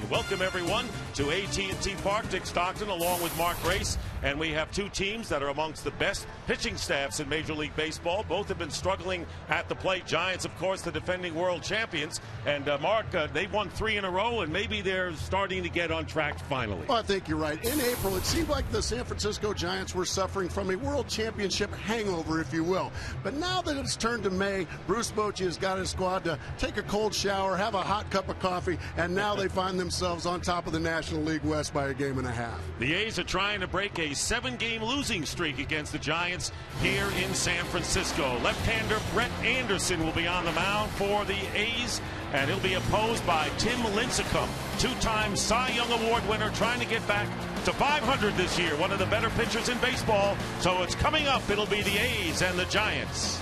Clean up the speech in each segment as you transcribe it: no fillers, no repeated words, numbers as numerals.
Welcome, everyone, to AT Park. Dick Stockton along with Mark Grace. And we have two teams that are amongst the best pitching staffs in Major League Baseball. Both have been struggling at the plate. Giants, of course, the defending world champions. And, Mark, they've won 3 in a row, and maybe they're starting to get on track finally. Well, I think you're right. In April, it seemed like the San Francisco Giants were suffering from a world championship hangover, if you will. But now that it's turned to May, Bruce Bochy has got his squad to take a cold shower, have a hot cup of coffee, and now they find themselves on top of the National League West by a game and a half. The A's are trying to break a 7-game losing streak against the Giants here in San Francisco. Left-hander Brett Anderson will be on the mound for the A's, and he'll be opposed by Tim Lincecum, 2-time Cy Young Award winner, trying to get back to 500 this year, one of the better pitchers in baseball. So it's coming up. It'll be the A's and the Giants.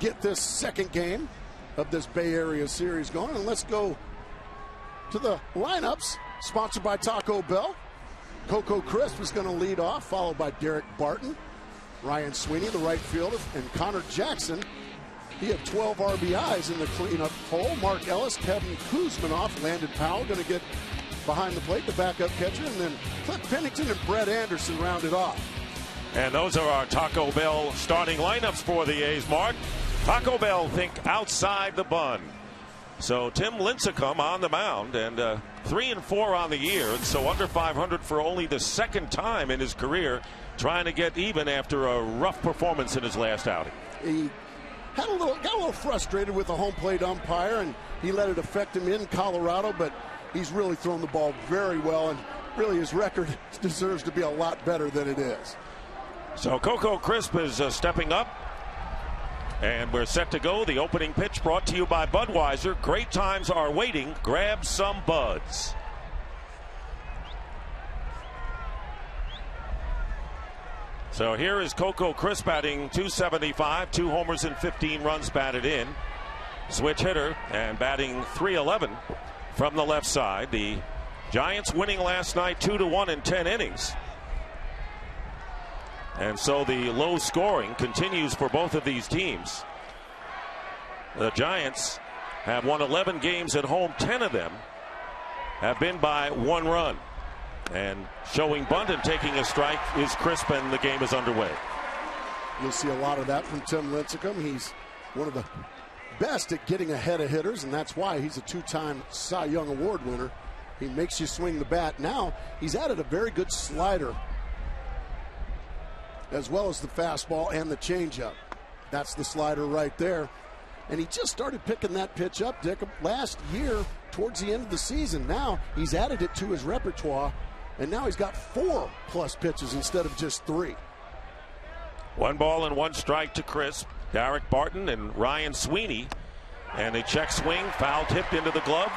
Get this second game of this Bay Area series going, and let's go to the lineups sponsored by Taco Bell. Coco Crisp is going to lead off, followed by Derek Barton, Ryan Sweeney, the right fielder, and Connor Jackson. He had 12 RBIs in the cleanup hole. Mark Ellis, Kevin Kuzminoff, Landon Powell going to get behind the plate, the backup catcher, and then Cliff Pennington and Brett Anderson rounded off. And those are our Taco Bell starting lineups for the A's, Mark. Taco Bell think outside the bun. So Tim Lincecum on the mound, and 3-4 on the year, and so under 500 for only the second time in his career, trying to get even after a rough performance in his last outing. He got a little frustrated with the home plate umpire, and he let it affect him in Colorado, but he's really thrown the ball very well, and really his record deserves to be a lot better than it is. So Coco Crisp is stepping up. And we're set to go. The opening pitch brought to you by Budweiser. Great times are waiting. Grab some Buds. So here is Coco Crisp batting .275, 2 homers and 15 runs batted in. Switch hitter and batting .311 from the left side. The Giants winning last night 2-1 in 10 innings. And so the low scoring continues for both of these teams. The Giants have won 11 games at home. 10 of them have been by 1 run. And showing bunt and taking a strike is crisp, and the game is underway. You'll see a lot of that from Tim Lincecum. He's one of the best at getting ahead of hitters, and that's why he's a 2-time Cy Young Award winner. He makes you swing the bat. Now he's added a very good slider, as well as the fastball and the changeup. That's the slider right there. And he just started picking that pitch up, Dick, last year towards the end of the season. Now he's added it to his repertoire, and now he's got 4+ pitches instead of just 3. 1 ball and 1 strike to crisp. Derek Barton and Ryan Sweeney. And a check swing, foul tipped into the glove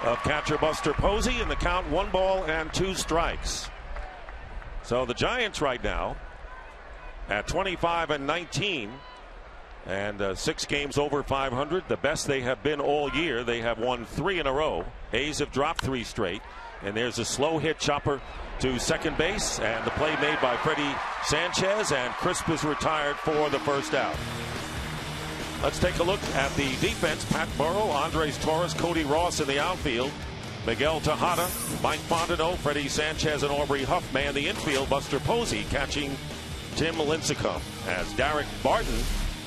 of catcher Buster Posey, and the count 1 ball and 2 strikes. So the Giants right now at 25-19 and 6 games over 500, the best they have been all year. They have won 3 in a row. A's have dropped 3 straight, and there's a slow hit chopper to second base, and the play made by Freddie Sanchez, and Crisp is retired for the first out. Let's take a look at the defense. Pat Burrow, Andres Torres, Cody Ross in the outfield. Miguel Tejada, Mike Fontenot, Freddie Sanchez, and Aubrey Huff man the infield. Buster Posey catching Tim Lincecum as Derek Barton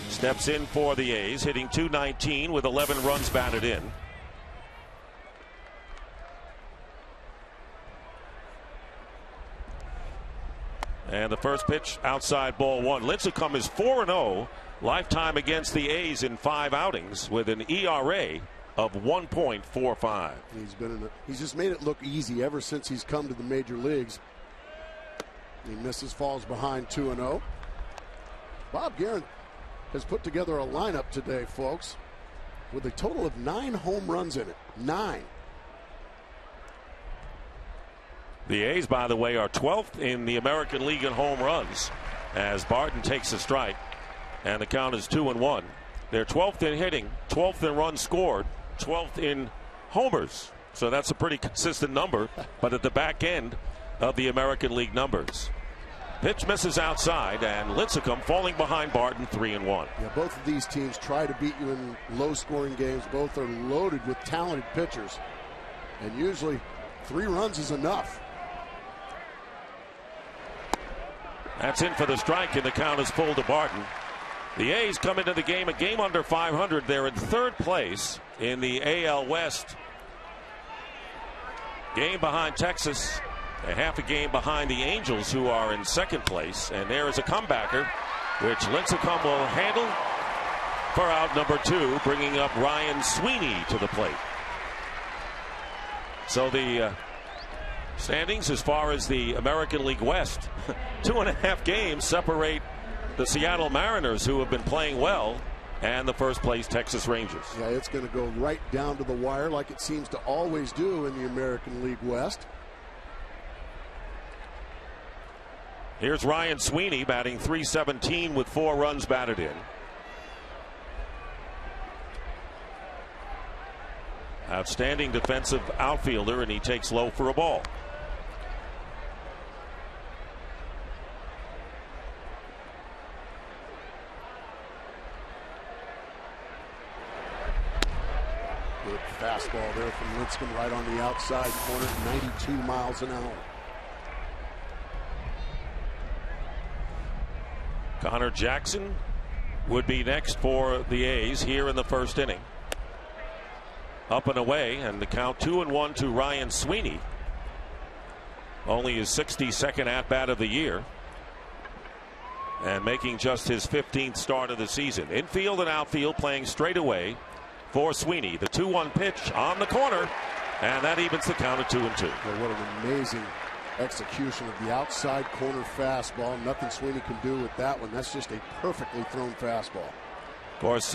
steps in for the A's, hitting .219 with 11 runs batted in. And the first pitch outside, ball 1. Lincecum is 4-0 lifetime against the A's in 5 outings with an ERA of 1.45. He's just made it look easy ever since he's come to the major leagues. He misses, falls behind 2-0. Bob Guerin has put together a lineup today, folks, with a total of 9 home runs in it. 9. The A's, by the way, are 12th in the American League in home runs as Barton takes a strike, and the count is 2-1. They're 12th in hitting, 12th in runs scored, 12th in homers. So that's a pretty consistent number, but at the back end of the American League numbers. Pitch misses outside, and Lincecum falling behind Barton, 3-1. Yeah, both of these teams try to beat you in low-scoring games. Both are loaded with talented pitchers, and usually 3 runs is enough. That's in for the strike, and the count is full to Barton. The A's come into the game a game under 500. They're in 3rd place in the AL West. Game behind Texas, a half a game behind the Angels, who are in 2nd place. And there is a comebacker, which Lincecum will handle for out number 2, bringing up Ryan Sweeney to the plate. So the standings as far as the American League West, 2.5 games separate the Seattle Mariners, who have been playing well, and the 1st place Texas Rangers. Yeah, it's going to go right down to the wire like it seems to always do in the American League West. Here's Ryan Sweeney batting .317 with 4 runs batted in. Outstanding defensive outfielder, and he takes low for a ball. Good fastball there from Lincecum right on the outside corner, 92 miles an hour. Connor Jackson would be next for the A's here in the 1st inning. Up and away, and the count 2-1 to Ryan Sweeney. Only his 62nd at-bat of the year, and making just his 15th start of the season. Infield and outfield playing straight away for Sweeney. The 2-1 pitch on the corner, and that evens the count at 2-2. Well, what an amazing execution of the outside corner fastball. Nothing Sweeney can do with that one. That's just a perfectly thrown fastball. Of course,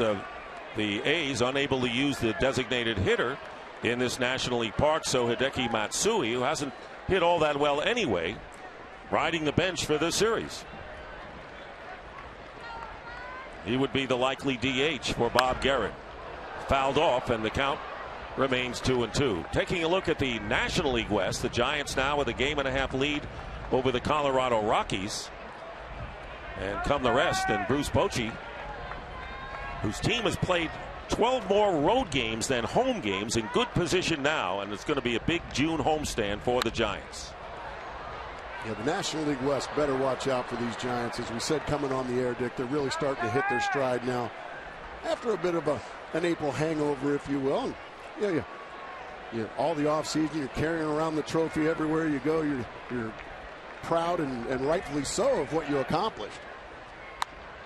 the A's unable to use the designated hitter in this National League Park, so Hideki Matsui, who hasn't hit all that well anyway, riding the bench for this series. He would be the likely DH for Bob Guerin. Fouled off, and the count remains 2-2. Taking a look at the National League West, the Giants now with a 1.5 game lead over the Colorado Rockies. And come the rest, and Bruce Bochy, whose team has played 12 more road games than home games, in good position now, and it's going to be a big June homestand for the Giants. Yeah, the National League West better watch out for these Giants. As we said coming on the air, Dick, they're really starting to hit their stride now after a bit of an April hangover, if you will. And, all the offseason, you're carrying around the trophy everywhere you go. You're proud and rightfully so of what you accomplished.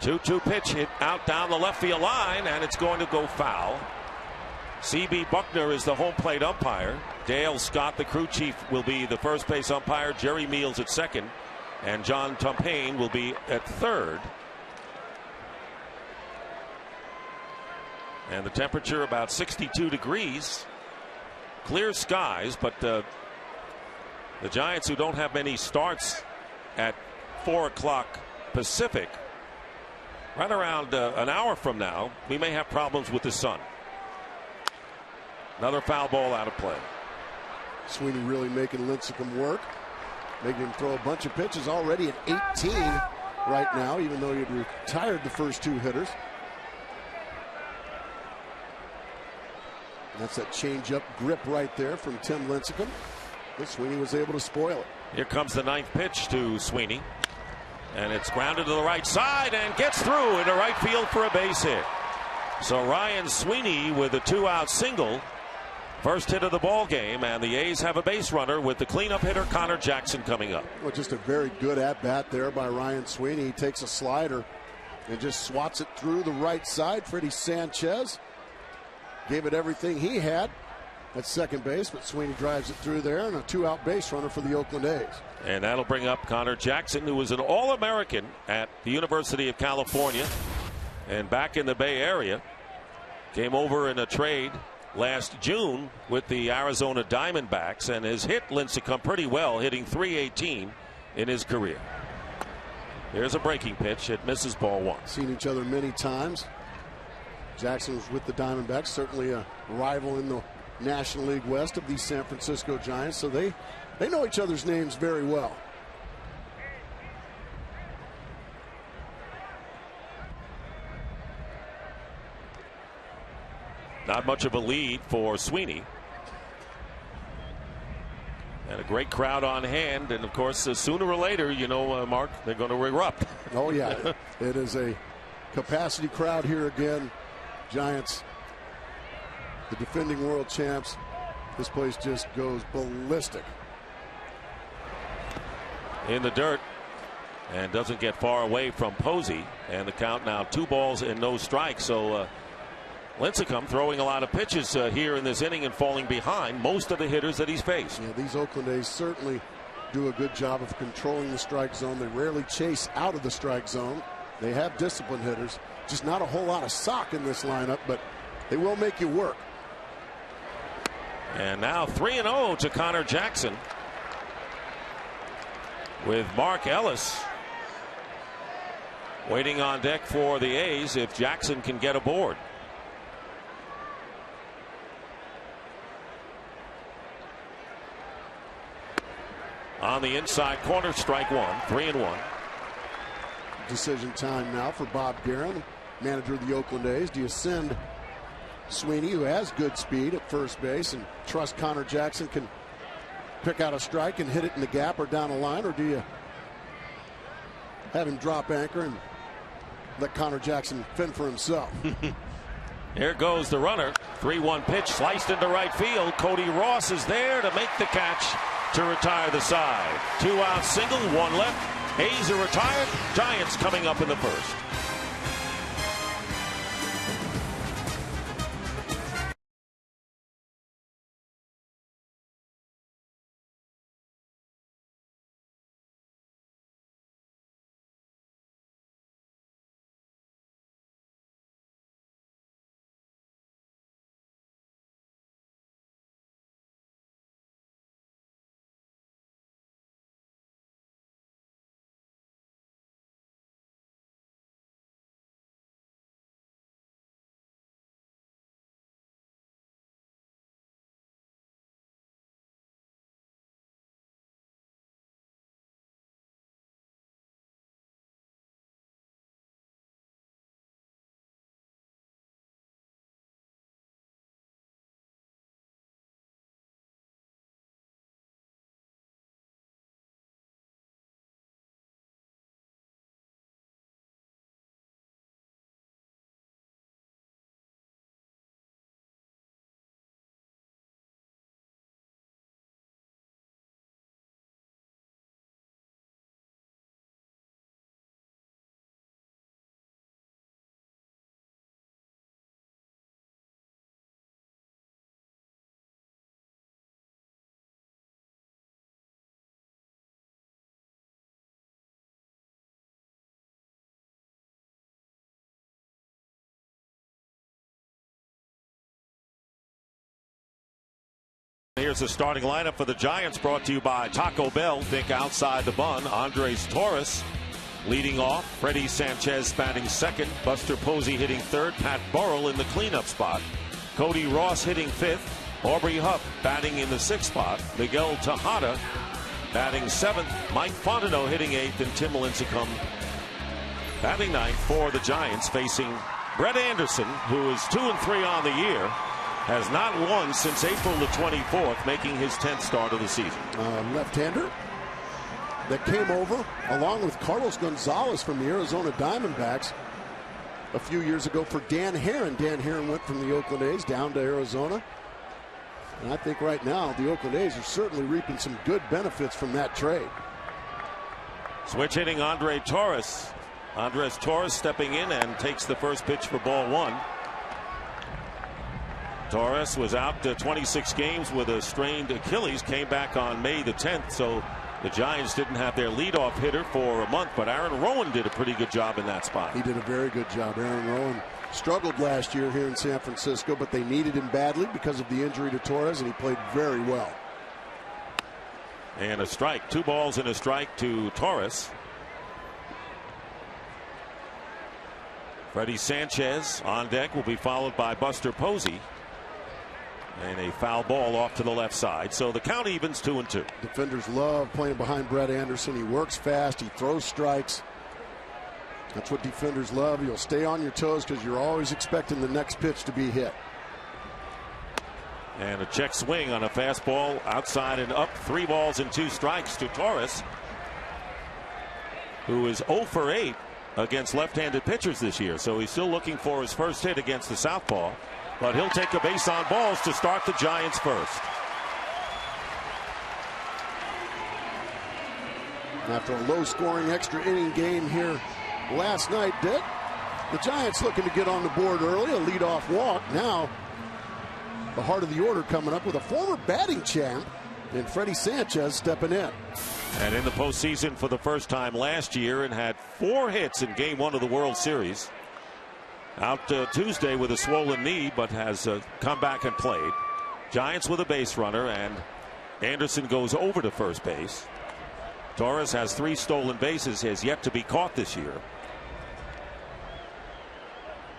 2-2 pitch hit out down the left field line, and it's going to go foul. C.B. Buckner is the home plate umpire. Dale Scott, the crew chief, will be the first base umpire. Jerry Meals at second, and John Tumpane will be at third. And the temperature about 62 degrees. Clear skies, but the Giants, who don't have many starts at 4 o'clock Pacific, right around an hour from now, we may have problems with the sun. Another foul ball out of play. Sweeney really making Lincecum work, making him throw a bunch of pitches, already at 18 right now, even though he had retired the first 2 hitters. And that's that change-up grip right there from Tim Lincecum. But Sweeney was able to spoil it. Here comes the 9th pitch to Sweeney. And it's grounded to the right side and gets through into right field for a base hit. So Ryan Sweeney with a 2-out single. First hit of the ball game, and the A's have a base runner with the cleanup hitter Connor Jackson coming up. Well, just a very good at-bat there by Ryan Sweeney. He takes a slider and just swats it through the right side. Freddie Sanchez gave it everything he had at second base, but Sweeney drives it through there, and a 2-out base runner for the Oakland A's. And that'll bring up Connor Jackson, who was an All-American at the University of California and back in the Bay Area. Came over in a trade last June with the Arizona Diamondbacks and has hit Lincecum pretty well, hitting .318 in his career. Here's a breaking pitch. It misses ball 1. Seen each other many times. Jackson was with the Diamondbacks, certainly a rival in the National League West of these San Francisco Giants, so they know each other's names very well. Not much of a lead for Sweeney. And a great crowd on hand. And, of course, sooner or later, Mark, they're going to erupt. Oh, yeah. It is a capacity crowd here again. Giants, the defending world champs. This place just goes ballistic. In the dirt. And doesn't get far away from Posey. And the count now 2 balls and no strikes. So, Lincecum throwing a lot of pitches here in this inning and falling behind most of the hitters that he's faced. Yeah, these Oakland A's certainly do a good job of controlling the strike zone. They rarely chase out of the strike zone. They have disciplined hitters. Just not a whole lot of sock in this lineup, but they will make you work. And now 3-0 to Connor Jackson, with Mark Ellis waiting on deck for the A's if Jackson can get aboard. On the inside corner, strike 1, 3-1. Decision time now for Bob Guerin, manager of the Oakland A's. Do you send Sweeney, who has good speed at first base, and trust Connor Jackson can pick out a strike and hit it in the gap or down the line, or do you have him drop anchor and let Connor Jackson fend for himself? Here goes the runner. 3-1 pitch sliced into right field. Cody Ross is there to make the catch to retire the side. 2-out single, 1 left. A's are retired. Giants coming up in the first. Here's the starting lineup for the Giants, brought to you by Taco Bell. Think outside the bun. Andres Torres leading off. Freddie Sanchez batting second. Buster Posey hitting third. Pat Burrell in the cleanup spot. Cody Ross hitting fifth. Aubrey Hupp batting in the sixth spot. Miguel Tejada batting seventh. Mike Fontenot hitting eighth. And Tim Lincecum batting ninth for the Giants, facing Brett Anderson, who is 2-3 on the year. Has not won since April the 24th, making his 10th start of the season. Left-hander that came over along with Carlos Gonzalez from the Arizona Diamondbacks a few years ago for Dan Herron. Dan Herron went from the Oakland A's down to Arizona. And I think right now the Oakland A's are certainly reaping some good benefits from that trade. Switch hitting Andres Torres. Andres Torres stepping in and takes the first pitch for ball one. Torres was out 26 games with a strained Achilles, came back on May the 10th, so the Giants didn't have their leadoff hitter for a month, but Aaron Rowan did a pretty good job in that spot. He did a very good job. Aaron Rowan struggled last year here in San Francisco, but they needed him badly because of the injury to Torres, and he played very well. And a strike, 2 balls and a strike to Torres. Freddie Sanchez on deck will be followed by Buster Posey. And a foul ball off to the left side. So the count evens 2-2. Defenders love playing behind Brett Anderson. He works fast. He throws strikes. That's what defenders love. You'll stay on your toes because you're always expecting the next pitch to be hit. And a check swing on a fastball outside and up. 3 balls and 2 strikes to Torres, who is 0 for 8 against left-handed pitchers this year. So he's still looking for his first hit against the southpaw. But he'll take a base on balls to start the Giants first. After a low-scoring extra inning game here last night, Dick, the Giants looking to get on the board early. A leadoff walk. Now, the heart of the order coming up with a former batting champ and Freddie Sanchez stepping in. And in the postseason for the first time last year and had 4 hits in Game 1 of the World Series. Out Tuesday with a swollen knee, but has come back and played. Giants with a base runner, and Anderson goes over to first base. Torres has 3 stolen bases, has yet to be caught this year.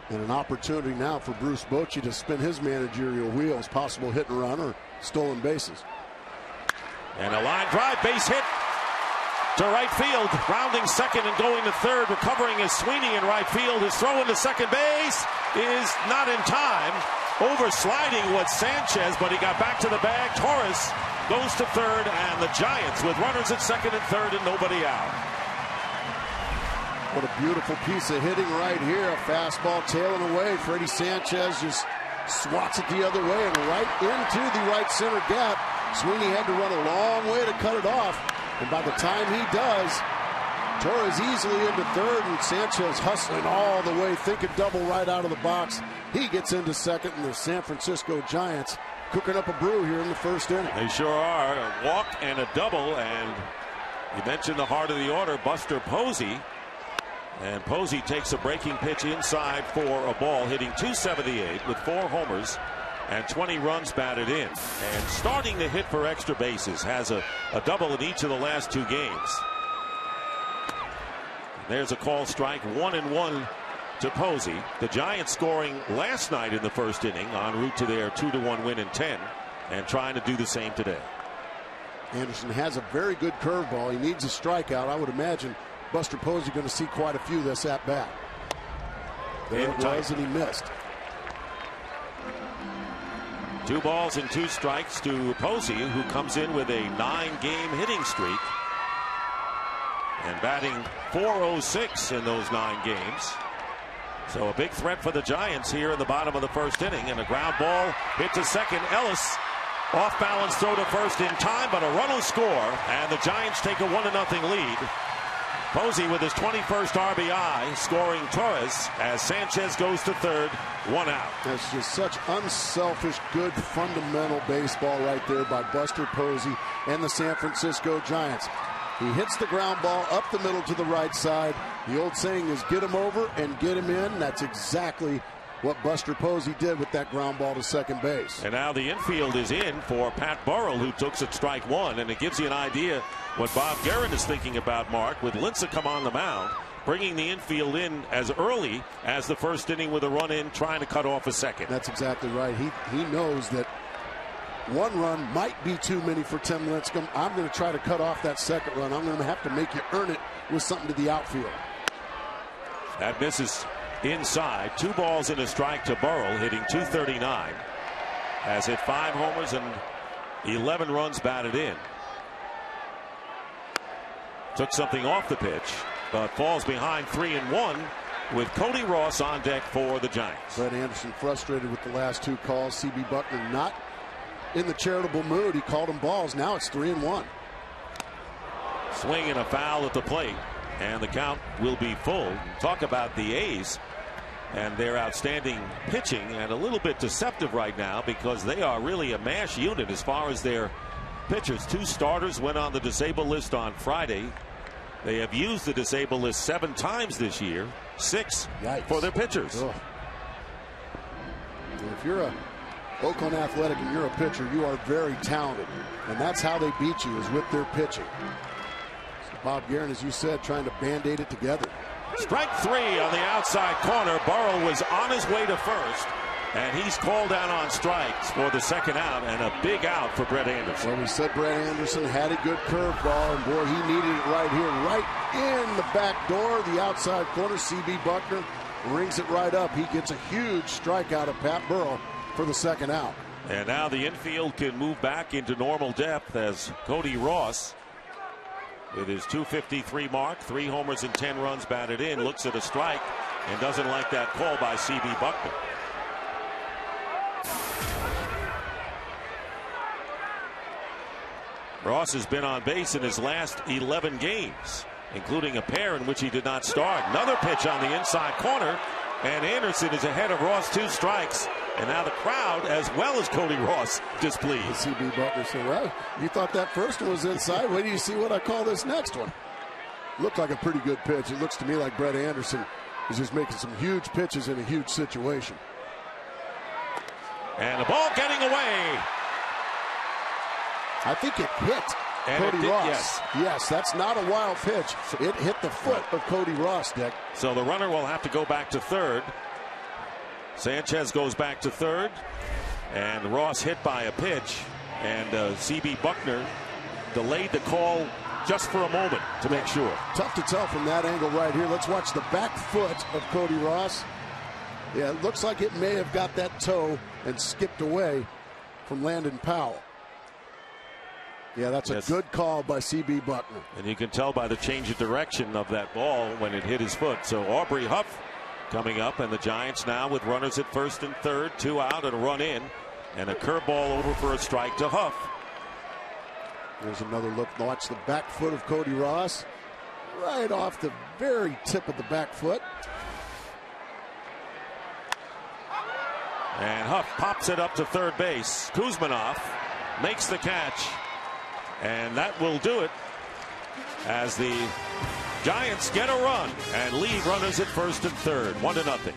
And an opportunity now for Bruce Bochy to spin his managerial wheels, possible hit and run or stolen bases. And a line drive, base hit to right field, rounding second and going to third. Recovering is Sweeney in right field. His throw into second base is not in time. Oversliding was Sanchez, but he got back to the bag. Torres goes to third, and the Giants with runners at second and third and nobody out. What a beautiful piece of hitting right here. A fastball tailing away. Freddie Sanchez just swats it the other way and right into the right center gap. Sweeney had to run a long way to cut it off. And by the time he does, Torres easily into third, and Sanchez hustling all the way, thinking double right out of the box. He gets into second, and the San Francisco Giants cooking up a brew here in the first inning. They sure are. A walk and a double, and you mentioned the heart of the order, Buster Posey. And Posey takes a breaking pitch inside for a ball, hitting .278 with 4 homers and 20 runs batted in, and starting to hit for extra bases. Has a double in each of the last 2 games. There's a call strike, 1-1 to Posey. The Giants scoring last night in the first inning, en route to their 2-1 win in 10, and trying to do the same today. Anderson has a very good curveball. He needs a strikeout. I would imagine Buster Posey going to see quite a few this at bat. There it was, and he missed. 2 balls and 2 strikes to Posey, who comes in with a 9-game hitting streak and batting .406 in those 9 games. So a big threat for the Giants here in the bottom of the first inning, and a ground ball hit to second. Ellis off balance throw to first in time, but a run will score, and the Giants take a 1-0 lead. Posey with his 21st RBI, scoring Torres as Sanchez goes to third, 1 out. That's just such unselfish, good, fundamental baseball right there by Buster Posey and the San Francisco Giants. He hits the ground ball up the middle to the right side. The old saying is get him over and get him in. That's exactly what Buster Posey did with that ground ball to second base. And now the infield is in for Pat Burrell, who took at strike one, and it gives you an idea what Bob Guerin is thinking about, Mark, with Lincecum on the mound, bringing the infield in as early as the first inning with a run in, trying to cut off a second. That's exactly right. He knows that one run might be too many for Tim Lincecum. I'm going to try to cut off that second run. I'm going to have to make you earn it with something to the outfield. That misses inside. 2 balls and a strike to Burrell, hitting .239. Has hit 5 homers and 11 runs batted in. Took something off the pitch, but falls behind 3-1 with Cody Ross on deck for the Giants. Brett Anderson frustrated with the last 2 calls. C.B. Buckner not in the charitable mood. He called them balls. Now it's 3-1. Swing and a foul at the plate, and the count will be full. Talk about the A's and their outstanding pitching, and a little bit deceptive right now because they are really a mash unit as far as their pitchers. 2 starters went on the disabled list on Friday. They have used the disabled list 7 times this year, 6 Yikes. for their pitchers. Ugh. If you're a Oakland Athletic and you're a pitcher, you are very talented, and that's how they beat you, is with their pitching. So Bob Guerin, as you said, trying to band-aid it together. Strike 3 on the outside corner. Burrow was on his way to first, and he's called down on strikes for the second out, and a big out for Brett Anderson. Well, we said Brett Anderson had a good curveball, and boy, he needed it right here, right in the back door, the outside corner. C.B. Buckner rings it right up. He gets a huge strikeout of Pat Burrell for the second out. And now the infield can move back into normal depth as Cody Ross, with his .253 mark, 3 homers and 10 runs batted in, looks at a strike and doesn't like that call by C.B. Buckner. Ross has been on base in his last 11 games, including a pair in which he did not start. Another pitch on the inside corner, and Anderson is ahead of Ross, 2 strikes. And now the crowd, as well as Cody Ross, displeased. C.B. Buckner said, well, you thought that first one was inside. Wait till you see what I call this next one. Looked like a pretty good pitch. It looks to me like Brett Anderson is just making some huge pitches in a huge situation. And the ball getting away. I think it hit Cody Ross. Yes, that's not a wild pitch. It hit the foot of Cody Ross, Dick. So the runner will have to go back to third. Sanchez goes back to third, and Ross hit by a pitch, and C.B. Buckner delayed the call just for a moment to make sure. Tough to tell from that angle right here. Let's watch the back foot of Cody Ross. Yeah, it looks like it may have got that toe and skipped away from Landon Powell. Yeah, that's a good call by C.B. Buckner. And you can tell by the change of direction of that ball when it hit his foot. So Aubrey Huff coming up, and the Giants now with runners at first and third, 2 out and a run in, and a curveball over for a strike to Huff. There's another look. Watch the back foot of Cody Ross, right off the very tip of the back foot. And Huff pops it up to third base. Kuzminoff makes the catch, and that will do it as the Giants get a run and leave runners at first and third, 1-0.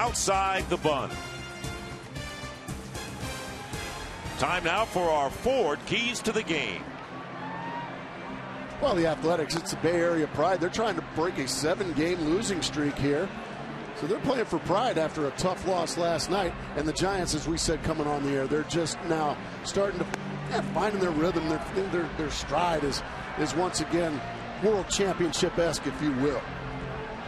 outside the bun. Time now for our Ford Keys to the Game. Well, the Athletics, it's the Bay Area pride. They're trying to break a 7-game losing streak here. So they're playing for pride after a tough loss last night. And the Giants, as we said coming on the air, they're just now starting to finding their rhythm. Their stride is once again world championship-esque, if you will.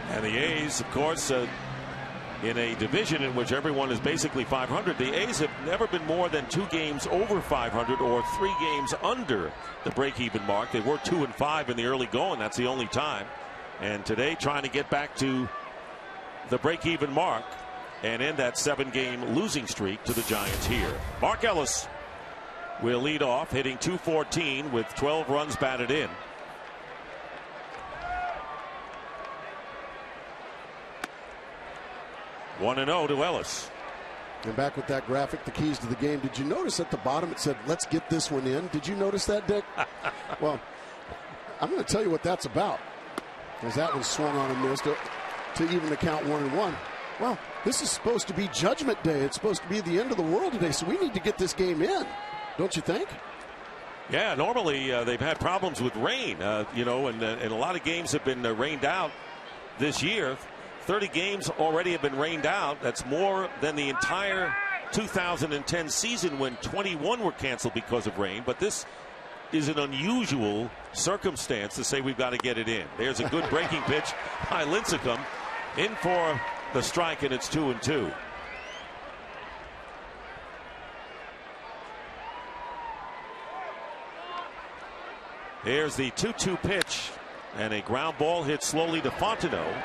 And the A's, of course, in a division in which everyone is basically 500, the A's have never been more than 2 games over 500 or 3 games under the break-even mark. They were 2-5 in the early going. That's the only time. And today, trying to get back to the break-even mark and end that 7-game losing streak to the Giants here. Mark Ellis will lead off, hitting .214 with 12 runs batted in. One and 0 to Ellis. And back with that graphic, the keys to the game. Did you notice at the bottom it said, "Let's get this one in"? Did you notice that, Dick? Well, I'm going to tell you what that's about. As that one swung on and missed to even the count 1-1. Well, this is supposed to be Judgment Day. It's supposed to be the end of the world today, so we need to get this game in. Don't you think? Yeah, normally they've had problems with rain, and a lot of games have been rained out this year. 30 games already have been rained out. That's more than the entire 2010 season when 21 were canceled because of rain. But this is an unusual circumstance to say we've got to get it in. There's a good breaking pitch by Lincecum, in for the strike, and it's 2-2. Here's the 2-2 pitch, and a ground ball hit slowly to Fontenot.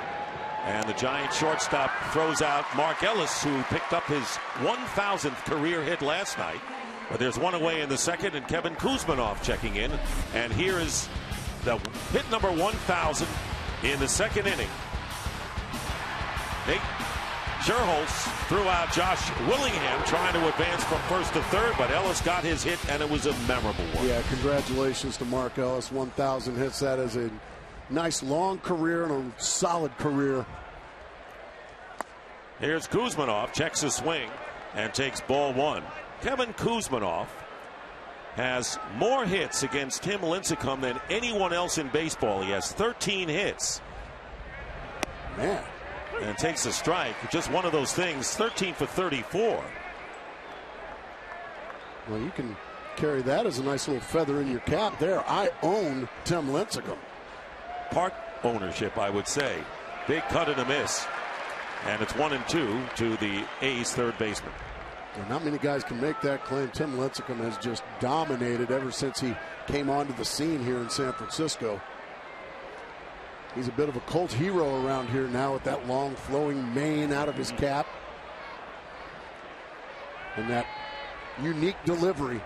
And the Giant shortstop throws out Mark Ellis, who picked up his 1,000th career hit last night. But there's one away in the second, and Kevin Kuzmanov checking in. And here is the hit number 1,000 in the second inning. Nate Scherholz threw out Josh Willingham, trying to advance from first to third, but Ellis got his hit, and it was a memorable one. Yeah, congratulations to Mark Ellis. 1,000 hits. That is a nice long career and a solid career. Here's Kuzmanov, checks his swing and takes ball one. Kevin Kuzmanov has more hits against Tim Lincecum than anyone else in baseball. He has 13 hits. Man. And takes a strike. Just one of those things. 13 for 34. Well, you can carry that as a nice little feather in your cap there. I own Tim Lincecum. Part ownership, I would say. Big cut and a miss. And it's 1-2 to the A's third baseman. And not many guys can make that claim. Tim Lincecum has just dominated ever since he came onto the scene here in San Francisco. He's a bit of a cult hero around here now with that long flowing mane out of his cap. And that unique delivery.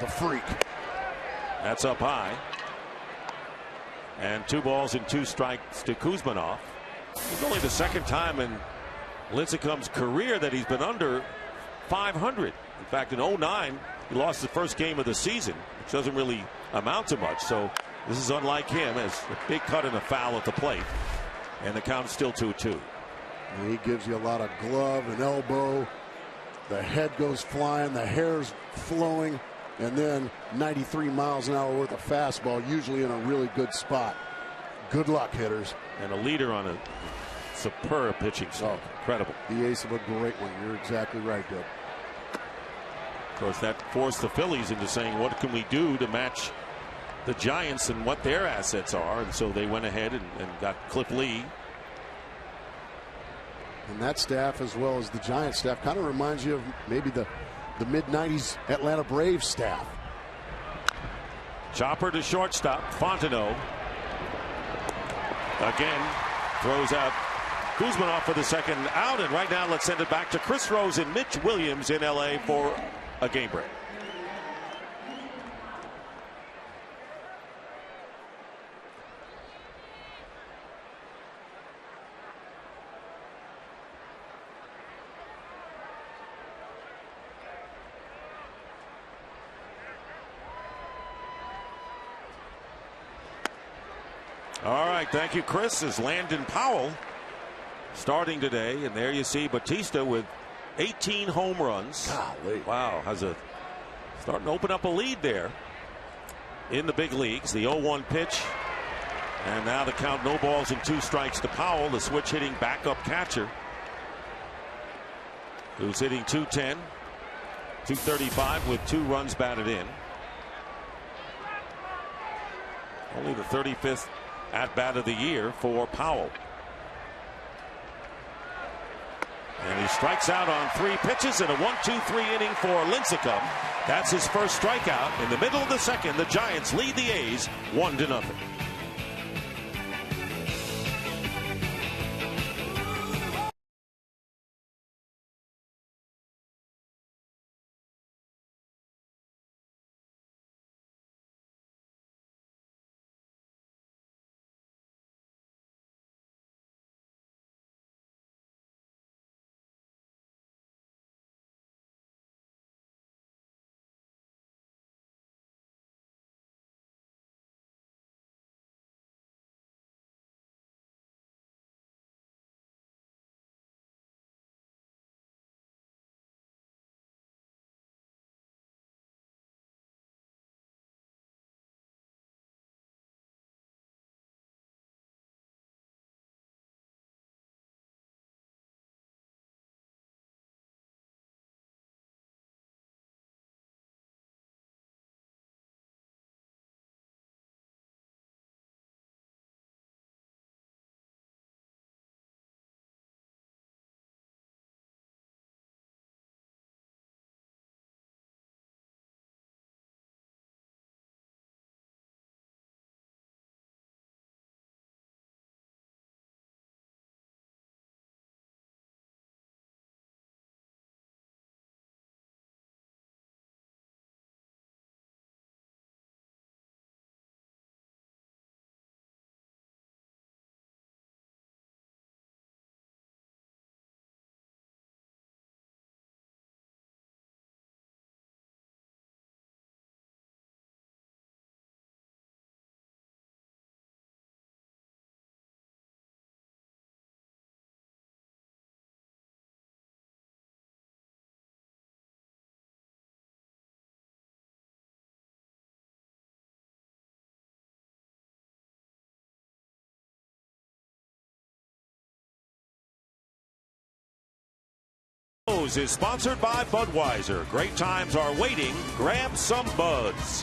The freak. That's up high. And 2 balls and 2 strikes to Kuzmanov. It's only the second time in Lincecum's career that he's been under 500. In fact, in 2009, he lost the first game of the season, which doesn't really amount to much. So this is unlike him, as a big cut and a foul at the plate. And the count is still 2-2. He gives you a lot of glove and elbow. The head goes flying, the hair's flowing, and then 93 miles an hour worth of fastball, usually in a really good spot. Good luck, hitters. And a leader on a superb pitching swing. Incredible. The ace of a great one. You're exactly right, Doug. Of course, that forced the Phillies into saying, what can we do to match the Giants and what their assets are? And so they went ahead and got Cliff Lee. And that staff, as well as the Giants staff, kind of reminds you of maybe the mid-90s Atlanta Braves staff. Chopper to shortstop. Fontenot again throws out Kuzmanov for the second out. And right now, let's send it back to Chris Rose and Mitch Williams in L.A. for a game break. All right, thank you, Chris. As Landon Powell starting today. And there you see Bautista with 18 home runs. Golly. Wow, starting to open up a lead there in the big leagues. The 0-1 pitch. And now the count, no balls and 2 strikes to Powell, the switch hitting backup catcher, who's hitting .210, .235 with 2 runs batted in. Only the 35th at bat of the year for Powell. And he strikes out on 3 pitches in a 1-2-3 inning for Lincecum. That's his first strikeout. In the middle of the second, the Giants lead the A's 1-0. Is sponsored by Budweiser. Great times are waiting. Grab some buds.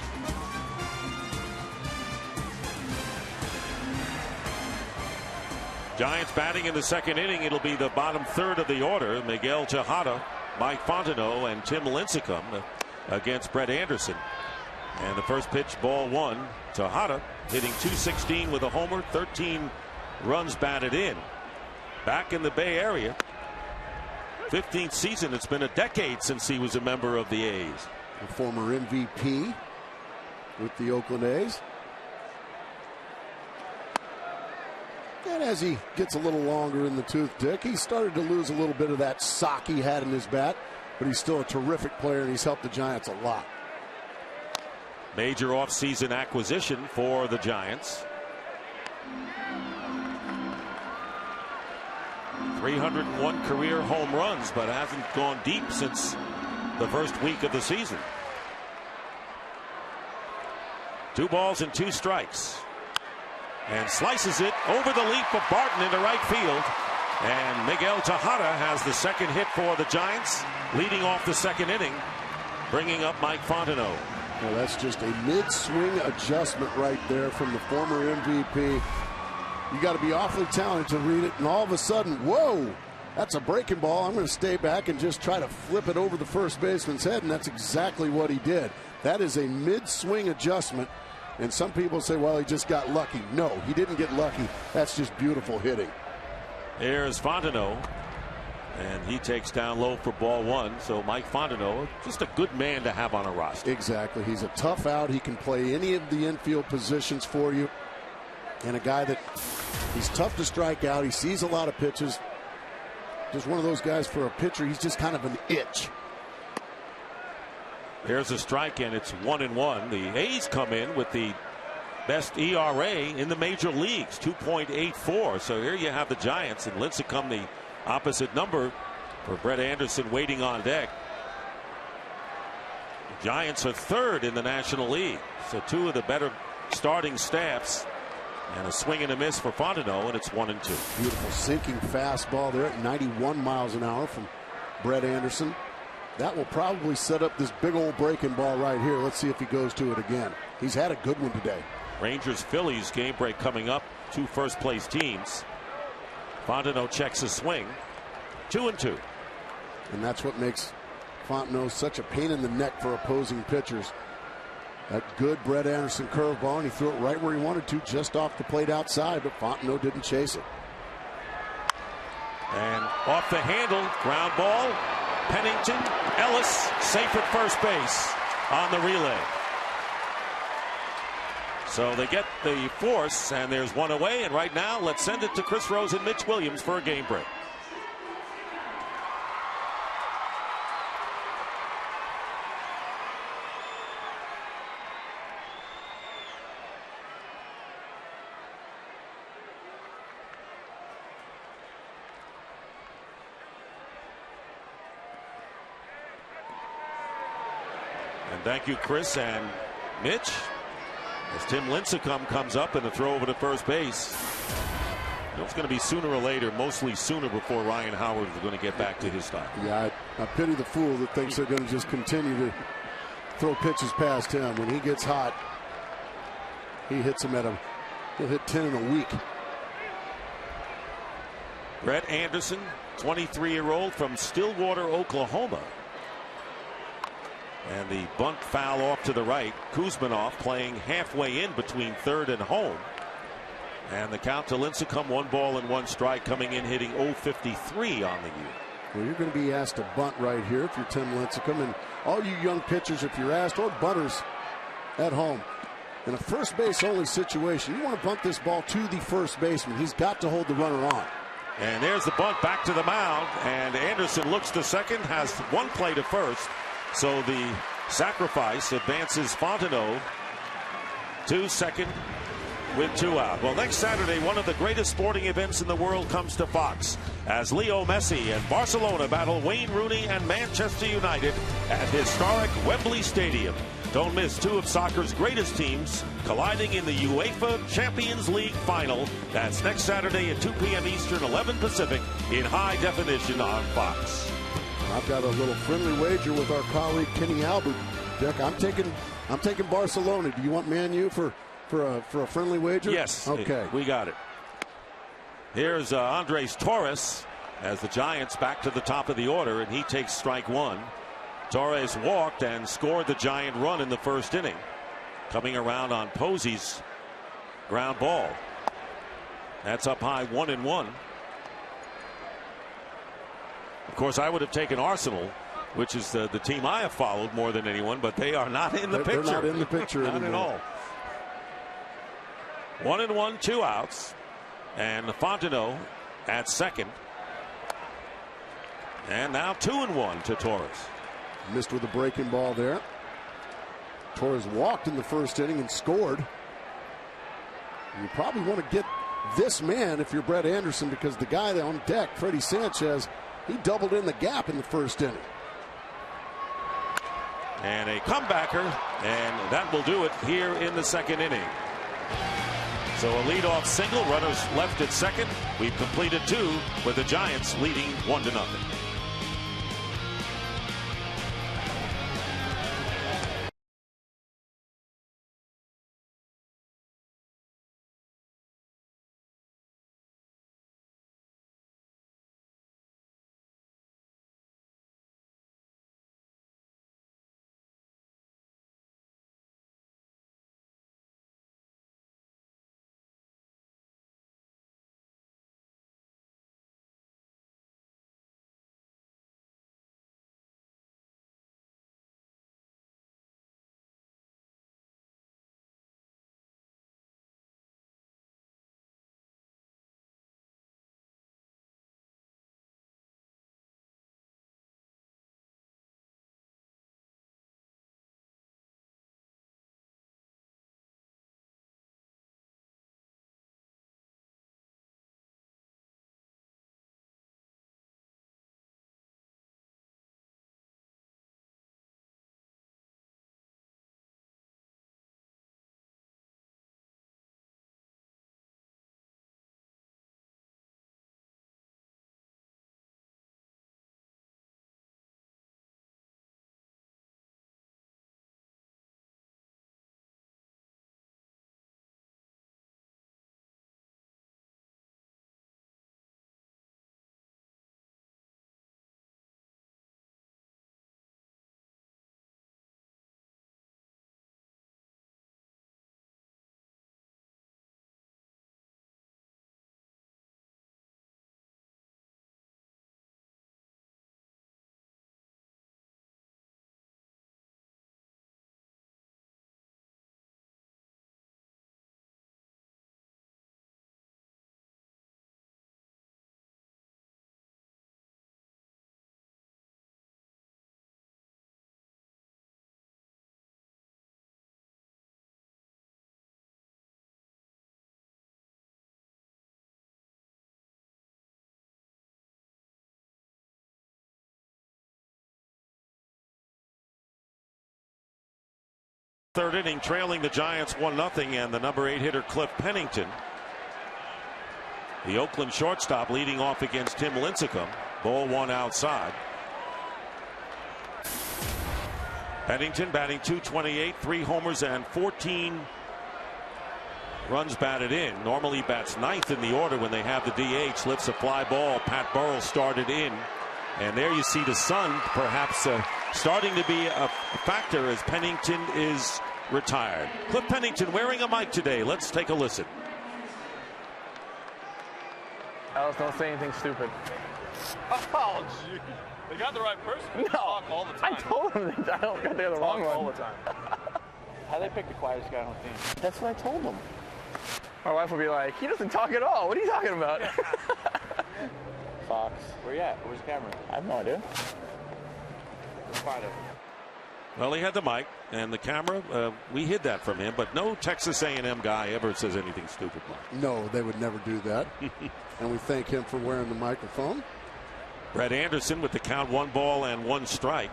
Giants batting in the second inning. It'll be the bottom third of the order. Miguel Tejada, Mike Fontenot, and Tim Lincecum against Brett Anderson. And the first pitch, ball 1. Tejada hitting .216 with a homer, 13 runs batted in. Back in the Bay Area. 15th season. It's been a decade since he was a member of the A's. A former MVP with the Oakland A's. And as he gets a little longer in the tooth, Dick, he started to lose a little bit of that sock he had in his bat, but he's still a terrific player and he's helped the Giants a lot. Major offseason acquisition for the Giants. 301 career home runs, but hasn't gone deep since the first week of the season. 2 balls and 2 strikes. And slices it over the leap of Barton into right field. And Miguel Tejada has the second hit for the Giants, leading off the second inning, bringing up Mike Fontenot. Well, that's just a mid-swing adjustment right there from the former MVP. You got to be awfully talented to read it, and all of a sudden, whoa, that's a breaking ball. I'm going to stay back and just try to flip it over the first baseman's head, and that's exactly what he did. That is a mid-swing adjustment, and some people say, well, he just got lucky. No, he didn't get lucky. That's just beautiful hitting. There's Fontenot, and he takes down low for ball 1. So Mike Fontenot, just a good man to have on a roster. Exactly. He's a tough out. He can play any of the infield positions for you. And a guy that he's tough to strike out. He sees a lot of pitches. Just one of those guys for a pitcher. He's just kind of an itch. There's a strike, and it's 1-1. The A's come in with the best ERA in the major leagues, 2.84. So here you have the Giants, and Lincecum the opposite number for Brett Anderson waiting on deck. The Giants are third in the National League, so two of the better starting staffs. And a swing and a miss for Fontenot, and it's 1-2. Beautiful sinking fastball there at 91 miles an hour from Brett Anderson. That will probably set up this big old breaking ball right here. Let's see if he goes to it again. He's had a good one today. Rangers-Phillies game break coming up. Two first-place teams. Fontenot checks a swing. 2-2. And that's what makes Fontenot such a pain in the neck for opposing pitchers. That good Brett Anderson curveball, and he threw it right where he wanted to, just off the plate outside, but Fontenot didn't chase it. And off the handle, ground ball. Pennington, Ellis, safe at first base on the relay. So they get the force, and there's one away, and right now, let's send it to Chris Rose and Mitch Williams for a game break. Thank you, Chris and Mitch. As Tim Lincecum comes up and a throw over to first base. You know, it's going to be sooner or later, mostly sooner before Ryan Howard is going to get back to his style. Yeah, I pity the fool that thinks they're going to just continue to throw pitches past him. When he gets hot, he hits them he'll hit 10 in a week. Brett Anderson, 23-year-old from Stillwater, Oklahoma. And the bunt foul off to the right. Kuzmanov playing halfway in between third and home. And the count to Lincecum, 1-1 coming in hitting .053 on the year. Well, you're going to be asked to bunt right here if you're Tim Lincecum. And all you young pitchers, if you're asked, or bunters at home, in a first base only situation, you want to bunt this ball to the first baseman. He's got to hold the runner on. And there's the bunt back to the mound. And Anderson looks to second, has one play to first. So the sacrifice advances Fontenot to second with 2 out. Well, next Saturday, one of the greatest sporting events in the world comes to Fox as Leo Messi and Barcelona battle Wayne Rooney and Manchester United at historic Wembley Stadium. Don't miss two of soccer's greatest teams colliding in the UEFA Champions League final. That's next Saturday at 2 p.m. Eastern, 11 Pacific in high definition on Fox. I've got a little friendly wager with our colleague Kenny Albert. Dick, I'm taking Barcelona. Do you want Man U for a friendly wager? Yes. Okay. We got it. Here's Andres Torres as the Giants back to the top of the order, and he takes strike one. Torres walked and scored the Giant run in the first inning, coming around on Posey's ground ball. That's up high, 1-1. Of course, I would have taken Arsenal, which is the team I have followed more than anyone, but they are not in the picture. They're not in the picture not anymore. At all. 1-1, 2 outs, and Fontenot at second. And now 2-1 to Torres. Missed with a breaking ball there. Torres walked in the first inning and scored. You probably want to get this man if you're Brett Anderson, because the guy on deck, Freddie Sanchez, he doubled in the gap in the first inning. And a comebacker, and that will do it here in the second inning. So a leadoff single, runners left at second. We've completed 2 with the Giants leading 1-0. Third inning, trailing the Giants 1-0, and the number 8 hitter Cliff Pennington. The Oakland shortstop leading off against Tim Lincecum. Ball one outside. Pennington batting .228, 3 homers and 14 runs batted in. Normally bats ninth in the order when they have the DH. Lifts a fly ball. Pat Burrell started in. And there you see the sun perhaps starting to be a factor as Pennington is retired. Cliff Pennington wearing a mic today. Let's take a listen. Alice, don't say anything stupid. Oh, gee. They got the right person. No. Talk all the time. I told them I don't got the wrong one. All the time. How they pick the quietest guy on the team? That's what I told them. My wife will be like, he doesn't talk at all. What are you talking about? Fox. Where you at? Where's the camera? I have no idea. Quiet up. Well, he had the mic and the camera. We hid that from him, but no Texas A&M guy ever says anything stupid. No, they would never do that. And we thank him for wearing the microphone. Brett Anderson with the count, 1 ball and 1 strike.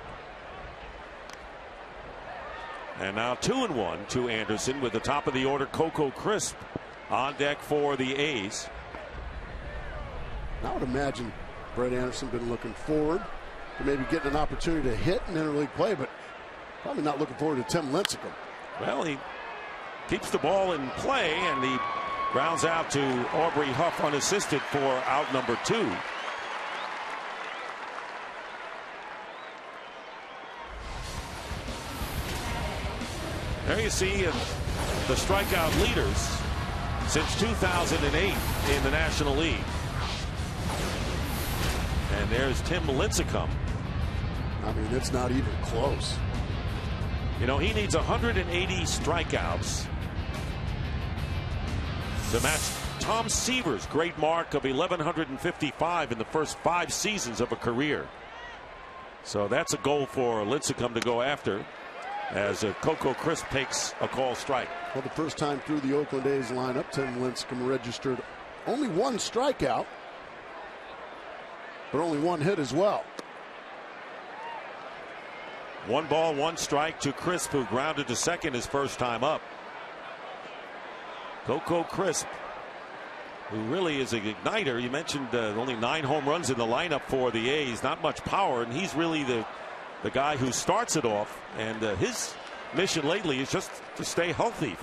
And now 2-1 to Anderson with the top of the order Coco Crisp on deck for the A's. I would imagine Brett Anderson been looking forward to maybe getting an opportunity to hit in interleague play, but probably not looking forward to Tim Lincecum. Well, he keeps the ball in play, and he grounds out to Aubrey Huff unassisted for out number 2. There you see the strikeout leaders since 2008 in the National League. And there's Tim Lincecum. I mean, it's not even close. You know, he needs 180 strikeouts to match Tom Seaver's great mark of 1,155 in the first 5 seasons of a career. So that's a goal for Lincecum to go after as Coco Crisp takes a call strike. Well, the first time through the Oakland A's lineup, Tim Lincecum registered only 1 strikeout, but only 1 hit as well. 1 ball, 1 strike to Crisp, who grounded to second his first time up. Coco Crisp, who really is an igniter. You mentioned only 9 home runs in the lineup for the A's. Not much power, and he's really the guy who starts it off. And his mission lately is just to stay healthy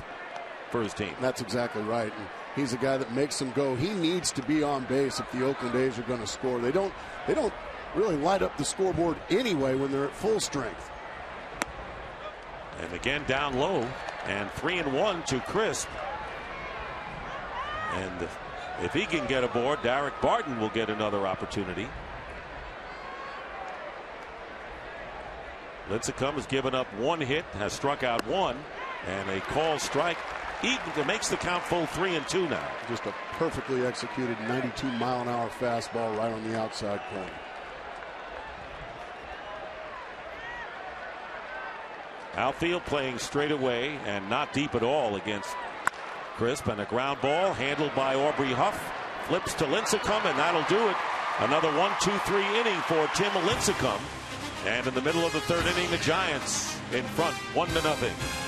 for his team. That's exactly right. And he's a guy that makes them go. He needs to be on base if the Oakland A's are going to score. They don't really light up the scoreboard anyway when they're at full strength. And again down low, and 3-1 to Crisp. And if he can get aboard, Derek Barton will get another opportunity. Lincecum has given up 1 hit, has struck out 1, and a call strike makes the count full 3-2 now. Just a perfectly executed 92-mile-an-hour fastball right on the outside corner. Outfield playing straight away and not deep at all against Crisp, and a ground ball handled by Aubrey Huff. Flips to Lincecum, and that'll do it. Another 1-2-3 inning for Tim Lincecum. And in the middle of the 3rd inning, the Giants in front 1-0.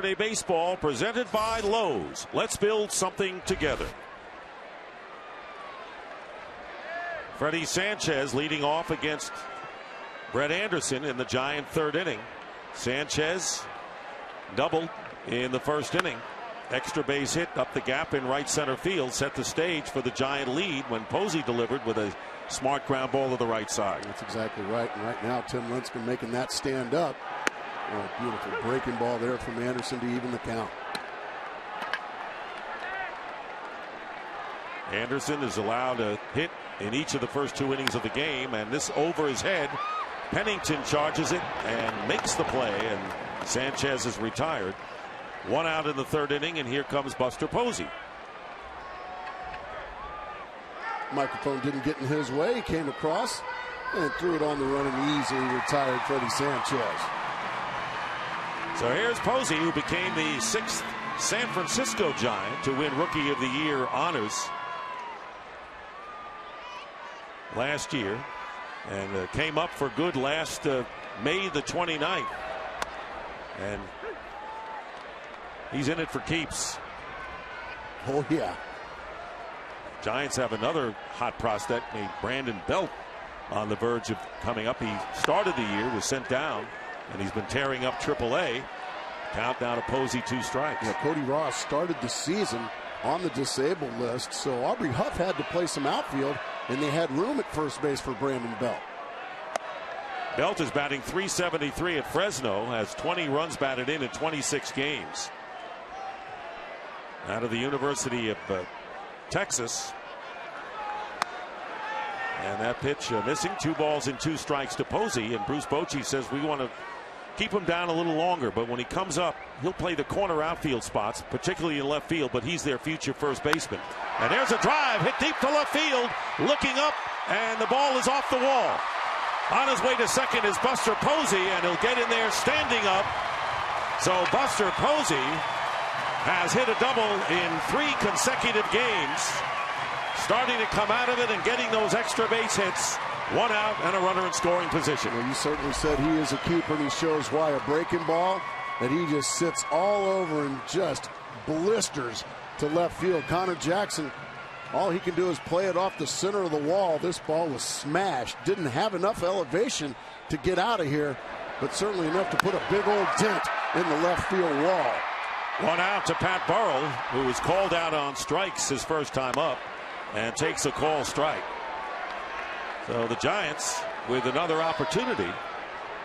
Saturday baseball presented by Lowe's. Let's build something together. Freddie Sanchez leading off against Brett Anderson in the Giant third inning. Sanchez doubled in the first inning. Extra base hit up the gap in right center field set the stage for the Giant lead when Posey delivered with a smart ground ball to the right side. That's exactly right. And right now Tim Lincecum making that stand up. Oh, beautiful breaking ball there from Anderson to even the count. Anderson is allowed a hit in each of the first 2 innings of the game, and this over his head. Pennington charges it and makes the play, and Sanchez is retired. 1 out in the third inning, and here comes Buster Posey. Microphone didn't get in his way. He came across and threw it on the run and easily retired Freddie Sanchez. So here's Posey, who became the 6th San Francisco Giant to win Rookie of the Year honors last year, and came up for good last May the 29th. And he's in it for keeps. Oh, yeah. Giants have another hot prospect named Brandon Belt on the verge of coming up. He started the year, was sent down, and he's been tearing up AAA. Count down to Posey, 2 strikes. Yeah, Cody Ross started the season on the disabled list, so Aubrey Huff had to play some outfield, and they had room at first base for Brandon Belt. Belt is batting .373 at Fresno, has 20 runs batted in 26 games. Out of the University of Texas. And that pitch missing. 2 balls and 2 strikes to Posey, and Bruce Bochy says we want to keep him down a little longer, but when he comes up, he'll play the corner outfield spots, particularly in left field, but he's their future first baseman. And there's a drive hit deep to left field, looking up, and the ball is off the wall. On his way to second is Buster Posey, and he'll get in there standing up. So Buster Posey has hit a double in 3 consecutive games, starting to come out of it and getting those extra base hits. 1 out and a runner in scoring position. Well, you certainly said he is a keeper, and he shows why. A breaking ball that he just sits all over and just blisters to left field. Connor Jackson, all he can do is play it off the center of the wall. This ball was smashed. Didn't have enough elevation to get out of here, but certainly enough to put a big old dent in the left field wall. 1 out to Pat Burrell, who was called out on strikes his first time up and takes a call strike. So the Giants with another opportunity.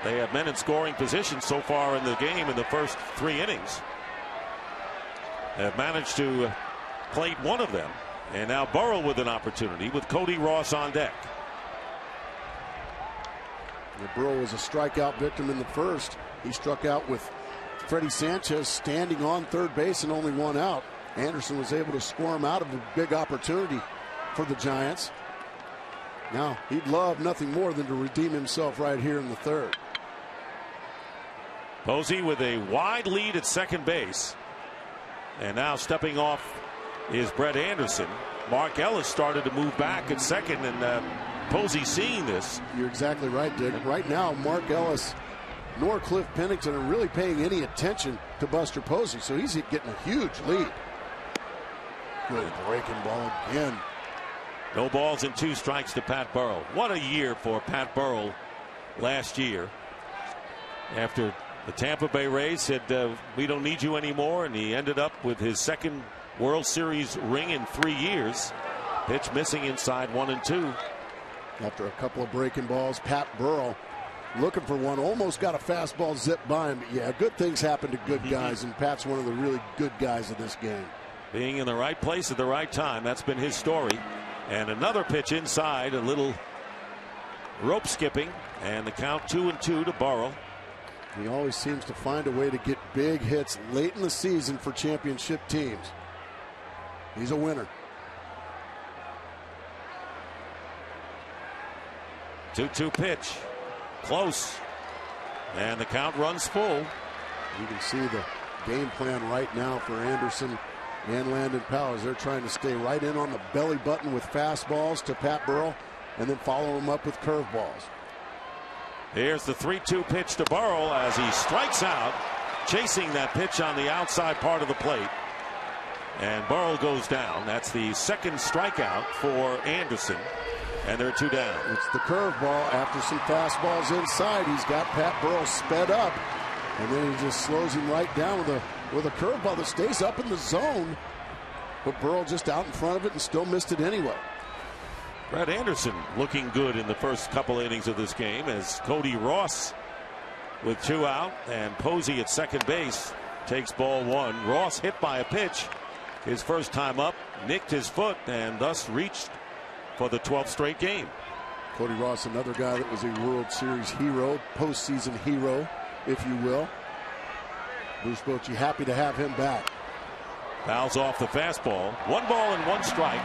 They have men in scoring position so far in the game in the first 3 innings. Have managed to plate 1 of them. And now Burrell with an opportunity with Cody Ross on deck. Burrell was a strikeout victim in the first. He struck out with Freddie Sanchez standing on third base and only 1 out. Anderson was able to score him out of a big opportunity for the Giants. Now he'd love nothing more than to redeem himself right here in the third. Posey with a wide lead at second base. And now stepping off is Brett Anderson. Mark Ellis started to move back at second, and Posey seeing this. You're exactly right, Dick. Right now, Mark Ellis nor Cliff Pennington are really paying any attention to Buster Posey, so he's getting a huge lead. Good breaking ball again. No balls and 2 strikes to Pat Burrell. What a year for Pat Burrell last year. After the Tampa Bay Rays said we don't need you anymore, and he ended up with his 2nd World Series ring in 3 years. Pitch missing inside 1 and 2. After a couple of breaking balls, Pat Burrell looking for one, almost got a fastball zip by him. But yeah, good things happen to good guys, and Pat's one of the really good guys of this game. Being in the right place at the right time, that's been his story. And another pitch inside, a little rope skipping, and the count 2-2 to Burrell. He always seems to find a way to get big hits late in the season for championship teams. He's a winner. 2-2 pitch. Close. And the count runs full. You can see the game plan right now for Anderson and Landon Powers. They're trying to stay right in on the belly button with fastballs to Pat Burrell and then follow him up with curveballs. Here's the 3-2 pitch to Burrell as he strikes out chasing that pitch on the outside part of the plate. And Burrell goes down. That's the second strikeout for Anderson. And they're 2 down. It's the curveball. After some fastballs inside, he's got Pat Burrell sped up. And then he just slows him right down with a curveball that stays up in the zone. But Burrell just out in front of it and still missed it anyway. Brett Anderson looking good in the first couple innings of this game as Cody Ross with 2 out and Posey at second base takes ball 1. Ross hit by a pitch his first time up, nicked his foot, and thus reached for the 12th straight game. Cody Ross, another guy that was a World Series hero, postseason hero, if you will. Bruce Bochy happy to have him back. Fouls off the fastball. 1 ball and 1 strike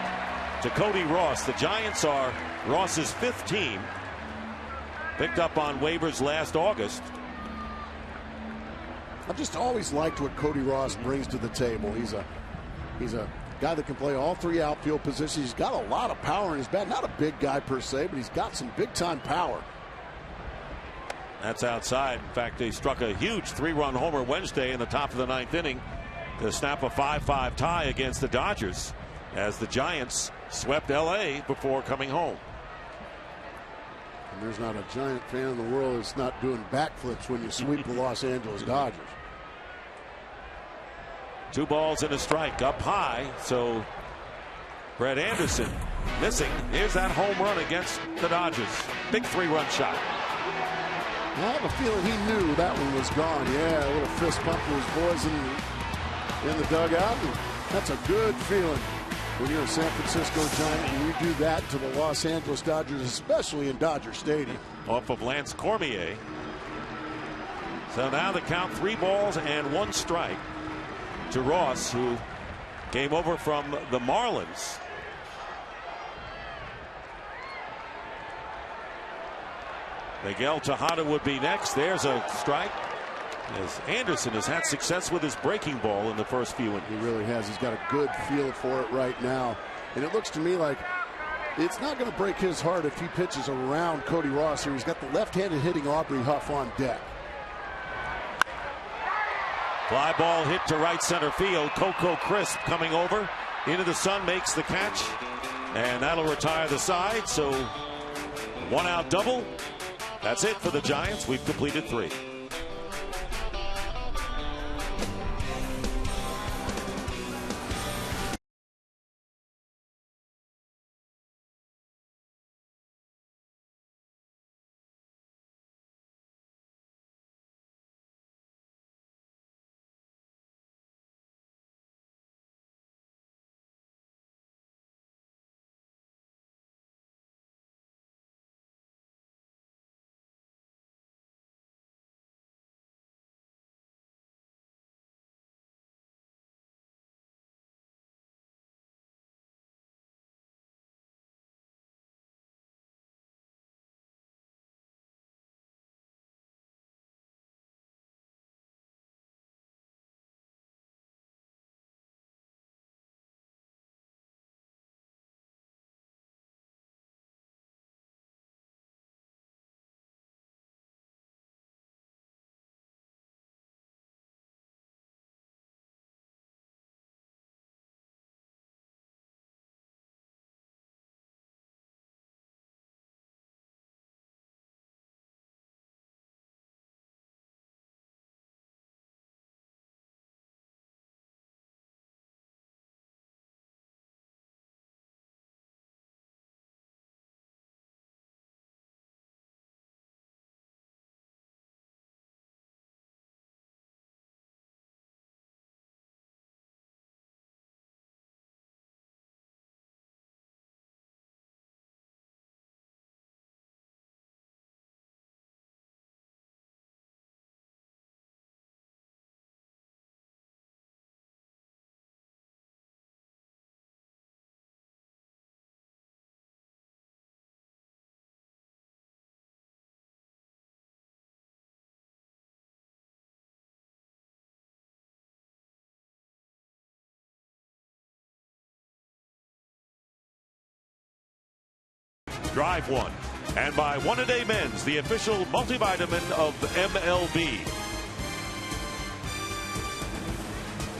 to Cody Ross. The Giants are Ross's 5th team. Picked up on waivers last August. I've just always liked what Cody Ross brings to the table. He's a guy that can play all 3 outfield positions. He's got a lot of power in his bat. Not a big guy per se, but he's got some big time power. That's outside. In fact, they struck a huge 3-run homer Wednesday in the top of the 9th inning to snap a 5-5 tie against the Dodgers as the Giants swept LA before coming home. And there's not a Giant fan in the world that's not doing backflips when you sweep the Los Angeles Dodgers. 2 balls and a strike up high. So Brett Anderson missing. Here's that home run against the Dodgers. Big 3-run shot. I have a feeling he knew that one was gone. Yeah, a little fist bump to his boys in the dugout. And that's a good feeling when you're a San Francisco Giant and you do that to the Los Angeles Dodgers, especially in Dodger Stadium. Off of Lance Cormier. So now the count 3 balls and 1 strike to Ross, who came over from the Marlins. Miguel Tejada would be next. There's a strike. As Anderson has had success with his breaking ball in the first few innings. He really has. He's got a good feel for it right now. And it looks to me like it's not going to break his heart if he pitches around Cody Ross here. He's got the left-handed hitting Aubrey Huff on deck. Fly ball hit to right center field. Coco Crisp coming over into the sun, makes the catch, and that'll retire the side. So 1 out double. That's it for the Giants. We've completed 3. Drive One, and by One A Day Men's, the official multivitamin of MLB.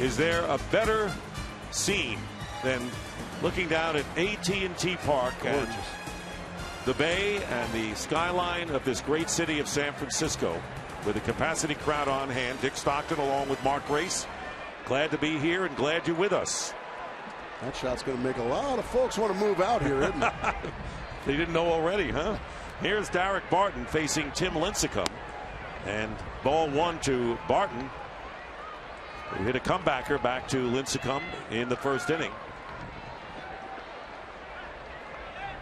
Is there a better scene than looking down at AT Park and the bay and the skyline of this great city of San Francisco with a capacity crowd on hand? Dick Stockton along with Mark Grace. Glad to be here and glad you're with us. That shot's going to make a lot of folks want to move out here, isn't it? They didn't know already, huh? Here's Derek Barton facing Tim Lincecum. And ball 1 to Barton, who hit a comebacker back to Lincecum in the first inning.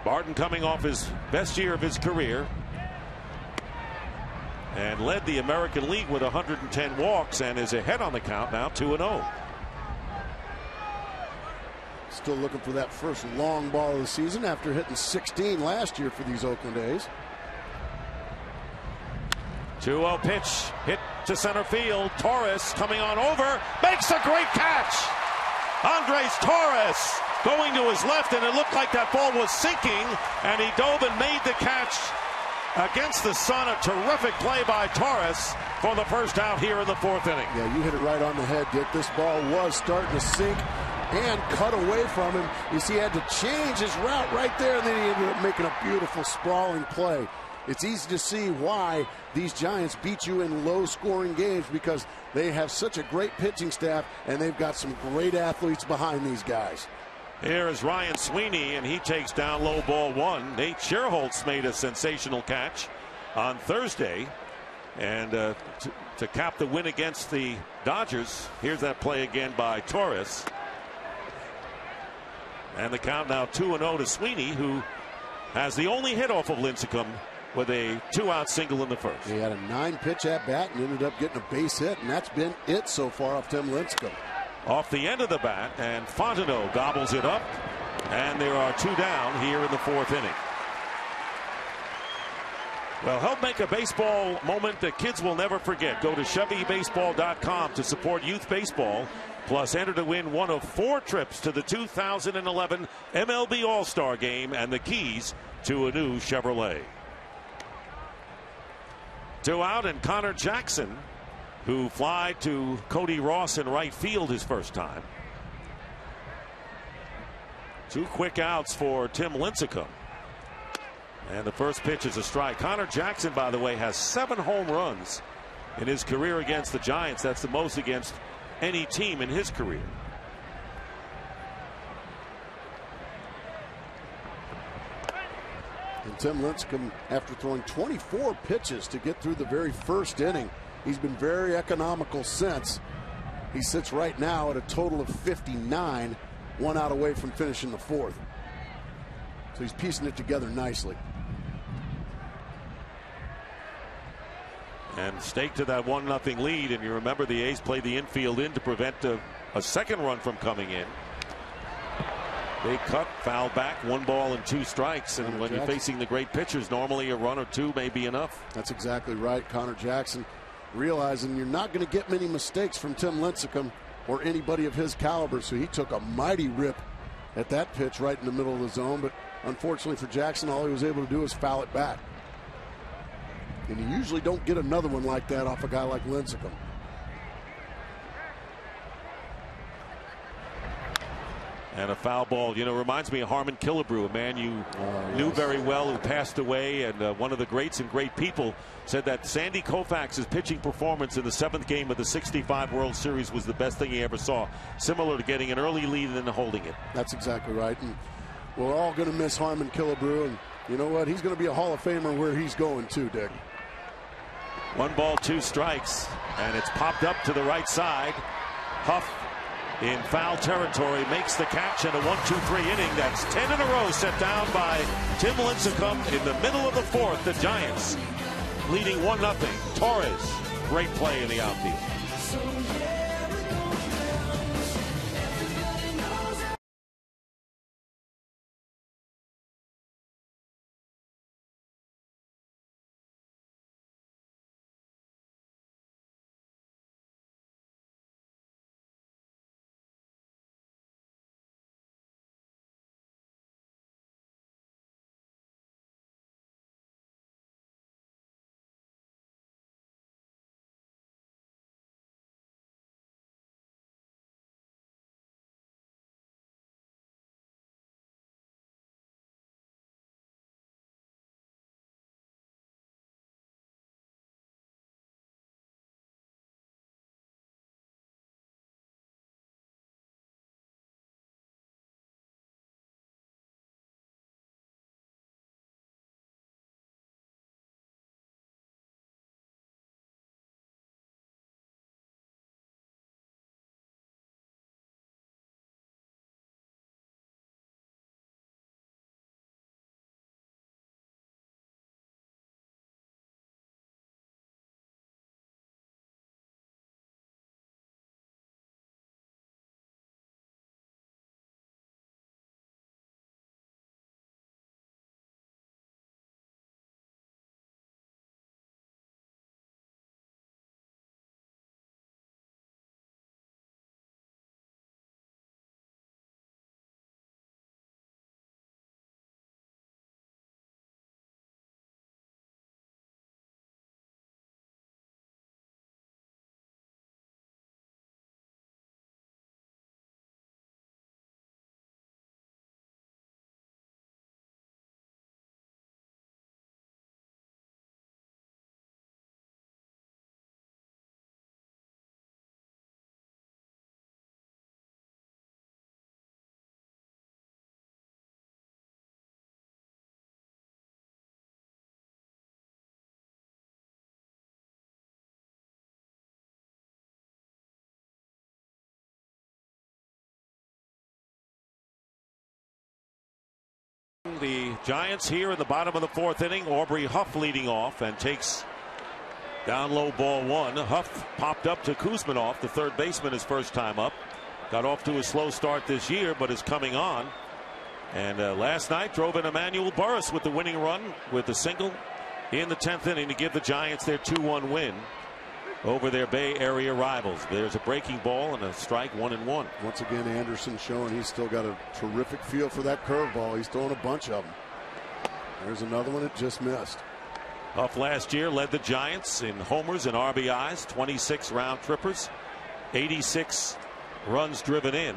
Barton coming off his best year of his career and led the American League with 110 walks and is ahead on the count now, 2-0. Still looking for that first long ball of the season after hitting 16 last year for these Oakland A's. 2-0 pitch hit to center field. Torres coming on over, makes a great catch. Andres Torres going to his left, and it looked like that ball was sinking, and he dove and made the catch against the sun. A terrific play by Torres for the first out here in the fourth inning. Yeah, you hit it right on the head, Dick. This ball was starting to sink and cut away from him. You see, he had to change his route right there, and then he ended up making a beautiful sprawling play. It's easy to see why these Giants beat you in low-scoring games, because they have such a great pitching staff, and they've got some great athletes behind these guys. Here is Ryan Sweeney, and he takes down low ball 1. Nate Scherholtz made a sensational catch on Thursday, and to cap the win against the Dodgers. Here's that play again by Torres. And the count now 2-0 to Sweeney, who has the only hit off of Lincecum with a 2-out single in the first. He had a 9-pitch at bat and ended up getting a base hit, and that's been it so far off Tim Lincecum. Off the end of the bat, and Fontenot gobbles it up, and there are 2 down here in the fourth inning. Well, help make a baseball moment that kids will never forget. Go to ChevyBaseball.com to support youth baseball. Plus, enter to win one of 4 trips to the 2011 MLB All-Star Game and the keys to a new Chevrolet. 2 out, and Connor Jackson, who fly to Cody Ross in right field his first time. 2 quick outs for Tim Lincecum. And the first pitch is a strike. Connor Jackson, by the way, has 7 home runs in his career against the Giants. That's the most against any team in his career. And Tim Lincecum, after throwing 24 pitches to get through the very first inning, he's been very economical since. He sits right now at a total of 59, 1 out away from finishing the fourth. So he's piecing it together nicely. And stake to that 1-0 lead, and you remember the A's played the infield in to prevent a second run from coming in. They cut, foul back, 1 ball and 2 strikes, and when you're facing the great pitchers, normally a run or 2 may be enough. That's exactly right. Connor Jackson realizing you're not going to get many mistakes from Tim Lincecum or anybody of his caliber, so he took a mighty rip at that pitch right in the middle of the zone, but unfortunately for Jackson, all he was able to do is foul it back. And you usually don't get another one like that off a guy like Lincecum. And a foul ball, you know, reminds me of Harmon Killebrew, a man you knew very well who passed away, and one of the greats and great people, said that Sandy Koufax's pitching performance in the 7th game of the '65 World Series was the best thing he ever saw, similar to getting an early lead and then holding it. That's exactly right. And we're all going to miss Harmon Killebrew, and you know what? He's going to be a Hall of Famer where he's going too, Dick. 1 ball, 2 strikes, and it's popped up to the right side. Huff in foul territory makes the catch in a 1-2-3 inning. That's 10 in a row set down by Tim Lincecum in the middle of the fourth. The Giants leading 1-0. Torres, great play in the outfield. nothing. The Giants here in the bottom of the fourth inning. Aubrey Huff leading off and takes down low ball one. Huff popped up to Kuzminoff, the third baseman, his first time up. Got off to a slow start this year, but is coming on. And last night drove in Emmanuel Burris with the winning run with the single in the 10th inning to give the Giants their 2-1 win over their Bay Area rivals. There's a breaking ball and a strike, 1-1. Once again, Anderson showing he's still got a terrific feel for that curveball. He's throwing a bunch of them. There's another one that just missed. Huff last year led the Giants in homers and RBIs, 26 round trippers, 86 runs driven in.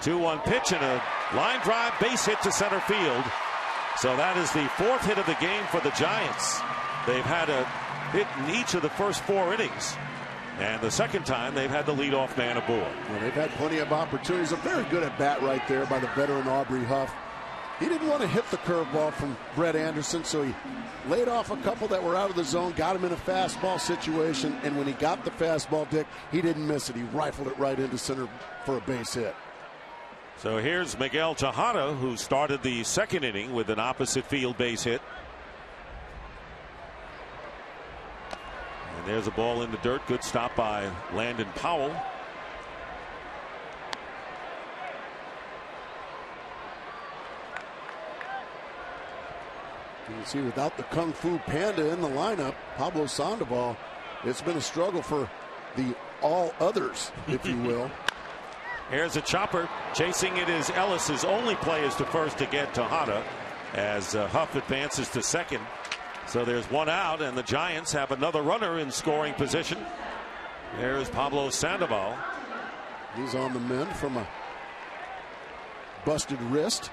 2-1 pitch and a line drive base hit to center field. So that is the fourth hit of the game for the Giants. They've had a hit in each of the first 4 innings. And the second time they've had the leadoff man aboard. Well, they've had plenty of opportunities. A very good at bat right there by the veteran Aubrey Huff. He didn't want to hit the curveball from Brett Anderson, so he laid off a couple that were out of the zone, got him in a fastball situation, and when he got the fastball, Dick, he didn't miss it. He rifled it right into center for a base hit. So here's Miguel Tejada, who started the second inning with an opposite field base hit. And there's a ball in the dirt. Good stop by Landon Powell. You can see without the Kung Fu Panda in the lineup, Pablo Sandoval, it's been a struggle for the all others, if you will. Here's a chopper. Chasing it is Ellis. His only play is to first to get Tejada as Huff advances to second. So there's one out, and the Giants have another runner in scoring position. There's Pablo Sandoval. He's on the mend from a busted wrist.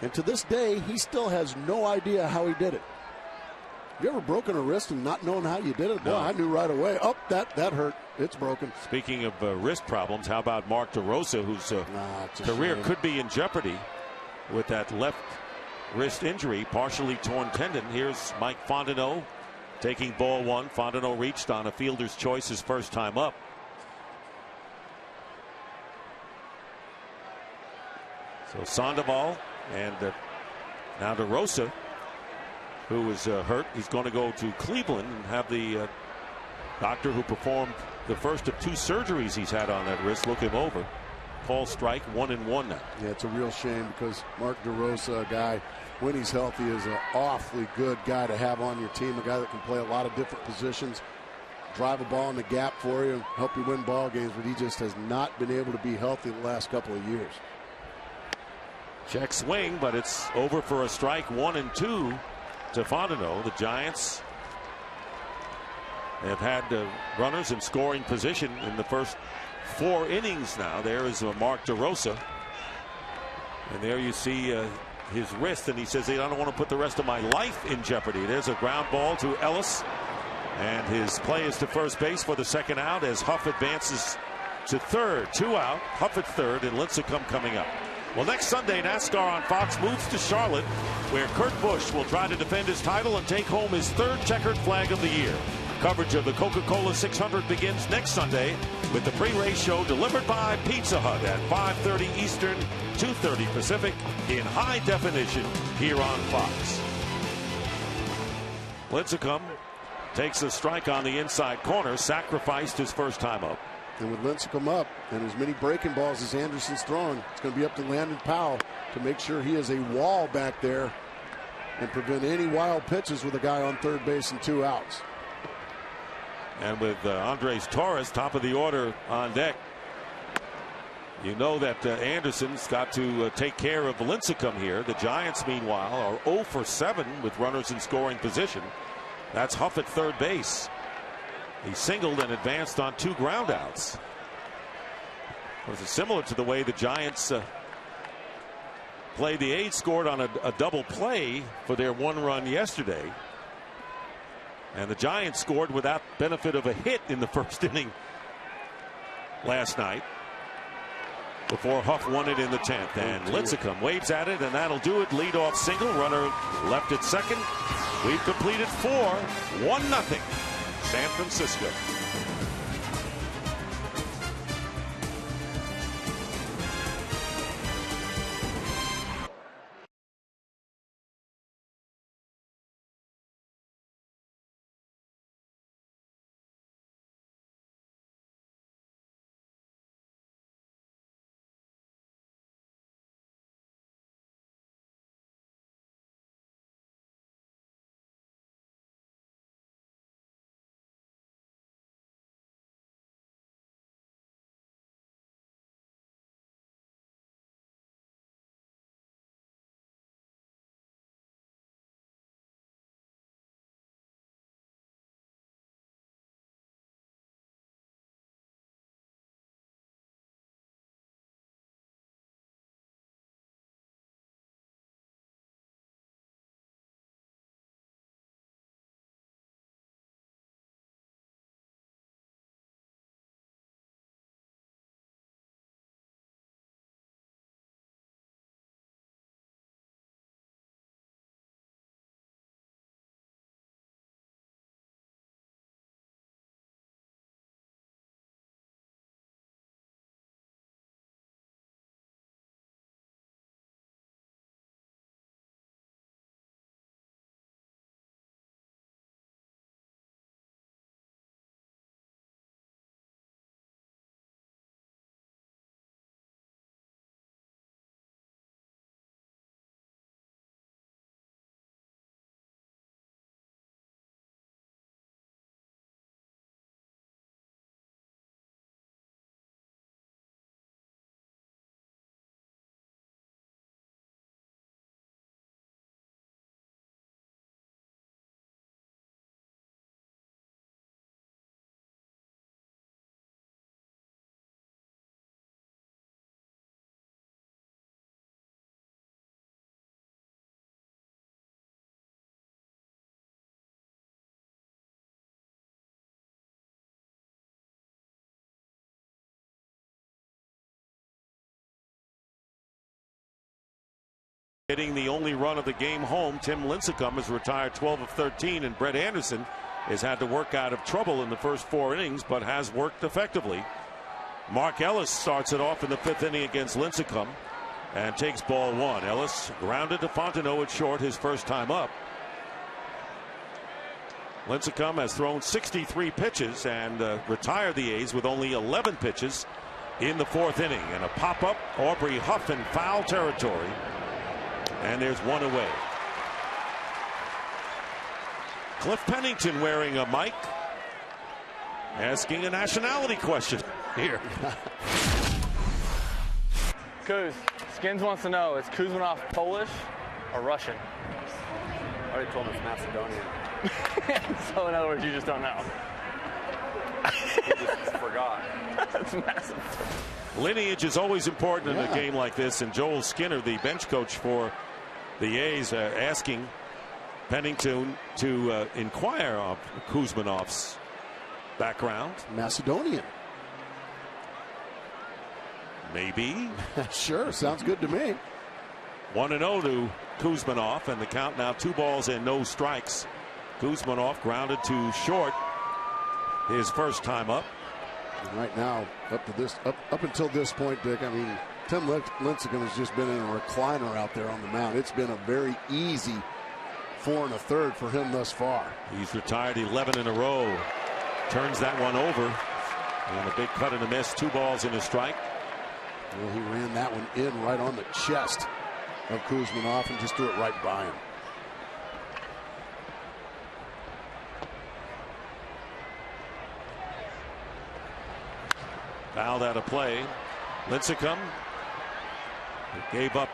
And to this day, he still has no idea how he did it. You ever broken a wrist and not knowing how you did it? No. Boy, I knew right away. Oh, that hurt. It's broken. Speaking of wrist problems, how about Mark DeRosa, whose career could be in jeopardy with that left wrist injury, partially torn tendon. Here's Mike Fontenot taking ball one. Fontenot reached on a fielder's choice his first time up. So Sandoval and now DeRosa, who was hurt. He's going to go to Cleveland and have the doctor who performed the first of 2 surgeries he's had on that wrist look him over. Call strike, 1-1 now. Yeah, it's a real shame because Mark DeRosa, a guy, when he's healthy, is an awfully good guy to have on your team. A guy that can play a lot of different positions, drive a ball in the gap for you, help you win ball games, but he just has not been able to be healthy the last couple of years. Check swing, but it's over for a strike, 1-2 to Fontenot. The Giants have had runners in scoring position in the first 4 innings now. There is Mark DeRosa. And there you see his wrist, and he says, I don't want to put the rest of my life in jeopardy. There's a ground ball to Ellis. And his play is to first base for the second out as Huff advances to third. 2 out, Huff at third, and Lincecum coming up. Well, next Sunday, NASCAR on Fox moves to Charlotte, where Kurt Busch will try to defend his title and take home his 3rd checkered flag of the year. Coverage of the Coca-Cola 600 begins next Sunday with the pre-race show delivered by Pizza Hut at 5:30 Eastern, 2:30 Pacific in high definition here on Fox. Lincecum takes a strike on the inside corner, sacrificed his first time up. And with Lincecum up and as many breaking balls as Anderson's throwing, it's going to be up to Landon Powell to make sure he has a wall back there and prevent any wild pitches with a guy on third base and 2 outs. And with Andres Torres top of the order on deck, you know that Anderson's got to take care of Lincecum here. The Giants, meanwhile, are 0 for 7 with runners in scoring position. That's Huff at third base. He singled and advanced on 2 groundouts. It was similar to the way the Giants played. The A's scored on a double play for their 1 run yesterday. And the Giants scored without benefit of a hit in the first inning last night before Huff won it in the 10th. And Lincecum waves at it, and that'll do it. Leadoff single, runner left at second. We've completed 4, 1-0. San Francisco. Hitting the only run of the game home, Tim Lincecum has retired 12 of 13, and Brett Anderson has had to work out of trouble in the first 4 innings, but has worked effectively. Mark Ellis starts it off in the 5th inning against Lincecum and takes ball 1. Ellis grounded to Fontenot at short his first time up. Lincecum has thrown 63 pitches and retired the A's with only 11 pitches in the 4th inning. And a pop-up, Aubrey Huff in foul territory. And there's 1 away. Cliff Pennington wearing a mic, asking a nationality question here. Kuz, Skins wants to know, is Kuzmanov Polish or Russian? I already told him it's Macedonian. So in other words, you just don't know. He just forgot. That's massive. Lineage is always important in a game like this, and Joel Skinner, the bench coach for the A's, asking Pennington to inquire of Kuzmanov's background. Macedonian. Maybe. Sure, sounds good to me. 1-0 to Kuzmanov, and the count now 2 balls and no strikes. Kuzmanov grounded to short his first time up. And right now, up until this point, Dick, I mean, Tim Lincecum has just been in a recliner out there on the mound. It's been a very easy 4 1/3 for him thus far. He's retired 11 in a row. Turns that one over. And a big cut and a miss. 2 balls and a strike. Well, he ran that one in right on the chest of Kuzmanov and just threw it right by him. Fouled out of play. Lincecum gave up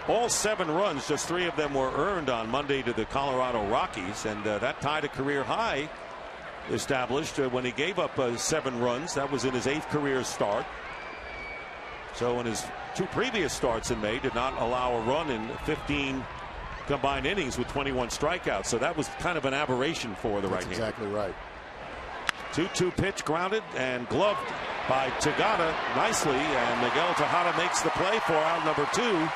all 7 runs. Just 3 of them were earned on Monday to the Colorado Rockies, and that tied a career high established when he gave up 7 runs. That was in his 8th career start. So in his 2 previous starts in May, did not allow a run in 15 combined innings with 21 strikeouts. So that was kind of an aberration for the right-hander. Exactly right. 2-2 pitch, grounded and gloved by Tagada nicely, and Miguel Tejada makes the play for out number 2.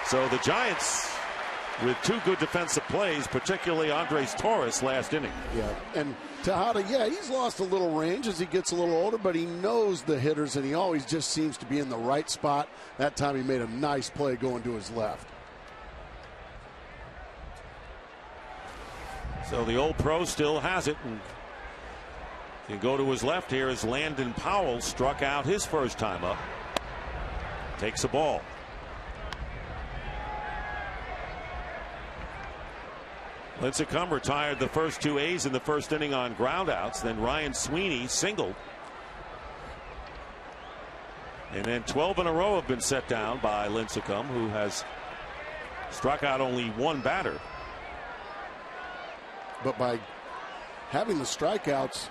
So the Giants with 2 good defensive plays, particularly Andres Torres last inning. Yeah, and Tejada, he's lost a little range as he gets a little older, but he knows the hitters, and he always just seems to be in the right spot. That time he made a nice play going to his left. So the old pro still has it. And can go to his left here as Landon Powell struck out his first time up. Takes a ball. Lincecum retired the first 2 A's in the first inning on groundouts. Then Ryan Sweeney singled. And then 12 in a row have been set down by Lincecum, who has struck out only 1 batter. But by having the strikeouts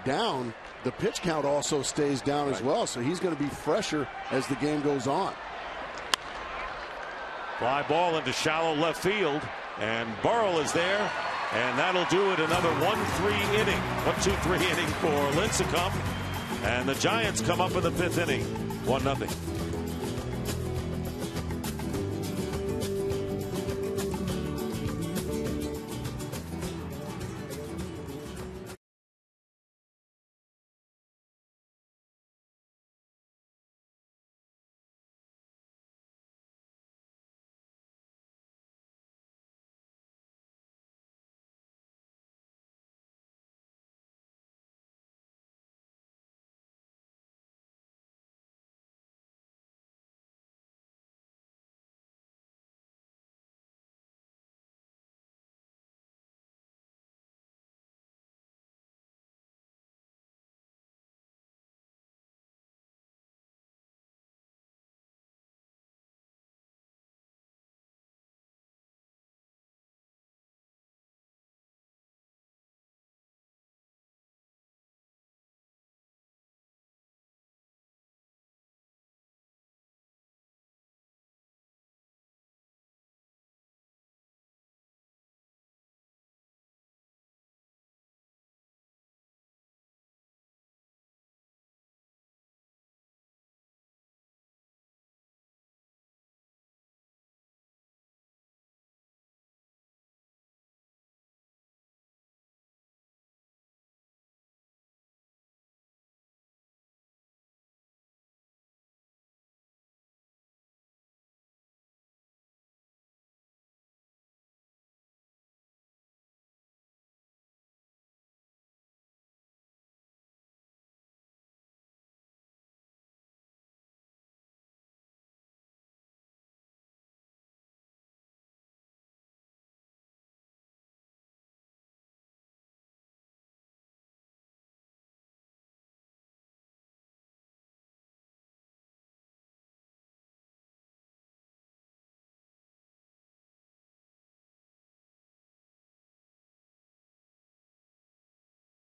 down, the pitch count also stays down as well. So he's going to be fresher as the game goes on. Fly ball into shallow left field, and Burrell is there, and that'll do it. Another 1-3 inning, 1-2-3 inning for Lincecum, and the Giants come up in the 5th inning, 1-0.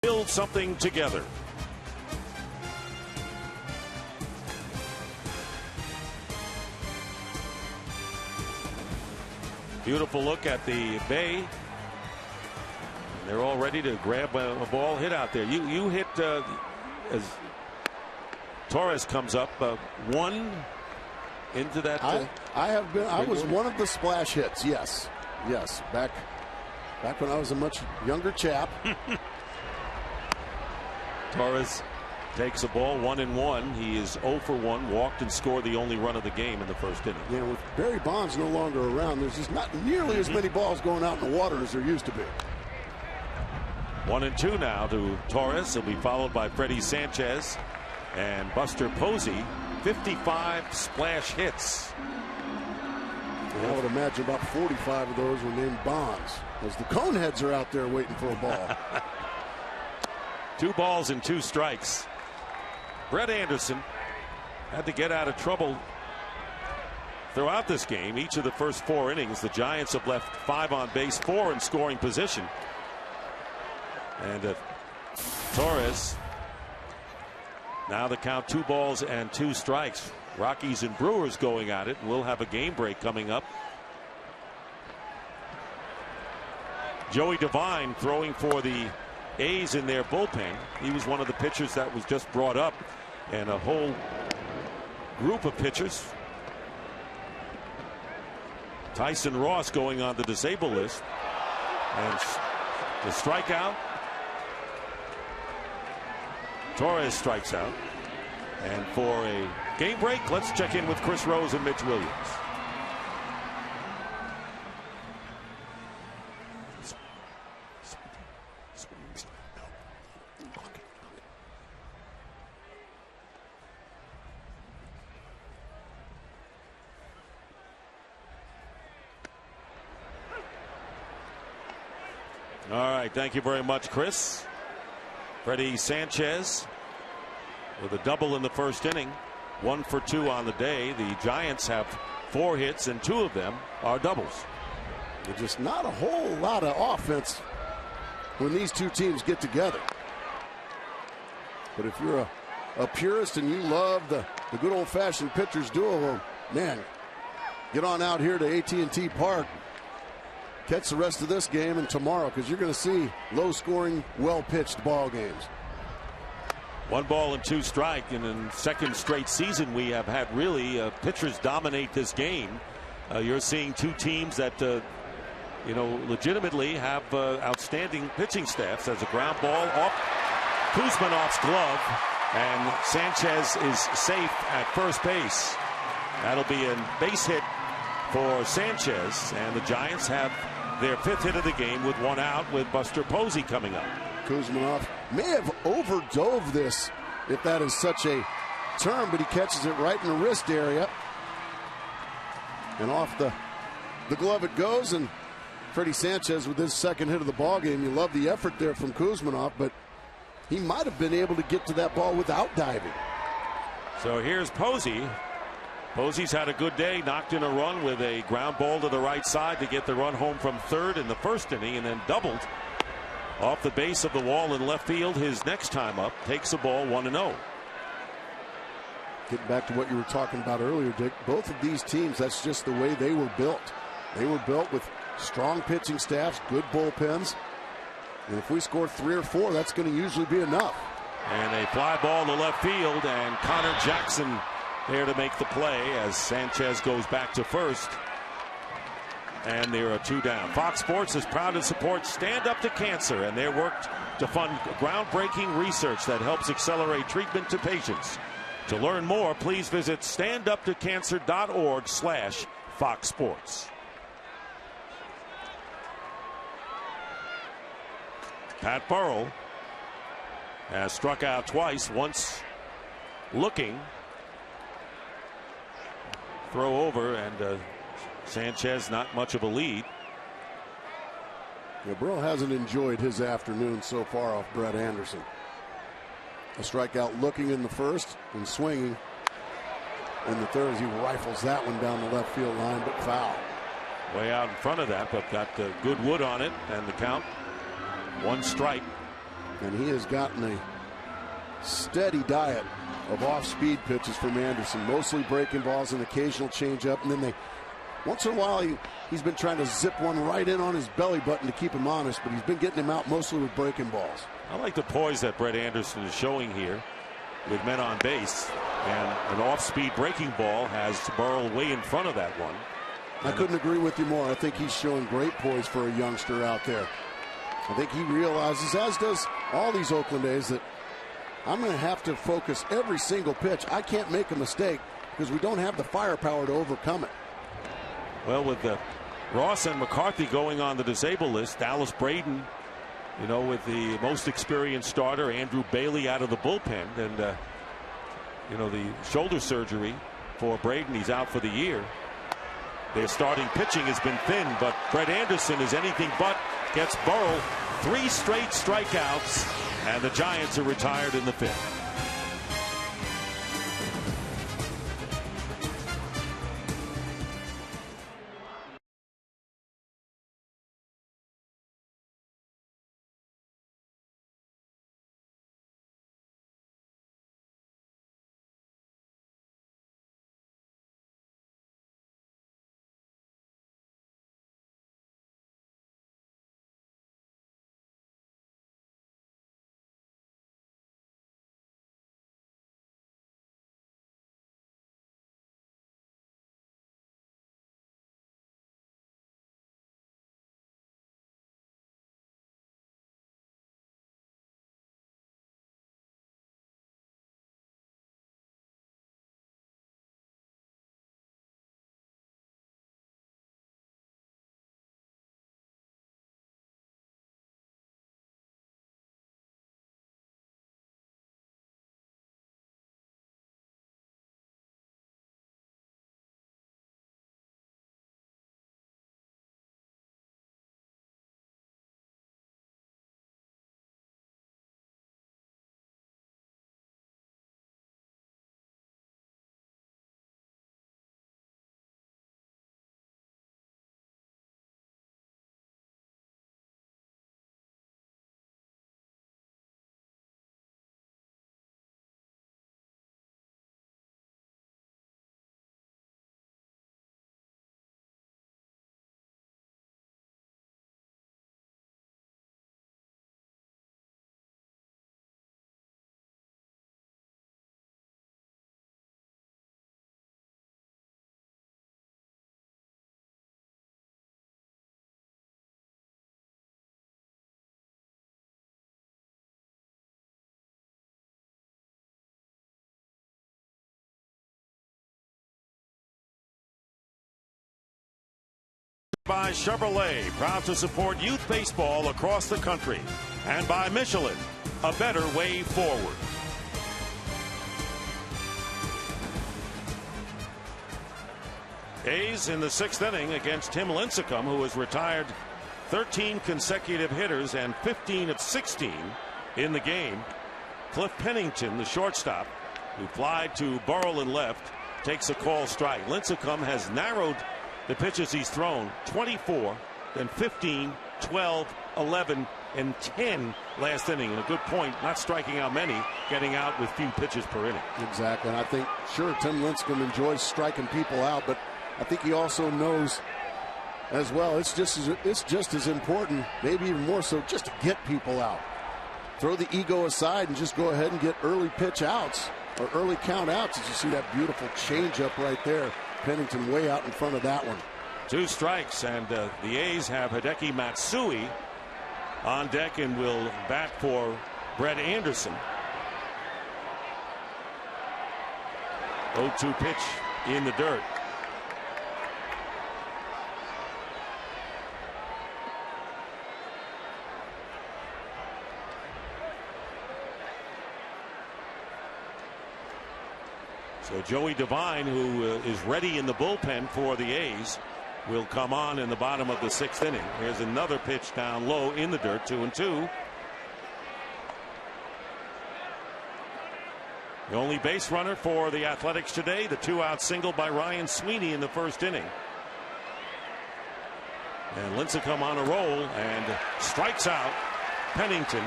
build something together. Beautiful look at the Bay. They're all ready to grab a ball hit out there. You hit as Torres comes up one into that. I have been. I was one of the splash hits. Yes. Back when I was a much younger chap. Torres takes a ball 1-1. He is 0 for 1. Walked and scored the only run of the game in the first inning. Yeah, with Barry Bonds no longer around, there's just not nearly as many balls going out in the water as there used to be. 1-2 now to Torres. He'll be followed by Freddie Sanchez and Buster Posey. 55 splash hits. And I would imagine about 45 of those were named Bonds, as the Coneheads are out there waiting for a ball. 2 balls and 2 strikes. Brett Anderson had to get out of trouble throughout this game. Each of the first 4 innings, the Giants have left 5 on base, 4 in scoring position. And Torres, now the count 2 balls and 2 strikes. Rockies and Brewers going at it. We'll have a game break coming up. Joey Devine throwing for the A's in their bullpen. He was one of the pitchers that was just brought up, and a whole group of pitchers. Tyson Ross going on the disabled list, and the strikeout. Torres strikes out. And for a game break, let's check in with Chris Rose and Mitch Williams. All right, thank you very much, Chris. Freddie Sanchez with a double in the first inning. 1 for 2 on the day. The Giants have 4 hits, and 2 of them are doubles. There's just not a whole lot of offense when these 2 teams get together. But if you're a purist and you love the good old-fashioned pitchers duo, well, man, get on out here to AT Park. Catch the rest of this game and tomorrow, because you're going to see low-scoring, well-pitched ball games. 1 ball and 2 strike, and in second straight season we have had really pitchers dominate this game. You're seeing 2 teams that legitimately have outstanding pitching staffs. As a ground ball off Kuzmanov's glove, and Sanchez is safe at first base. That'll be a base hit for Sanchez, and the Giants have their 5th hit of the game with 1 out, with Buster Posey coming up. Kuzmanov may have overdove this, if that is such a term, but he catches it right in the wrist area. And off the glove it goes, and Freddie Sanchez with his 2nd hit of the ball game. You love the effort there from Kuzmanov, but he might have been able to get to that ball without diving. So here's Posey. Posey's had a good day, knocked in a run with a ground ball to the right side to get the run home from 3rd in the first inning, and then doubled off the base of the wall in left field. His next time up, takes a ball 1-0. Getting back to what you were talking about earlier, Dick, both of these teams, that's just the way they were built. They were built with strong pitching staffs, good bullpens, and if we score 3 or 4, that's going to usually be enough. And a fly ball to left field, and Connor Jackson there to make the play as Sanchez goes back to first. And there are 2 down. Fox Sports is proud to support Stand Up to Cancer and their work to fund groundbreaking research that helps accelerate treatment to patients. To learn more, please visit standuptocancer.org/Fox Sports. Pat Burrell has struck out twice, once looking. Throw over, and Sanchez not much of a lead. Yeah, Burrell hasn't enjoyed his afternoon so far off Brett Anderson. A strikeout looking in the first and swinging in the third as he rifles that one down the left field line, but foul. Way out in front of that, but got good wood on it, and the count 1 strike. And he has gotten a steady diet of off-speed pitches from Anderson, mostly breaking balls and occasional changeup. And then once in a while, he's been trying to zip one right in on his belly button to keep him honest, but he's been getting him out mostly with breaking balls. I like the poise that Brett Anderson is showing here with men on base, and an off-speed breaking ball has Burrell way in front of that one. I couldn't agree with you more. I think he's showing great poise for a youngster out there. I think he realizes, as does all these Oakland A's, that I'm going to have to focus every single pitch. I can't make a mistake because we don't have the firepower to overcome it. Well, with Ross and McCarthy going on the disabled list, Dallas Braden, with the most experienced starter, Andrew Bailey out of the bullpen, and the shoulder surgery for Braden, he's out for the year. Their starting pitching has been thin, but Brett Anderson is anything but. Gets Burrell 3 straight strikeouts, and the Giants are retired in the 5th. By Chevrolet, proud to support youth baseball across the country, and by Michelin, a better way forward. A's in the 6th inning against Tim Lincecum, who has retired 13 consecutive hitters and 15 of 16 in the game. Cliff Pennington, the shortstop, who flied to Burrell and left, takes a call strike. Lincecum has narrowed the pitches he's thrown: 24, then 15, 12, 11, and 10 last inning. And a good point, not striking out many, getting out with few pitches per inning. Exactly. And I think, sure, Tim Lincecum enjoys striking people out, but I think he also knows as well it's just as important, maybe even more so, just to get people out. Throw the ego aside and just go ahead and get early pitch outs or early count outs. As you see that beautiful changeup right there. Pennington way out in front of that one. 2 strikes, and the A's have Hideki Matsui on deck and will bat for Brett Anderson. 0-2 pitch in the dirt. So Joey Devine, who is ready in the bullpen for the A's, will come on in the bottom of the 6th inning. Here's another pitch down low in the dirt, 2-2. The only base runner for the Athletics today, the 2-out single by Ryan Sweeney in the 1st inning. And Lincecum on a roll and strikes out Pennington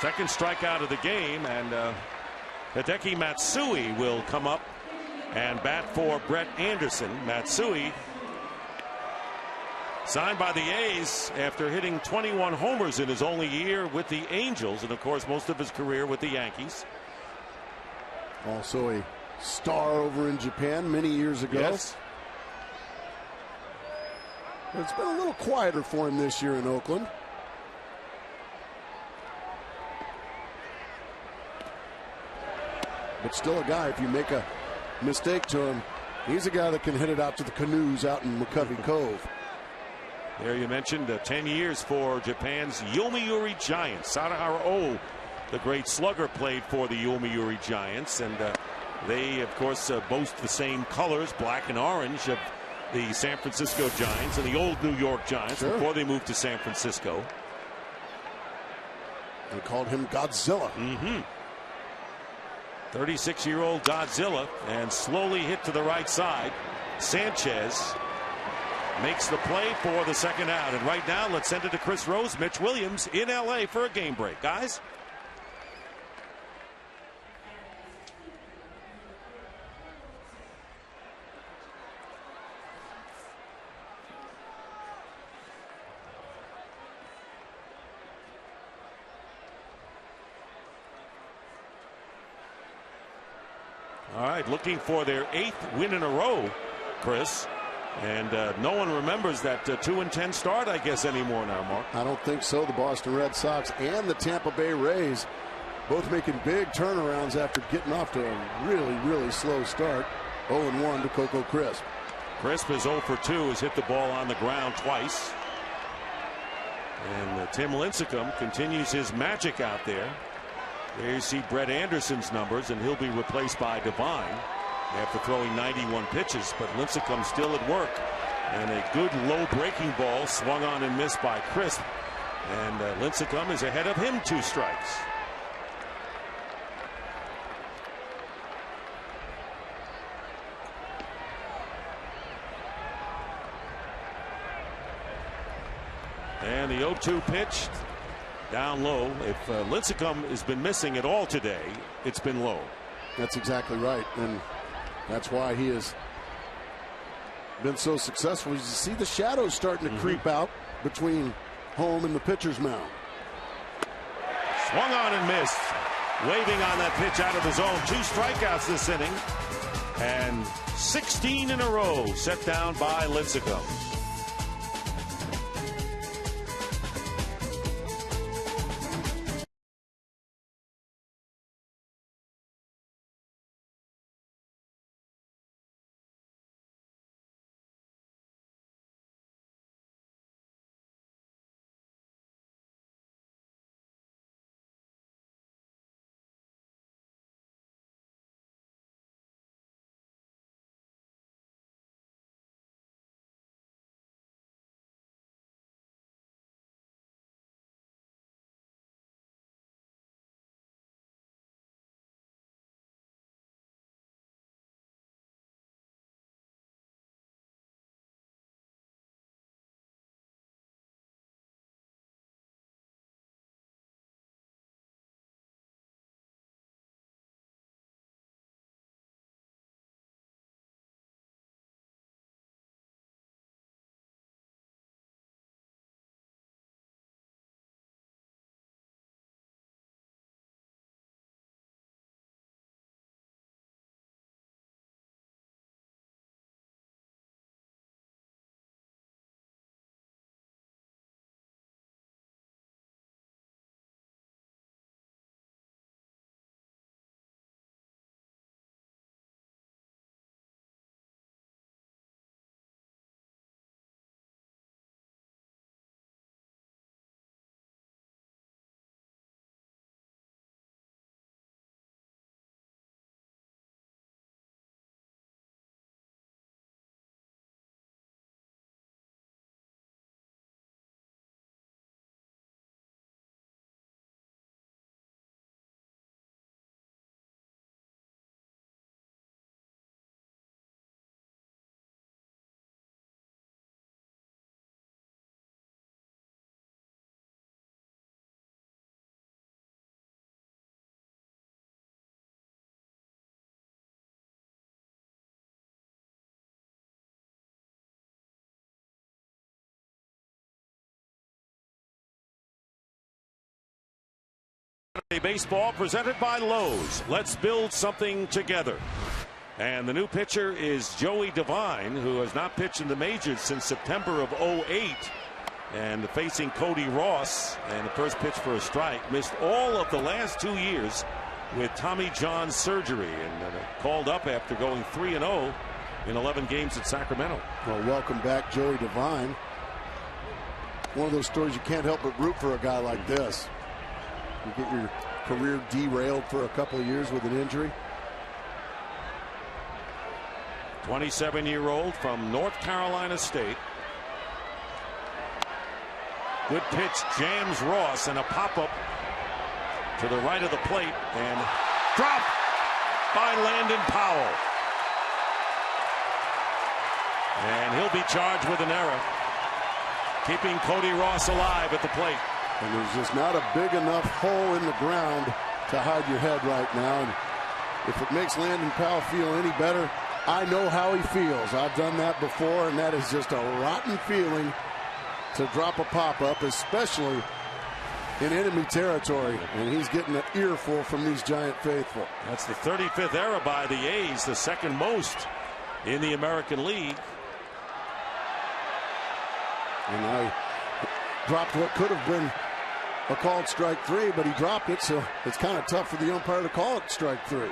Second strikeout of the game, and Hideki Matsui will come up and bat for Brett Anderson. Matsui signed by the A's after hitting 21 homers in his only year with the Angels, and of course most of his career with the Yankees. Also a star over in Japan many years ago. Yes. It's been a little quieter for him this year in Oakland. But still a guy, if you make a mistake to him, he's a guy that can hit it out to the canoes out in McCovey Cove. There you mentioned 10 years for Japan's Yomiuri Giants. Sadaharu Oh, the great slugger, played for the Yomiuri Giants, and they of course boast the same colors, black and orange, of the San Francisco Giants and the old New York Giants. Sure. Before they moved to San Francisco. They called him Godzilla. 36-year-old Godzilla, and slowly hit to the right side. Sanchez makes the play for the second out, and right now let's send it to Chris Rose, Mitch Williams in LA for a game break. Guys. All right, looking for their 8th win in a row, Chris. And no one remembers that 2-10 start, I guess, anymore now, Mark. I don't think so. The Boston Red Sox and the Tampa Bay Rays both making big turnarounds after getting off to a really, really slow start. 0-1 to Coco Crisp. Crisp is 0 for 2, has hit the ball on the ground twice. And Tim Lincecum continues his magic out there. There you see Brett Anderson's numbers, and he'll be replaced by Devine after throwing 91 pitches, but Lincecum still at work, and a good low breaking ball swung on and missed by Crisp, and Lincecum is ahead of him 2 strikes. And the 0-2 pitch down low. If Lincecum has been missing at all today, it's been low. That's exactly right, and that's why he has been so successful. You see the shadows starting to creep out between home and the pitcher's mound. Swung on and missed. Waving on that pitch out of the zone. 2 strikeouts this inning, and 16 in a row set down by Lincecum. Sunday Baseball presented by Lowe's. Let's build something together. And the new pitcher is Joey Devine, who has not pitched in the majors since September of 08. And facing Cody Ross, and the first pitch for a strike. Missed all of the last 2 years with Tommy John surgery, and called up after going 3-0 in 11 games at Sacramento. Well, welcome back, Joey Devine. One of those stories you can't help but root for a guy like this. You get your career derailed for a couple of years with an injury. 27-year-old from North Carolina State. Good pitch, jams Ross, and a pop-up to the right of the plate, and dropped by Landon Powell. And he'll be charged with an error, keeping Cody Ross alive at the plate. And there's just not a big enough hole in the ground to hide your head right now. And if it makes Landon Powell feel any better, I know how he feels. I've done that before, and that is just a rotten feeling to drop a pop-up, especially in enemy territory. And he's getting an earful from these Giant faithful. That's the 35th error by the A's, the second most in the American League. And I dropped what could have been a called strike three, but he dropped it, so it's kind of tough for the umpire to call it strike three.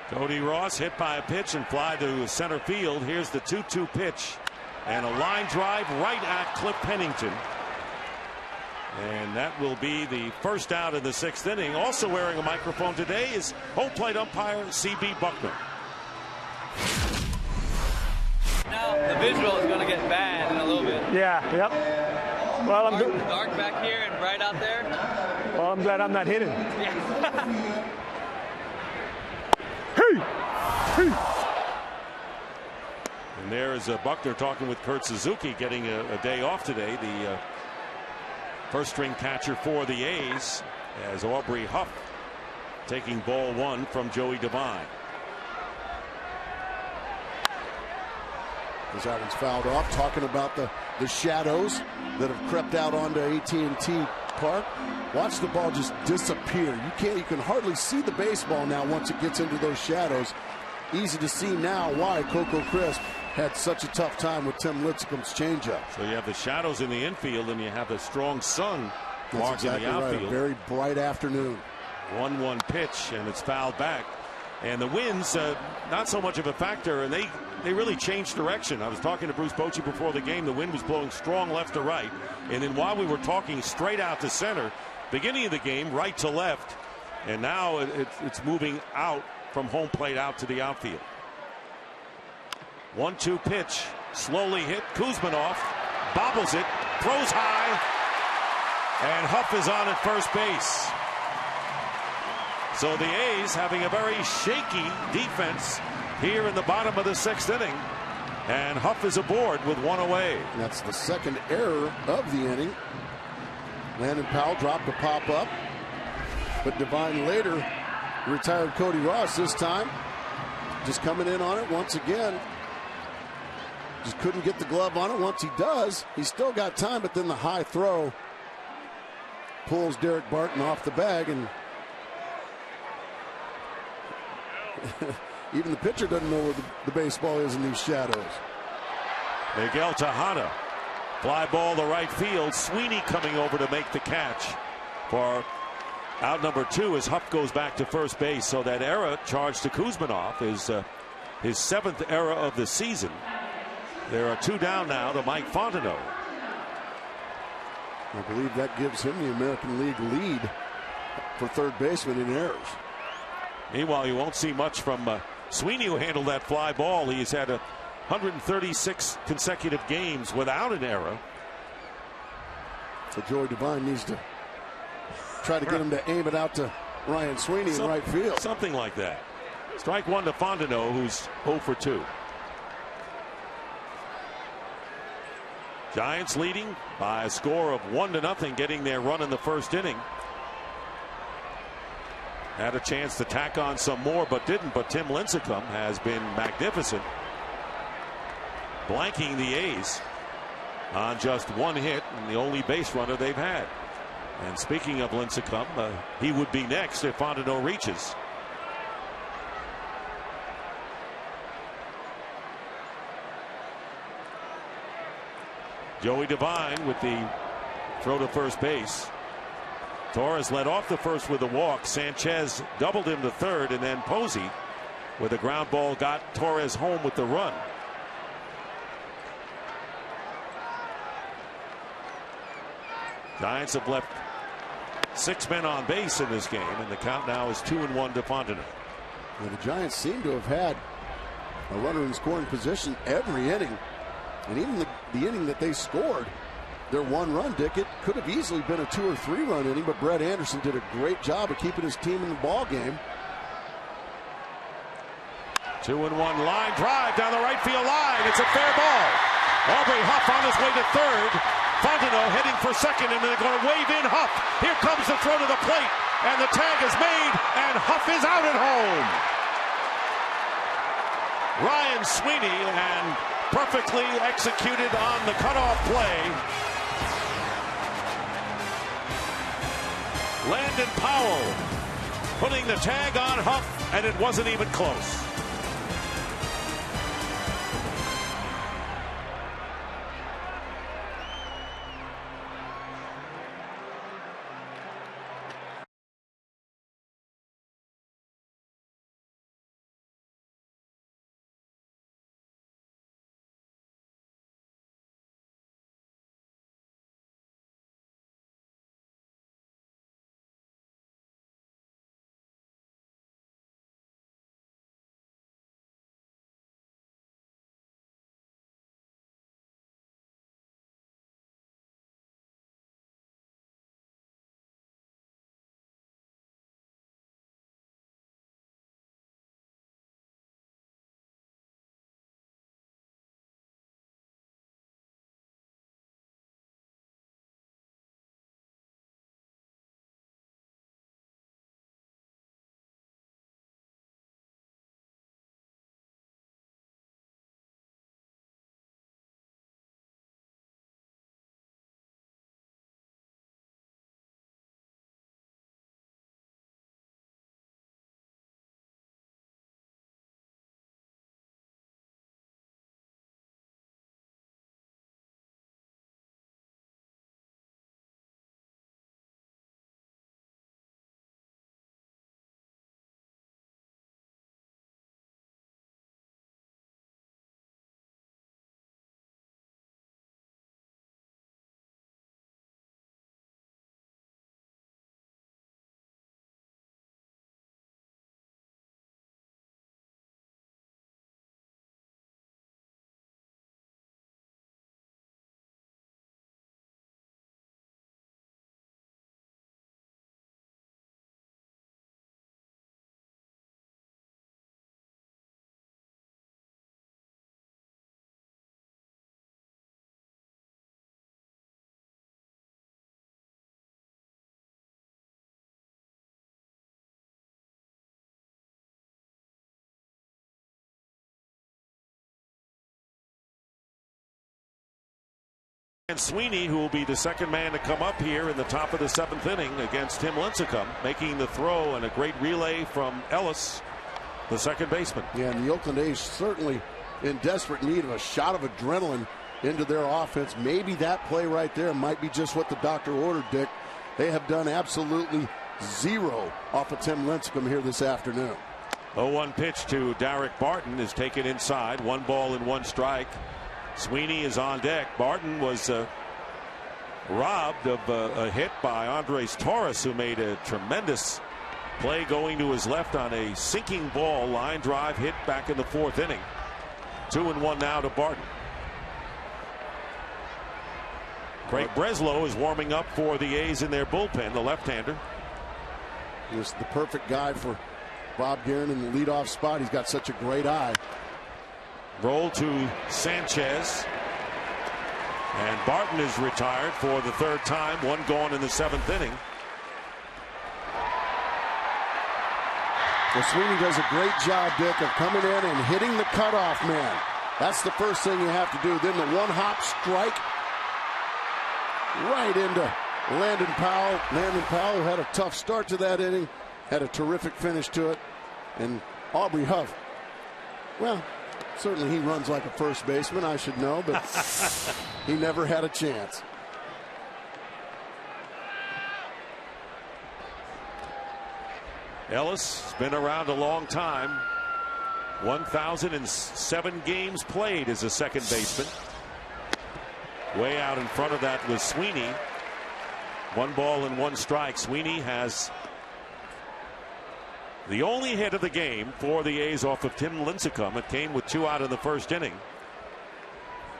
Cody Ross hit by a pitch and fly to center field. Here's the 2-2 pitch, and a line drive right at Cliff Pennington. And that will be the first out in the 6th inning. Also wearing a microphone today is home plate umpire C.B. Buckner. Now the visual is going to get bad in a little bit. Yeah, yep. Well, I'm dark back here and bright out there. Well, I'm glad I'm not hitting. Yeah. And there is Buckner talking with Kurt Suzuki, getting a day off today. The first string catcher for the A's, as Aubrey Huff taking ball one from Joey Devine. As that one's fouled off, talking about the shadows that have crept out onto AT&T Park. Watch the ball just disappear. You can hardly see the baseball now once it gets into those shadows. Easy to see now why Coco Crisp had such a tough time with Tim Lincecum's changeup. So you have the shadows in the infield, and you have the strong sun marking exactly the outfield. Right. A very bright afternoon. 1-1 pitch, and it's fouled back. And the winds, not so much of a factor, and they really changed direction. I was talking to Bruce Bochy before the game. The wind was blowing strong left to right, and then while we were talking, straight out to center. Beginning of the game, right to left, and now it's moving out from home plate out to the outfield. 1-2 pitch, slowly hit. Kuzminoff bobbles it, throws high, and Huff is on at first base. So the A's having a very shaky defense here in the bottom of the 6th inning, and Huff is aboard with one away. And that's the second error of the inning. Landon Powell dropped a pop-up, but Devine later retired Cody Ross this time. Just coming in on it once again. Just couldn't get the glove on it. Once he does, he's still got time, but then the high throw pulls Derek Barton off the bag, and even the pitcher doesn't know where the baseball is in these shadows. Miguel Tejada, fly ball to right field. Sweeney coming over to make the catch for out number 2 as Huff goes back to first base. So that error charged to Kuzminoff is his 7th error of the season. There are 2 down now to Mike Fontenot. I believe that gives him the American League lead for third baseman in errors. Meanwhile, you won't see much from Sweeney, who handled that fly ball. He's had 136 consecutive games without an error. So Joey Devine needs to try to get him to aim it out to Ryan Sweeney in right field. Something like that. Strike one to Fontenot, who's 0 for 2. Giants leading by a score of 1-0, getting their run in the first inning. Had a chance to tack on some more, but didn't. But Tim Lincecum has been magnificent, blanking the A's on just 1 hit and the only base runner they've had. And speaking of Lincecum, he would be next if Fontenot reaches. Joey Devine with the throw to first base. Torres led off the first with a walk. Sanchez doubled him to third, and then Posey with a ground ball got Torres home with the run. Giants have left 6 men on base in this game, and the count now is 2-1 to Fontenot. Well, the Giants seem to have had a runner in scoring position every inning, and even the inning that they scored their 1 run, Dick, it could have easily been a 2 or 3 run inning, but Brett Anderson did a great job of keeping his team in the ball game. 2-1 line drive down the right field line. It's a fair ball. Aubrey Huff on his way to third. Fontenot heading for second, and they're going to wave in Huff. Here comes the throw to the plate, and the tag is made, and Huff is out at home. Ryan Sweeney, and perfectly executed on the cutoff play. Landon Powell putting the tag on Huff, and it wasn't even close. And Sweeney, who will be the second man to come up here in the top of the 7th inning against Tim Lincecum, making the throw, and a great relay from Ellis, the second baseman. Yeah, and the Oakland A's certainly in desperate need of a shot of adrenaline into their offense. Maybe that play right there might be just what the doctor ordered, Dick. They have done absolutely zero off of Tim Lincecum here this afternoon. 0-1 pitch to Derek Barton is taken inside. 1 ball and 1 strike. Sweeney is on deck. Barton was robbed of a hit by Andres Torres, who made a tremendous play going to his left on a sinking ball. Line drive hit back in the 4th inning. 2-1 now to Barton. Craig Breslow is warming up for the A's in their bullpen, the left-hander. He was the perfect guy for Bob Guerin in the leadoff spot. He's got such a great eye. Roll to Sanchez. And Barton is retired for the 3rd time. 1 gone in the 7th inning. Well, Sweeney does a great job, Dick, of coming in and hitting the cutoff man. That's the first thing you have to do. Then the 1-hop strike right into Landon Powell, who had a tough start to that inning, had a terrific finish to it. And Aubrey Huff, well, certainly he runs like a first baseman, I should know, but he never had a chance. Ellis has been around a long time. 1,007 games played as a second baseman. Way out in front of that was Sweeney. 1 ball and 1 strike. Sweeney has the only hit of the game for the A's off of Tim Lincecum. It came with 2 out in the first inning.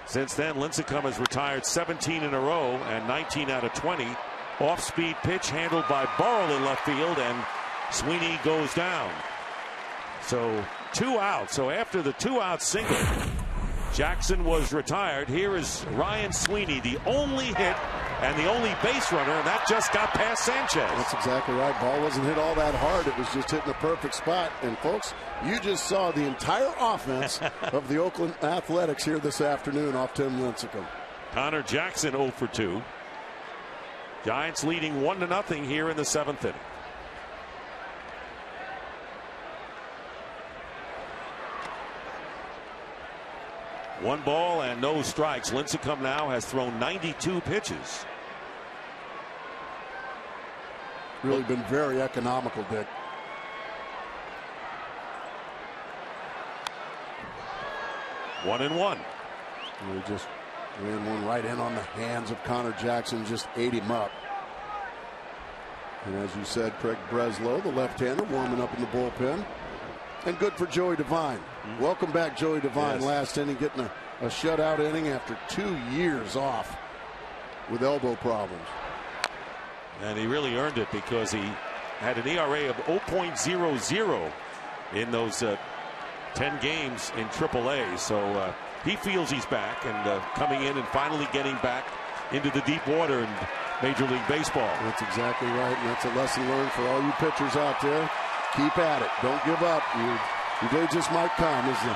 Since then, Lincecum has retired 17 in a row and 19 out of 20. Off-speed pitch handled by Burrell in left field, and Sweeney goes down. So 2 out. So after the 2-out single, Jackson was retired. Here is Ryan Sweeney, the only hit and the only base runner, and that just got past Sanchez. That's exactly right. Ball wasn't hit all that hard. It was just hitting the perfect spot. And folks, you just saw the entire offense of the Oakland Athletics here this afternoon off Tim Lincecum. Connor Jackson 0 for 2. Giants leading 1-0 here in the 7th inning. One ball and no strikes. Lincecum now has thrown 92 pitches. Really been very economical, Dick. One and one. We just ran one right in on the hands of Connor Jackson, just ate him up. And as you said, Craig Breslow, the left-hander, warming up in the bullpen. And good for Joey Devine. Welcome back, Joey Devine. Yes. Last inning, getting a shutout inning after 2 years off with elbow problems. And he really earned it because he had an ERA of 0.00 in those 10 games in AAA. So he feels he's back and coming in and finally getting back into the deep water in Major League Baseball. That's exactly right, and that's a lesson learned for all you pitchers out there. Keep at it. Don't give up. Your day just might come as the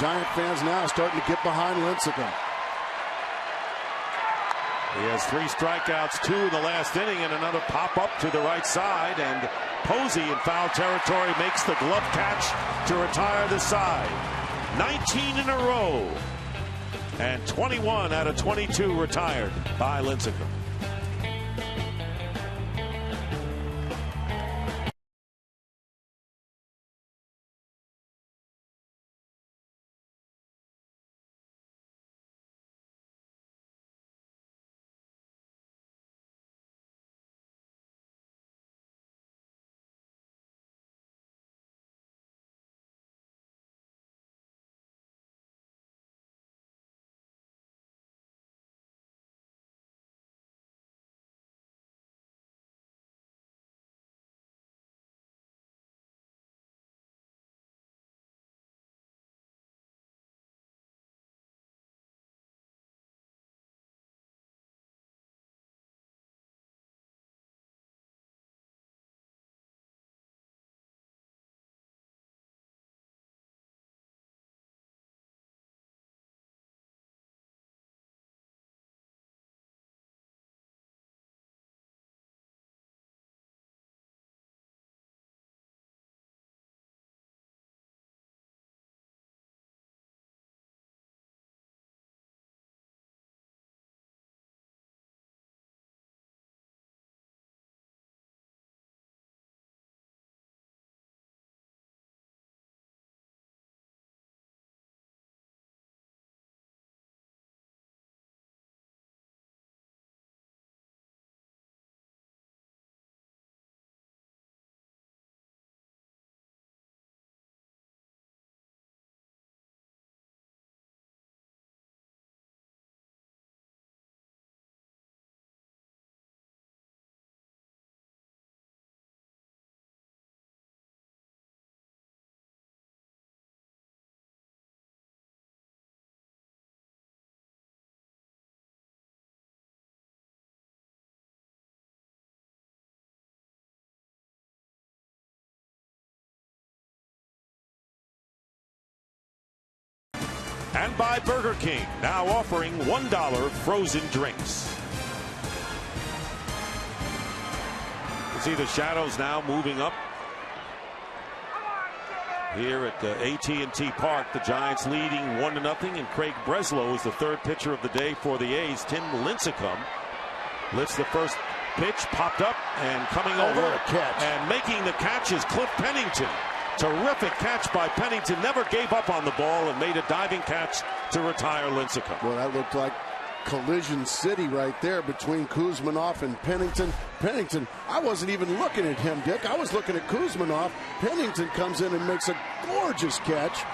Giant fans now starting to get behind Lincecum. He has 3 strikeouts, 2 in the last inning, and another pop up to the right side. And Posey in foul territory makes the glove catch to retire the side. 19 in a row. And 21 out of 22 retired by Lincecum. And by Burger King, now offering $1 frozen drinks. see the shadows now moving up here at AT Park. The Giants leading 1-0, and Craig Breslow is the third pitcher of the day for the A's. Tim Lincecum lifts the first pitch, popped up and coming over and making the catch is Cliff Pennington. Terrific catch by Pennington. Never gave up on the ball and made a diving catch to retire Lincecum. Well, that looked like collision city right there between Kuzminoff and Pennington. Pennington, I wasn't even looking at him, Dick. I was looking at Kuzminoff. Pennington comes in and makes a gorgeous catch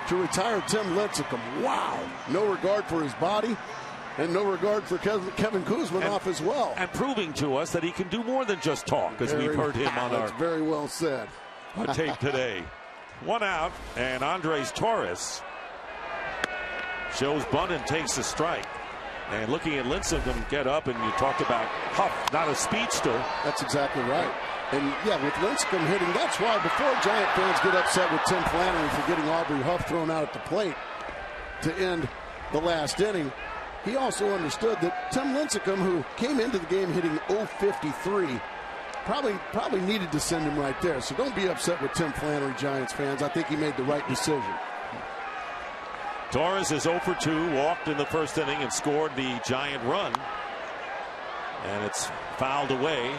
to retire Tim Lincecum. Wow. No regard for his body and no regard for Kevin Kuzminoff as well. And proving to us that he can do more than just talk, as we've heard him on That's very well said. our tape today. One out, and Andres Torres shows bunt and takes a strike. And looking at Lincecum get up, and you talked about Huff, not a speedster. That's exactly right. And yeah, with Lincecum hitting, that's why before Giant fans get upset with Tim Flannery for getting Aubrey Huff thrown out at the plate to end the last inning, he also understood that Tim Lincecum, who came into the game hitting .053, probably needed to send him right there. So don't be upset with Tim Flannery, Giants fans. I think he made the right decision. Torres is 0 for 2, walked in the first inning and scored the Giant run. And it's fouled away.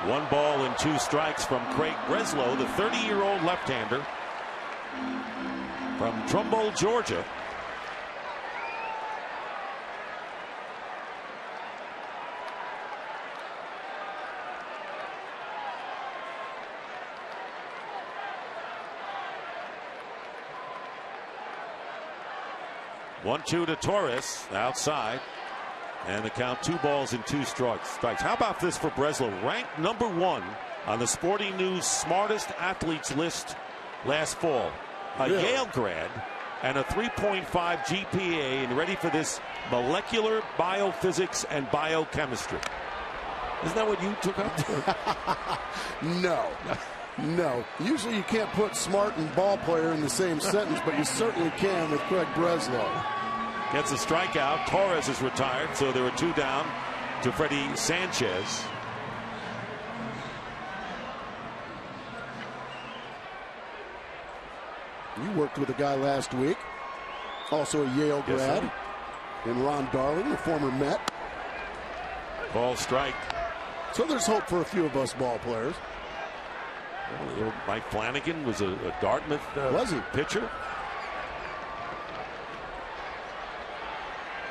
1 ball and 2 strikes from Craig Breslow, the 30-year-old left-hander from Trumbull, Georgia. One-two to Torres outside, and the count 2 balls and 2 strikes. How about this for Breslow? Ranked number 1 on the Sporting News smartest athletes list last fall. A Yale grad and a 3.5 GPA, and ready for this, molecular biophysics and biochemistry. Isn't that what you took up? No. Usually you can't put smart and ball player in the same sentence, but you certainly can with Craig Breslow. Gets a strikeout. Torres is retired, so there are 2 down to Freddie Sanchez. You worked with a guy last week, also a Yale grad, and Ron Darling, the former Met. Ball strike. So there's hope for a few of us ball players. Well, Mike Flanagan was a Dartmouth pitcher.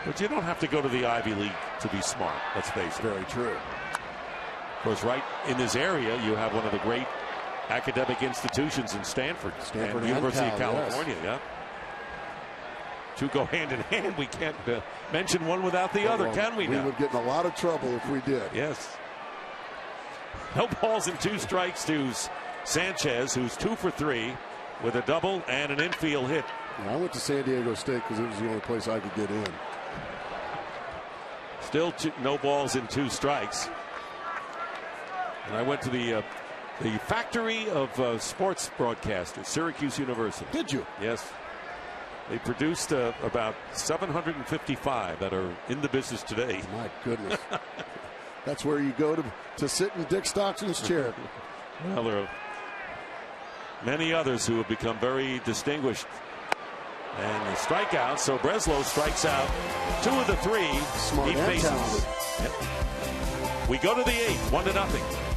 But you don't have to go to the Ivy League to be smart, let's face it. Very true. Of course, right in this area, you have one of the great academic institutions in Stanford and University of California. Yes. Yeah. 2 go hand in hand. We can't mention one without the other, can we? We would get in a lot of trouble if we did. Yes. No balls and 2 strikes to Sanchez, who's 2 for 3 with a double and an infield hit. I went to San Diego State because it was the only place I could get in. Still no balls and 2 strikes. And I went to the factory of sports broadcasters, Syracuse University. Did you? Yes. They produced about 755 that are in the business today. My goodness. That's where you go to sit in Dick Stockton's chair. Well, there are many others who have become very distinguished. And the strikeout, so Breslow strikes out 2 of the 3 Smart he faces. Yep. We go to the 8th, 1-0.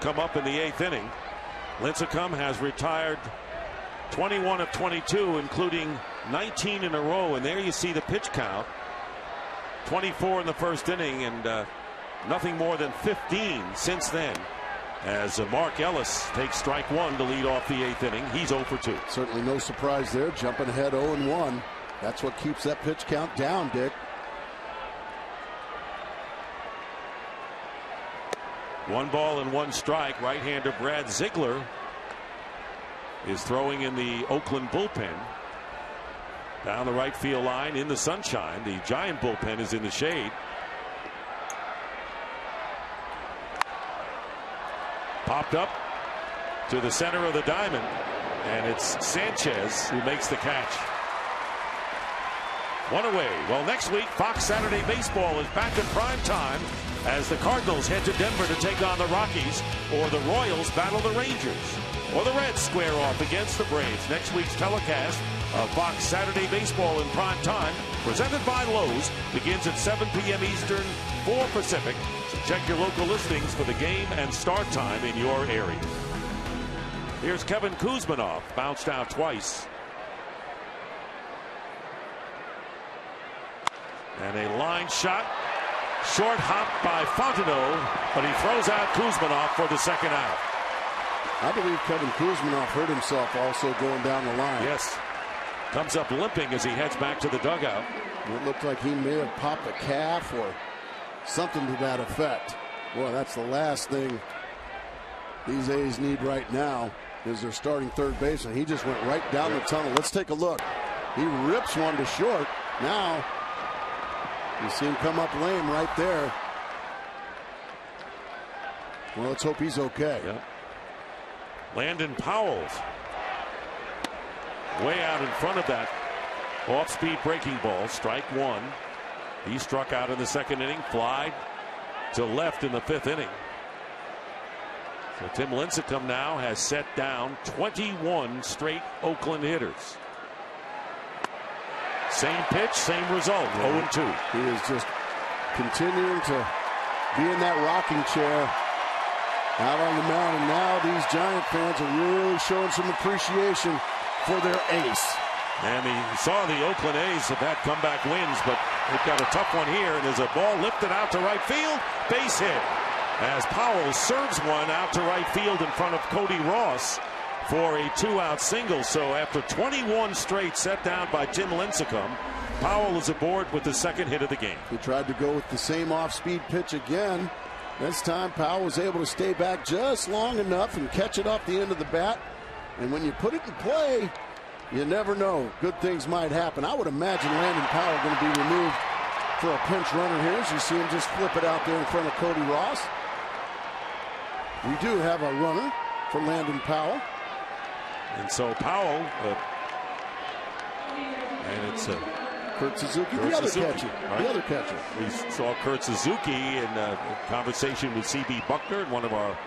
come up in the 8th inning. Lincecum has retired 21 of 22, including 19 in a row. And there you see the pitch count. 24 in the first inning, and nothing more than 15 since then. As Mark Ellis takes strike one to lead off the 8th inning. He's 0 for 2. Certainly no surprise there. Jumping ahead 0-1. That's what keeps that pitch count down, Dick. 1 ball and 1 strike. Right-hander Brad Ziegler is throwing in the Oakland bullpen. Down the right field line in the sunshine. The Giant bullpen is in the shade. Popped up to the center of the diamond, and it's Sanchez who makes the catch. 1 away. Well, next week, Fox Saturday Baseball is back in prime time as the Cardinals head to Denver to take on the Rockies, or the Royals battle the Rangers, or the Reds square off against the Braves. Next week's telecast of Fox Saturday Baseball in prime time, presented by Lowe's, begins at 7 p.m. Eastern, 4 Pacific. So check your local listings for the game and start time in your area. Here's Kevin Kuzminoff, bounced out twice. And a line shot, short hop by Fontenot, but he throws out Kuzminoff for the second out. I believe Kevin Kuzminoff hurt himself also going down the line. Yes. Comes up limping as he heads back to the dugout. It looked like he may have popped a calf or something to that effect. Boy, that's the last thing these A's need right now is their starting third baseman. He just went right down the tunnel. Let's take a look. He rips one to short. Now you see him come up lame right there. Well, let's hope he's okay. Yep. Landon Powell's way out in front of that off-speed breaking ball. Strike one. He struck out in the second inning. Fly to left in the 5th inning. So Tim Lincecum now has set down 21 straight Oakland hitters. Same pitch, same result. 0-2. He is just continuing to be in that rocking chair out on the mound, and now these Giant fans are really showing some appreciation for their ace. And he saw the Oakland A's have had comeback wins, but they've got a tough one here, and there's a ball lifted out to right field. Base hit as Powell serves one out to right field in front of Cody Ross for a 2-out single. So after 21 straight set down by Tim Lincecum, Powell is aboard with the second hit of the game. He tried to go with the same off-speed pitch again. This time Powell was able to stay back just long enough and catch it off the end of the bat. And when you put it in play, you never know. Good things might happen. I would imagine Landon Powell going to be removed for a pinch runner here, as you see him just flip it out there in front of Cody Ross. We do have a runner for Landon Powell. And so Powell, and it's Kurt Suzuki, the other catcher. Right? The other catcher. We saw Kurt Suzuki in a conversation with C.B. Buckner in one of our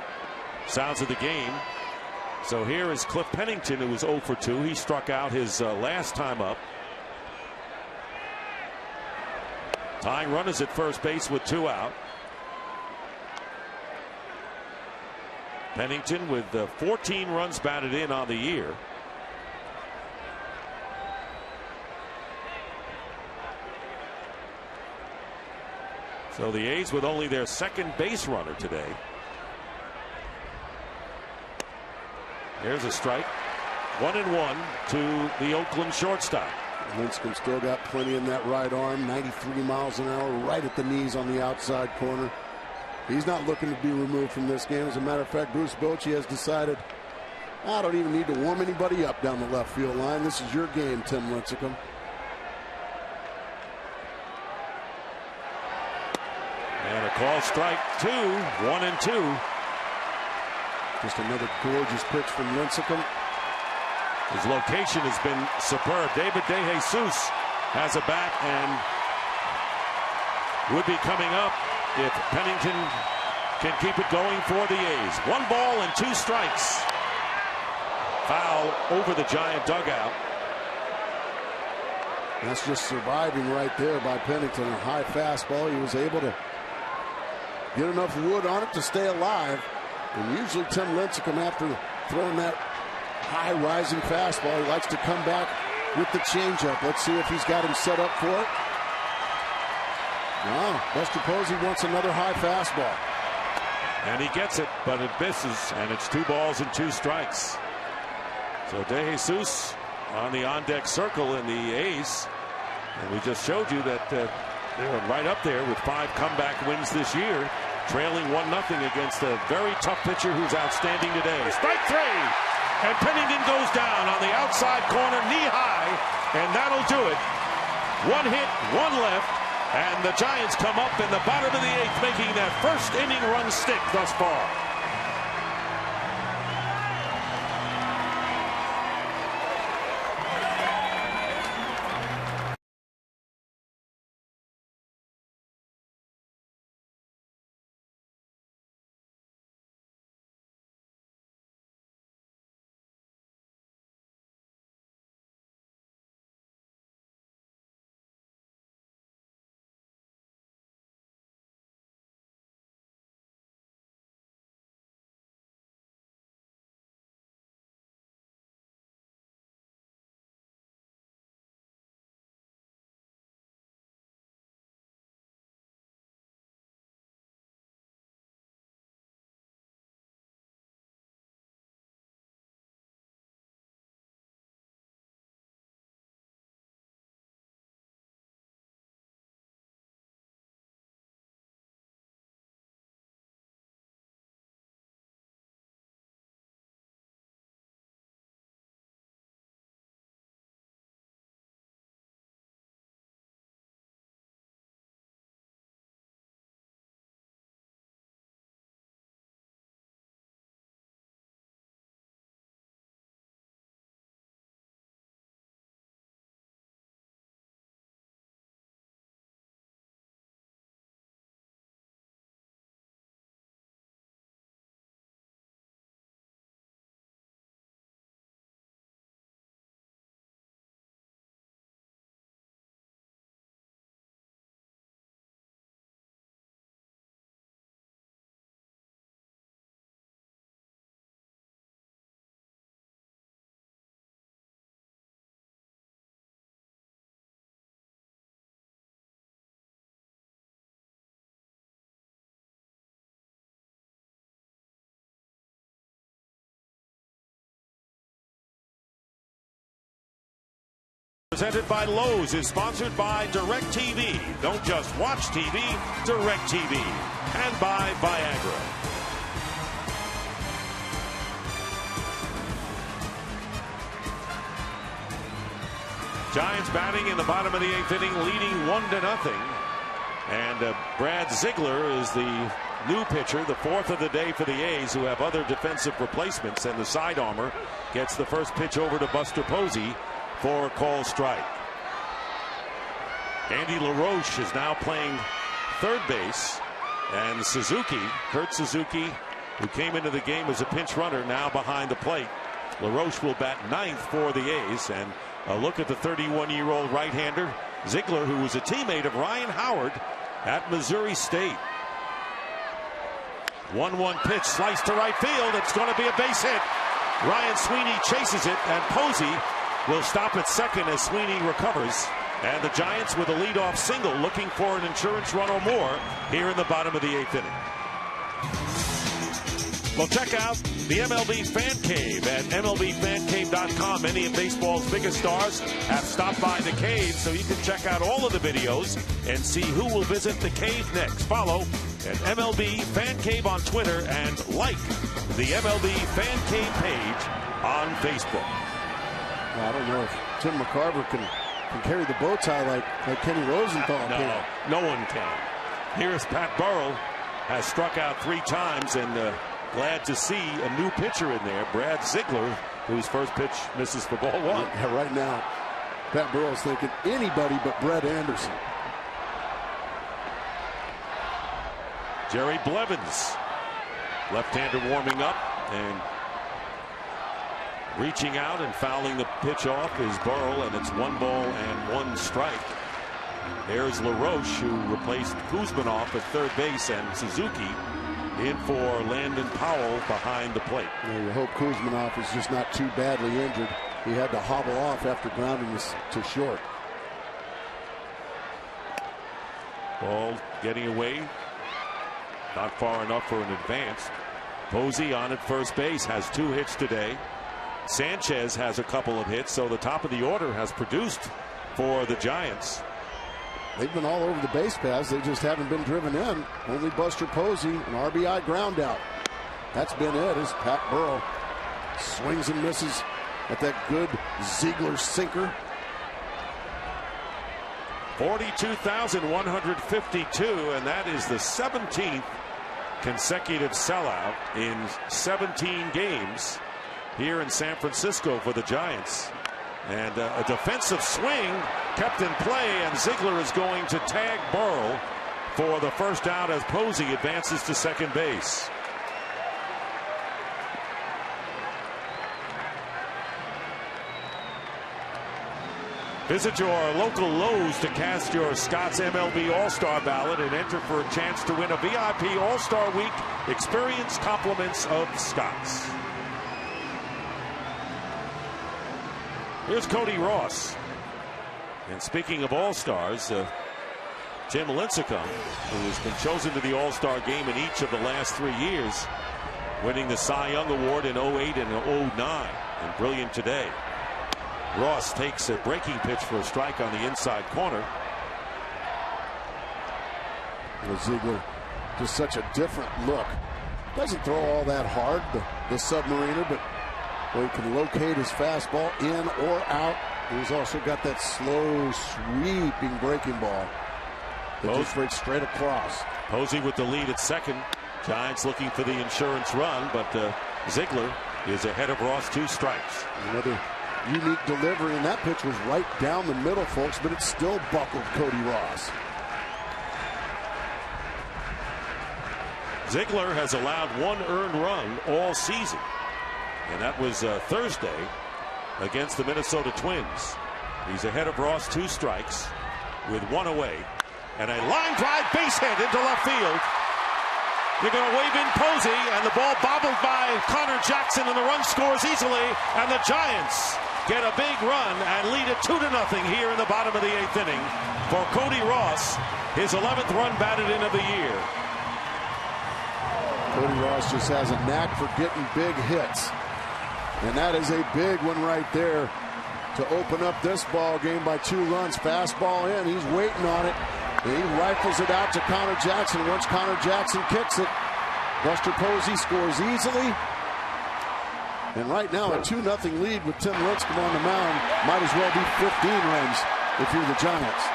sounds of the game. So here is Cliff Pennington, who was 0 for 2. He struck out his last time up. Tying runners at first base with 2 out. Pennington with 14 runs batted in on the year. So the A's with only their second base runner today. There's a strike. 1-1 to the Oakland shortstop. Lincecum still got plenty in that right arm. 93 miles an hour right at the knees on the outside corner. He's not looking to be removed from this game. As a matter of fact, Bruce Bochy has decided, I don't even need to warm anybody up down the left field line. This is your game, Tim Lincecum. And a call strike 2, 1-2. Just another gorgeous pitch from Lincecum. His location has been superb. David DeJesus has a bat and would be coming up if Pennington can keep it going for the A's. 1 ball and 2 strikes. Foul over the Giant dugout. That's just surviving right there by Pennington. A high fastball. He was able to get enough wood on it to stay alive. And usually Tim Lincecum, after throwing that high rising fastball, he likes to come back with the changeup. Let's see if he's got him set up for it. No, Buster Posey wants another high fastball. And he gets it, but it misses, and it's 2 balls and 2 strikes. So De Jesus on the on-deck circle in the A's. And we just showed you that they're right up there with 5 comeback wins this year, trailing 1-0 against a very tough pitcher who's outstanding today. Strike 3, and Pennington goes down on the outside corner, knee high, and that'll do it. 1 hit, 1 left, and the Giants come up in the bottom of the 8th, making their first inning run stick thus far. Presented by Lowe's is sponsored by DirecTV. Don't just watch TV, DirecTV. And by Viagra. Giants batting in the bottom of the 8th inning, leading 1-0. And Brad Ziegler is the new pitcher, the 4th of the day for the A's, who have other defensive replacements. And the side armor gets the first pitch over to Buster Posey for a call strike. Andy LaRoche is now playing third base, and Kurt Suzuki, who came into the game as a pinch runner, now behind the plate. LaRoche will bat 9th for the A's, and a look at the 31-year-old right-hander Ziegler, who was a teammate of Ryan Howard at Missouri State. 1-1 pitch, sliced to right field. It's going to be a base hit. Ryan Sweeney chases it, and Posey will stop at second as Sweeney recovers. And the Giants with a leadoff single, looking for an insurance run or more here in the bottom of the 8th inning. Well, check out the MLB Fan Cave at MLBFanCave.com. Many of baseball's biggest stars have stopped by the cave, so you can check out all of the videos and see who will visit the cave next. Follow at MLB Fan Cave on Twitter and like the MLB Fan Cave page on Facebook. I don't know if Tim McCarver can carry the bow tie like Kenny Rosenthal can. No one can. Here's Pat Burrell, has struck out 3 times, and glad to see a new pitcher in there, Brad Ziegler, whose first pitch misses for ball 1. Yeah, right now, Pat Burrell's thinking anybody but Brett Anderson. Jerry Blevins, left-hander, warming up, and reaching out and fouling the pitch off is Burrell, and it's 1 ball and 1 strike. There's LaRoche, who replaced Kuzmanoff at third base, and Suzuki in for Landon Powell behind the plate. You hope Kuzminoff is just not too badly injured. He had to hobble off after grounding this to short. Ball getting away. Not far enough for an advance. Posey on at first base has 2 hits today. Sanchez has a couple of hits, so the top of the order has produced for the Giants. They've been all over the base paths. They just haven't been driven in. Only Buster Posey, an RBI ground out. That's been it, as Pat Burrow swings and misses at that good Ziegler sinker. 42,152, and that is the 17th consecutive sellout in 17 games here in San Francisco for the Giants. And a defensive swing kept in play, and Ziegler is going to tag Burrow for the first out as Posey advances to second base. Visit your local Lowe's to cast your Scott's MLB All-Star ballot and enter for a chance to win a VIP All-Star Week experience compliments of Scott's. Here's Cody Ross. And speaking of All-Stars, Tim Lincecum, who has been chosen to the All-Star game in each of the last 3 years, winning the Cy Young Award in 08 and 09, and brilliant today. Ross takes a breaking pitch for a strike on the inside corner. Ziegler, just such a different look. Doesn't throw all that hard, the submariner, but where he can locate his fastball in or out. He's also got that slow, sweeping breaking ball that just breaks straight across. Posey with the lead at second. Giants looking for the insurance run, but Ziegler is ahead of Ross, 2 strikes. Another unique delivery, and that pitch was right down the middle, folks, but it still buckled Cody Ross. Ziegler has allowed 1 earned run all season, and that was Thursday against the Minnesota Twins. He's ahead of Ross, 2 strikes with 1 away, and a line drive base hit into left field. They're going to wave in Posey, and the ball bobbled by Connor Jackson, and the run scores easily, and the Giants get a big run and lead it 2-0 here in the bottom of the 8th inning for Cody Ross, his 11th run batted in of the year. Cody Ross just has a knack for getting big hits, and that is a big one right there to open up this ball game by 2 runs. Fastball in, he's waiting on it. And he rifles it out to Connor Jackson. Once Connor Jackson kicks it, Buster Posey scores easily. And right now, a 2-0 lead with Tim Lincecum on the mound. Might as well be 15 runs if you're the Giants.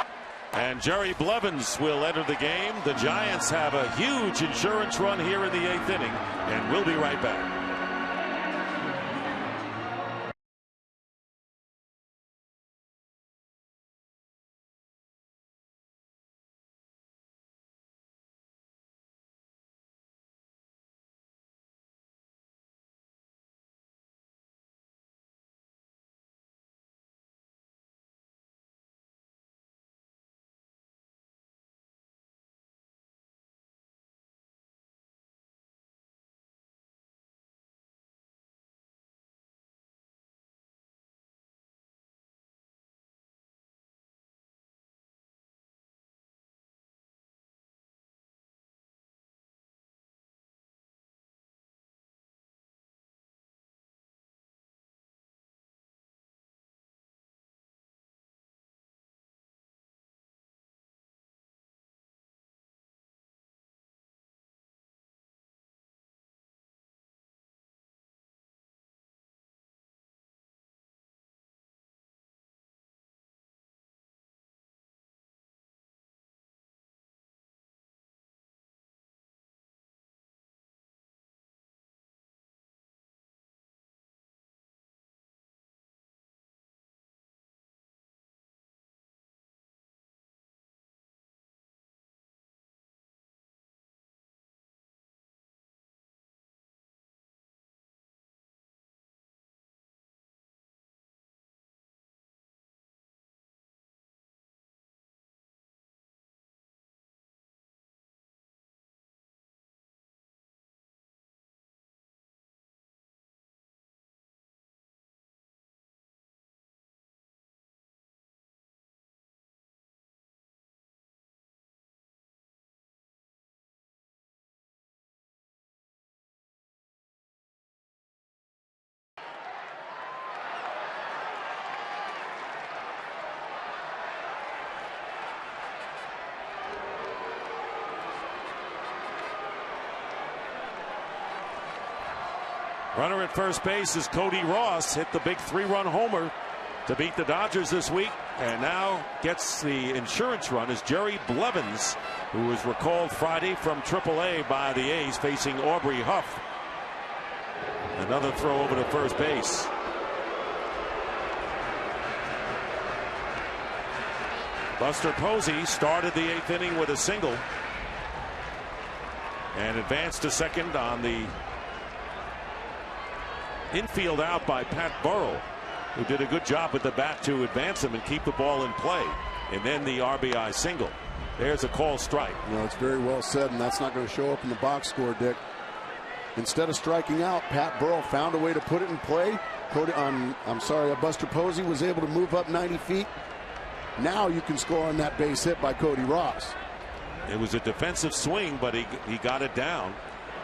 And Jerry Blevins will enter the game. The Giants have a huge insurance run here in the 8th inning, and we'll be right back. Runner at first base is Cody Ross. Hit the big 3-run homer to beat the Dodgers this week, and now gets the insurance run is Jerry Blevins, who was recalled Friday from AAA by the A's, facing Aubrey Huff. Another throw over to first base. Buster Posey started the 8th inning with a single and advanced to second on the infield out by Pat Burrell, who did a good job with the bat to advance him and keep the ball in play. And then the RBI single. There's a call strike. No, it's very well said, and that's not going to show up in the box score, Dick. Instead of striking out, Pat Burrell found a way to put it in play. Buster Posey was able to move up 90 feet. Now you can score on that base hit by Cody Ross. It was a defensive swing, but he got it down.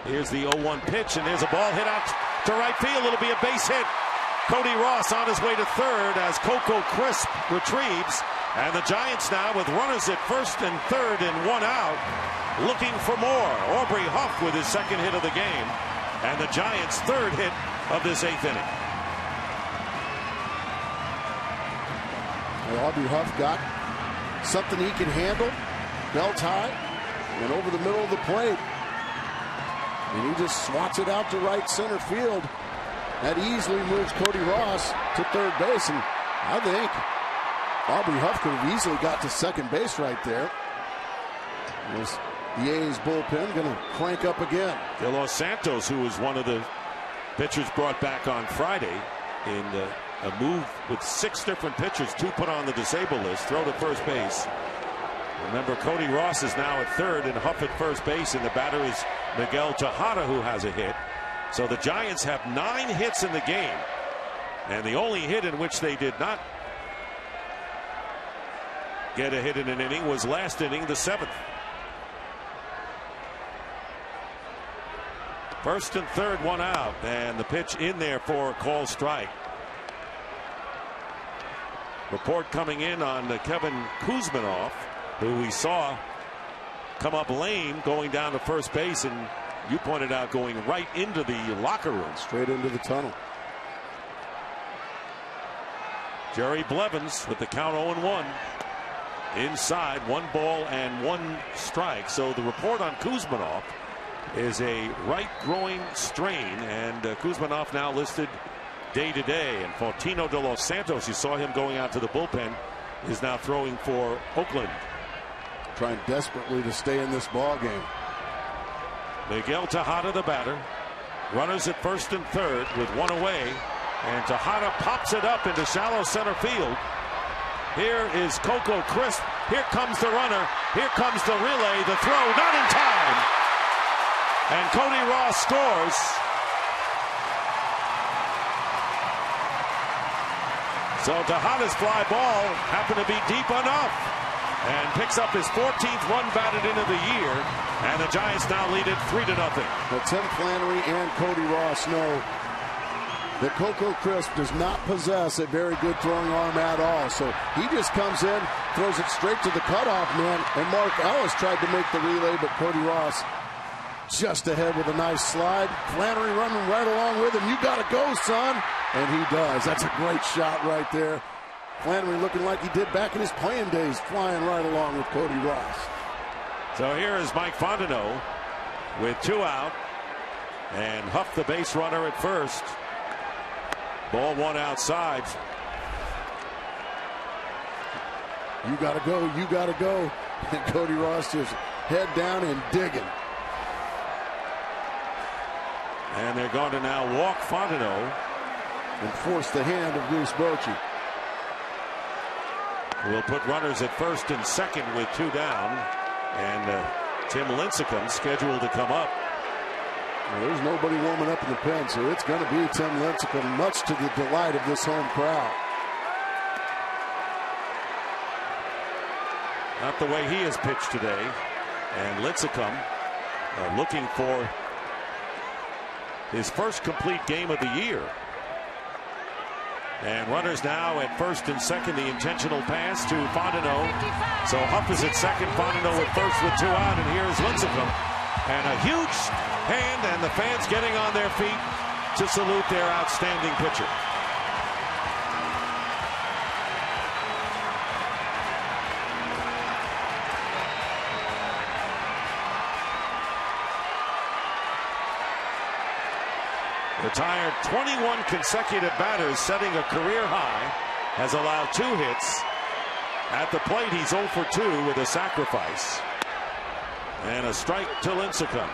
Here's the 0-1 pitch, and there's a ball hit out to right field. It'll be a base hit. Cody Ross on his way to third as Coco Crisp retrieves. And the Giants now with runners at first and third and 1 out, looking for more. Aubrey Huff with his second hit of the game, and the Giants' third hit of this 8th inning. Well, Aubrey Huff got something he can handle, belt high, and over the middle of the plate. And he just swats it out to right center field. That easily moves Cody Ross to third base, and I think Aubrey Huff could have easily got to second base right there. Was the A's bullpen going to crank up again? De Los Santos, who was one of the pitchers brought back on Friday in a move with 6 different pitchers, 2 put on the disabled list, throw to first base. Remember, Cody Ross is now at third and Huff at first base, and the batter is Miguel Tejada, who has a hit. So the Giants have 9 hits in the game, and the only hit in which they did not get a hit in an inning was last inning, the 7th. First and third, 1 out, and the pitch in there for a call strike. Report coming in on Kevin Kuzminoff, who we saw come up lame going down to first base, and you pointed out going right into the locker room. Straight into the tunnel. Jerry Blevins with the count 0-1. Inside, 1 ball and 1 strike. So the report on Kuzminoff is a right groin strain, and Kuzminoff now listed day to day. And Faustino de Los Santos, you saw him going out to the bullpen, is now throwing for Oakland. Trying desperately to stay in this ball game. Miguel Tejada, the batter. Runners at first and third with 1 away, and Tejada pops it up into shallow center field. Here is Coco Crisp. Here comes the runner. Here comes the relay. The throw not in time, and Cody Ross scores. So Tejada's fly ball happened to be deep enough, and picks up his 14th run batted into the year, and the Giants now lead it 3-0. Well, Tim Flannery and Cody Ross know that Coco Crisp does not possess a very good throwing arm at all. So he just comes in, throws it straight to the cutoff man, and Mark Ellis tried to make the relay, but Cody Ross just ahead with a nice slide. Flannery running right along with him. You got to go, son. And he does. That's a great shot right there. Flannery looking like he did back in his playing days, flying right along with Cody Ross. So here is Mike Fontenot with 2 out, and Huff the base runner at first. Ball 1 outside. You got to go. You got to go. And Cody Ross just head down and digging. And they're going to now walk Fontenot and force the hand of Bruce Bochy. We'll put runners at first and second with 2 down, and Tim Lincecum scheduled to come up. Well, there's nobody warming up in the pen, so it's going to be Tim Lincecum, much to the delight of this home crowd. Not the way he has pitched today, and Lincecum looking for his first complete game of the year. And runners now at first and second, the intentional pass to Fontenot. So Huff is at second, Fontenot at first with 2 out, and here's Lincecum. And a huge hand, and the fans getting on their feet to salute their outstanding pitcher. Retired 21 consecutive batters, setting a career high, has allowed 2 hits. At the plate, he's 0 for 2 with a sacrifice. And a strike to Lincecum.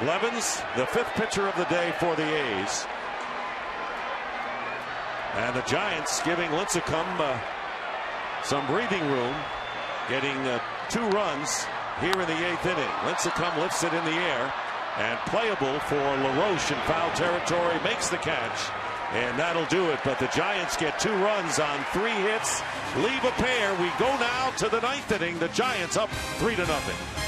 Blevins, the 5th pitcher of the day for the A's. And the Giants giving Lincecum some breathing room, getting 2 runs here in the 8th inning. Lincecum lifts it in the air and playable for LaRoche in foul territory, makes the catch, and that'll do it. But the Giants get 2 runs on 3 hits, leave a pair. We go now to the 9th inning. The Giants up 3-0.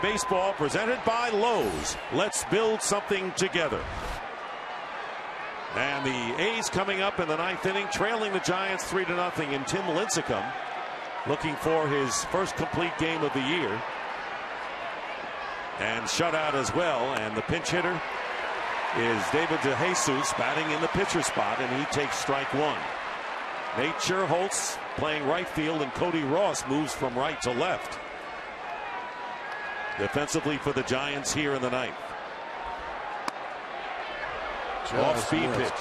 Baseball presented by Lowe's. Let's build something together. And the A's coming up in the 9th inning, trailing the Giants 3-0, and Tim Lincecum looking for his first complete game of the year. And shutout as well. And the pinch hitter is David DeJesus, batting in the pitcher spot, and he takes strike 1. Nate Scherholtz playing right field, and Cody Ross moves from right to left. Defensively for the Giants here in the 9th. Off-speed pitch.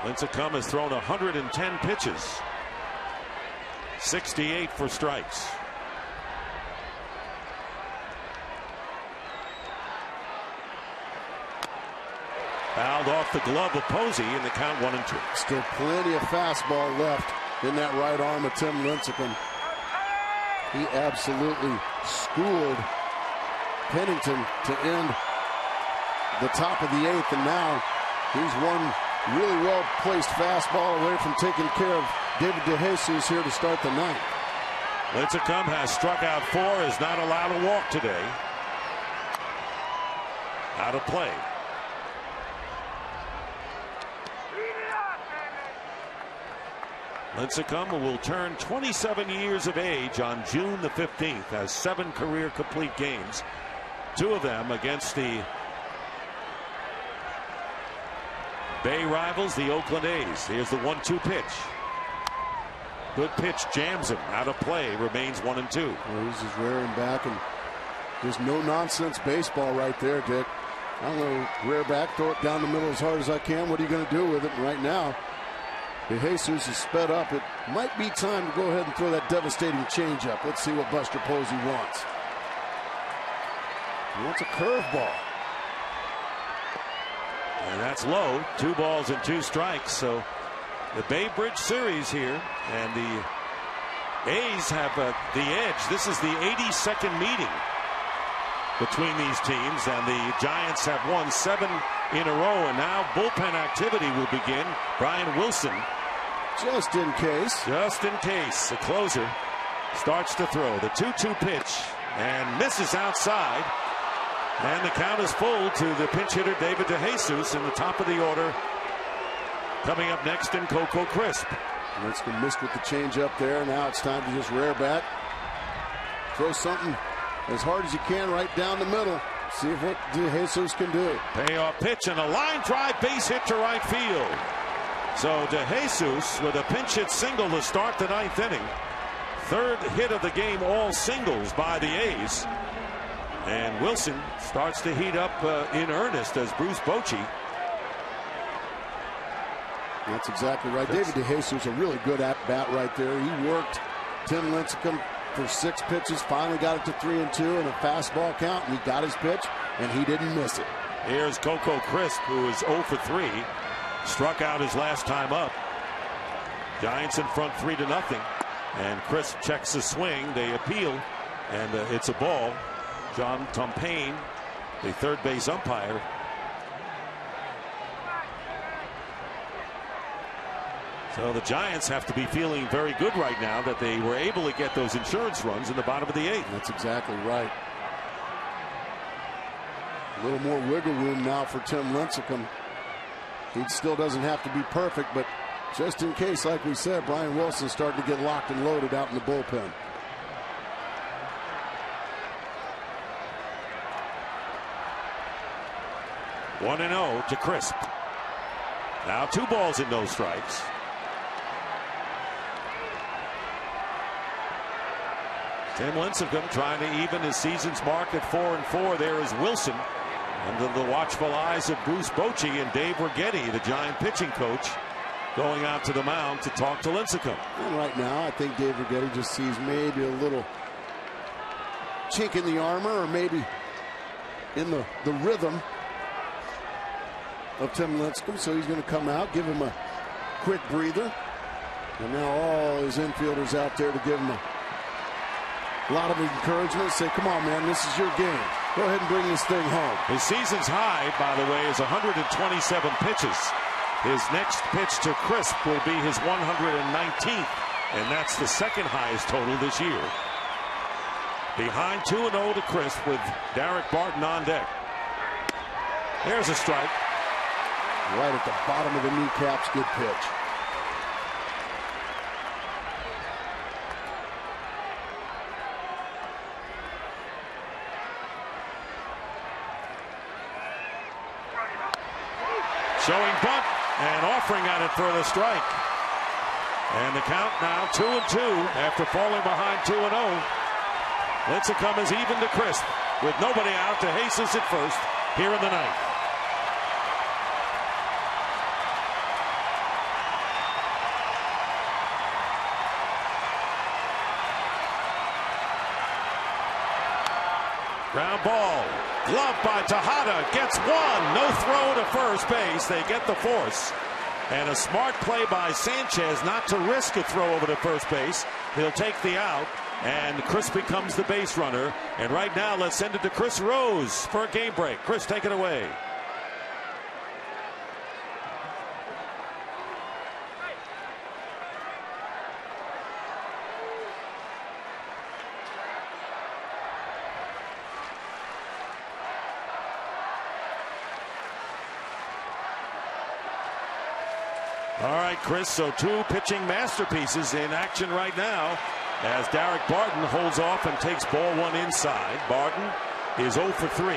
Lincecum has thrown 110 pitches. 68 for strikes. Fouled off the glove of Posey in the count 1-2. Still plenty of fastball left in that right arm of Tim Lincecum. He absolutely schooled Pennington to end the top of the 8th, and now he's one really well placed fastball away from taking care of David DeJesus here to start the 9th. Lincecum has struck out 4, is not allowed to walk today. Out of play. Lincecum will turn 27 years of age on June the 15th, has 7 career complete games, 2 of them against the Bay rivals, the Oakland A's. Here's the 1-2 pitch. Good pitch, jams him out of play, remains 1-2. Well, he's just rearing back, and there's no nonsense baseball right there, Dick. I'm going to rear back, throw it down the middle as hard as I can. What are you going to do with it? And right now, De Jesus is sped up. It might be time to go ahead and throw that devastating changeup. Let's see what Buster Posey wants. He wants a curveball. And that's low. 2 balls and 2 strikes. So the Bay Bridge series here, and the A's have the edge. This is the 82nd meeting between these teams, and the Giants have won 7 in a row, and now bullpen activity will begin. Brian Wilson, just in case. Just in case. The closer starts to throw. The 2-2 pitch, and misses outside. And the count is full to the pinch hitter David De Jesus in the top of the order. Coming up next in Coco Crisp. That's been missed with the changeup there. Now it's time to just rear back. Throw something as hard as you can right down the middle. See what De Jesus can do. Payoff pitch and a line drive base hit to right field. So De Jesus with a pinch hit single to start the 9th inning. 3rd hit of the game, all singles by the A's. And Wilson starts to heat up in earnest as Bruce Bochy. That's exactly right. David De Jesus, a really good at-bat right there. He worked Tim Lincecum for 6 pitches, finally got it to 3-2 and a fastball count, and he got his pitch, and he didn't miss it. Here's Coco Crisp, who is 0 for 3. Struck out his last time up. Giants in front 3-0. And Crisp checks the swing. They appeal, and it's a ball. John Tumpain, the 3rd base umpire. So the Giants have to be feeling very good right now that they were able to get those insurance runs in the bottom of the 8th. That's exactly right. A little more wiggle room now for Tim Lincecum. He still doesn't have to be perfect, but just in case, like we said, Brian Wilson starting to get locked and loaded out in the bullpen. One 1-0 to Crisp. Now 2 balls and no strikes. Tim Lincecum trying to even his season's mark at 4-4. There is Wilson under the watchful eyes of Bruce Bochy and Dave Righetti, the Giant pitching coach, going out to the mound to talk to Lincecum. And right now, I think Dave Righetti just sees maybe a little chink in the armor, or maybe in the rhythm of Tim Lincecum. So he's going to come out, give him a quick breather. And now all his infielders out there to give him a lot of encouragement. Say, come on, man, this is your game. Go ahead and bring this thing home. His season's high, by the way, is 127 pitches. His next pitch to Crisp will be his 119th, and that's the 2nd highest total this year. Behind 2-0 to Crisp with Derek Barton on deck. There's a strike. Right at the bottom of the kneecaps. Good pitch. Showing bunt and offering at it for the strike. And the count now 2-2 after falling behind 2-0. Lincecum is even to Crisp with nobody out. To Jesus at first here in the 9th. Ground ball. Glove by Tejada. Gets 1. No throw to first base. They get the force. And a smart play by Sanchez not to risk a throw over to first base. He'll take the out. And Chris becomes the base runner. And right now, let's send it to Chris Rose for a game break. Chris, take it away. All right, Chris, so 2 pitching masterpieces in action right now as Derek Barton holds off and takes ball 1 inside. Barton is 0 for 3.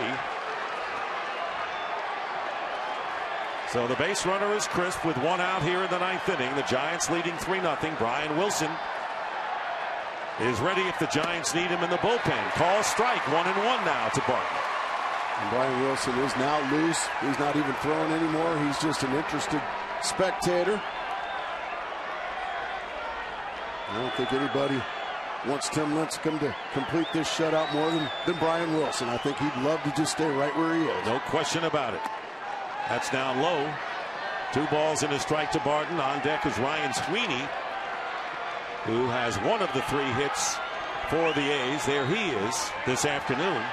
So the base runner is Crisp with 1 out here in the 9th inning. The Giants leading 3-0. Brian Wilson is ready if the Giants need him in the bullpen. Call strike, 1-1 now to Barton. And Brian Wilson is now loose. He's not even throwing anymore. He's just an interested spectator. I don't think anybody wants Tim Lincecum to complete this shutout more than Brian Wilson. I think he'd love to just stay right where he is. No question about it. That's now low. 2 balls and a strike to Barton. On deck is Ryan Sweeney, who has one of the 3 hits for the A's. There he is this afternoon.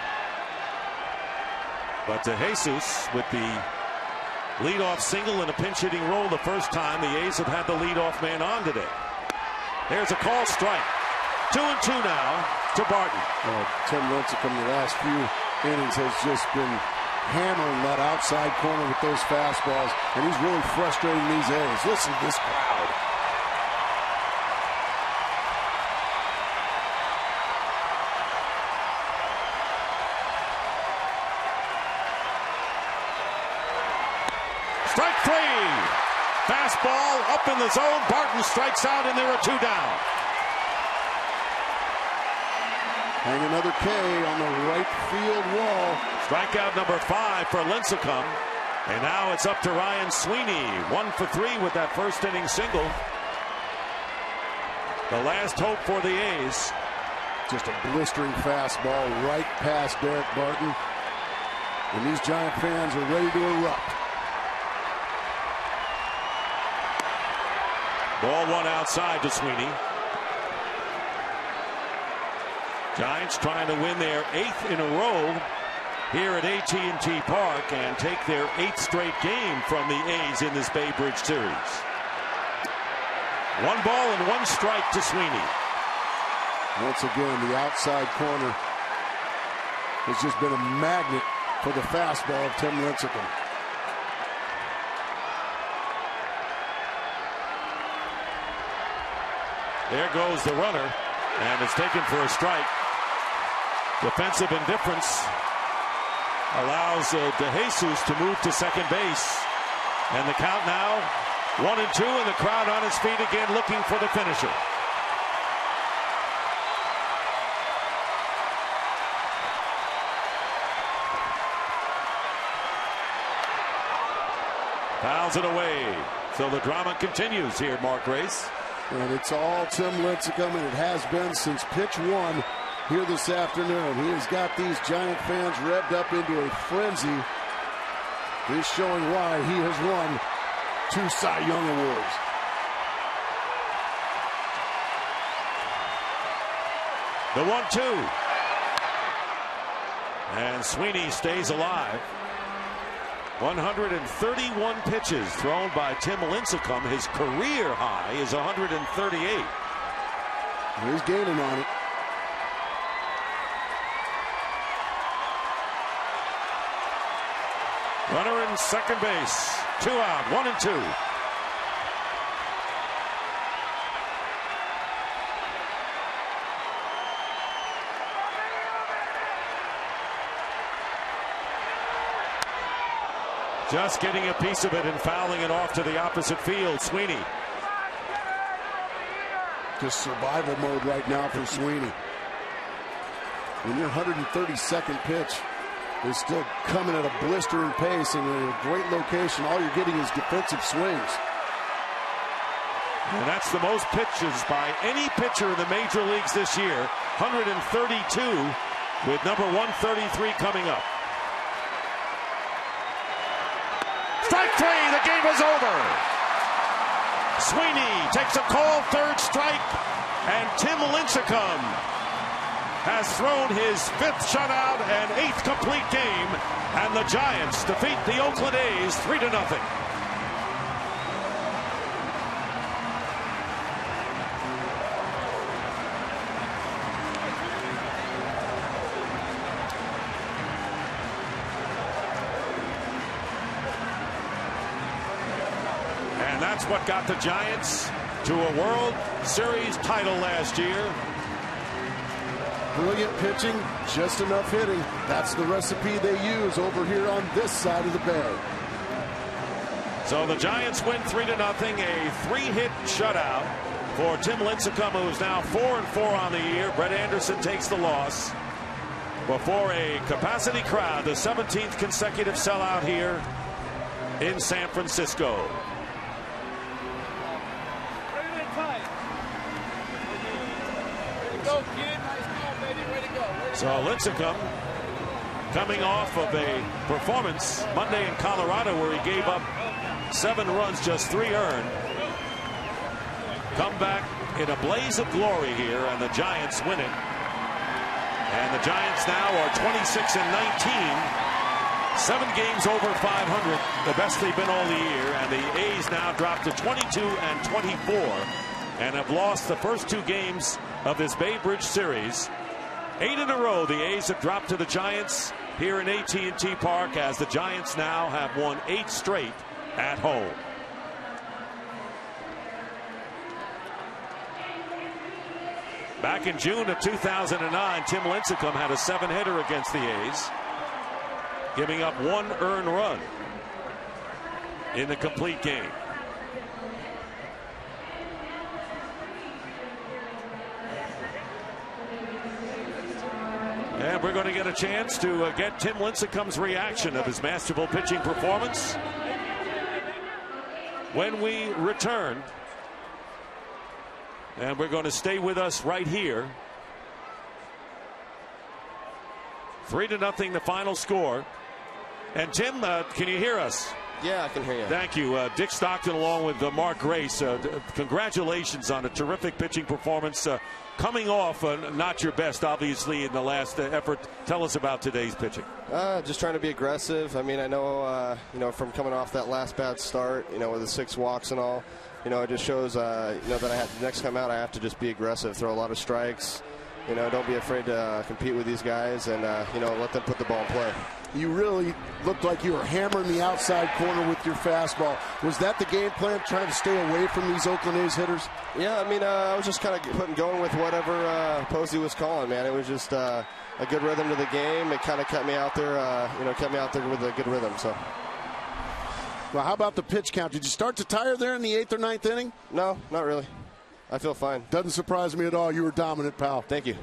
But to Jesus with the leadoff single and a pinch hitting role the first time the A's have had the leadoff man on today. There's a call strike. 2-2 now to Barton. Tim Lincecum the last few innings has just been hammering that outside corner with those fastballs, and he's really frustrating these A's. Listen to this crowd. Strike 3. Fastball up in the zone. Barton strikes out, and there are 2 down. Hang another K on the right field wall. Strikeout number 5 for Lincecum. And now it's up to Ryan Sweeney. 1 for 3 with that first inning single. The last hope for the A's. Just a blistering fastball right past Derek Barton. And these Giant fans are ready to erupt. Ball 1 outside to Sweeney. Giants trying to win their 8th in a row here at AT Park and take their 8th straight game from the A's in this Bay Bridge series. 1 ball and 1 strike to Sweeney. Once again, the outside corner has just been a magnet for the fastball of Tim Lincecum. There goes the runner, and it's taken for a strike. Defensive indifference allows De Jesus to move to second base. And the count now 1-2, and the crowd on its feet again looking for the finisher. Fouls it away. So the drama continues here, Mark Race. And it's all Tim Lincecum, and it has been since pitch 1 here this afternoon. He has got these Giant fans revved up into a frenzy. He's showing why he has won 2 Cy Young Awards. The 1-2. And Sweeney stays alive. 131 pitches thrown by Tim Lincecum. His career high is 138. He's gaining on it. Runner in second base. 2 out, 1-2. Just getting a piece of it and fouling it off to the opposite field. Sweeney. Just survival mode right now for Sweeney. When your 132nd pitch is still coming at a blistering pace and in a great location, all you're getting is defensive swings. And that's the most pitches by any pitcher in the major leagues this year. 132 with number 133 coming up. Strike 3, the game is over. Sweeney takes a call, 3rd strike, and Tim Lincecum has thrown his 5th shutout and 8th complete game, and the Giants defeat the Oakland A's 3-0. And that's what got the Giants to a World Series title last year. Brilliant pitching, just enough hitting. That's the recipe they use over here on this side of the Bay. So the Giants win 3-0, a 3-hit shutout for Tim Lincecum, who's now 4-4 on the year. Brett Anderson takes the loss before a capacity crowd, the 17th consecutive sellout here in San Francisco. So Lincecum coming off of a performance Monday in Colorado where he gave up 7 runs, just 3 earned. Come back in a blaze of glory here, and the Giants win it. And the Giants now are 26-19. 7 games over 500, the best they've been all the year. And the A's now drop to 22-24 and have lost the first 2 games of this Bay Bridge series. 8 in a row the A's have dropped to the Giants here in AT&T Park, as the Giants now have won 8 straight at home. Back in June of 2009, Tim Lincecum had a 7-hitter against the A's, giving up 1 earned run in the complete game. And we're going to get a chance to get Tim Lincecum's reaction of his masterful pitching performance when we return. And we're going to stay with us right here. 3-0 the final score. And Tim, can you hear us? Yeah, I can hear you. Thank you. Dick Stockton along with Mark Grace. Congratulations on a terrific pitching performance. Coming off not your best, obviously, in the last effort. Tell us about today's pitching. Just trying to be aggressive. I mean, I know, from coming off that last bad start, with the 6 walks and all, it just shows, that I have, next time out, I have to just be aggressive, throw a lot of strikes. Don't be afraid to compete with these guys and, let them put the ball in play. You really looked like you were hammering the outside corner with your fastball. Was that the game plan, trying to stay away from these Oakland A's hitters? Yeah, I mean, I was just kind of going with whatever Posey was calling, man. It was just a good rhythm to the game. It kind of kept me out there, with a good rhythm. So. Well, how about the pitch count? Did you start to tire there in the 8th or 9th inning? No, not really. I feel fine. Doesn't surprise me at all. You were dominant, pal. Thank you.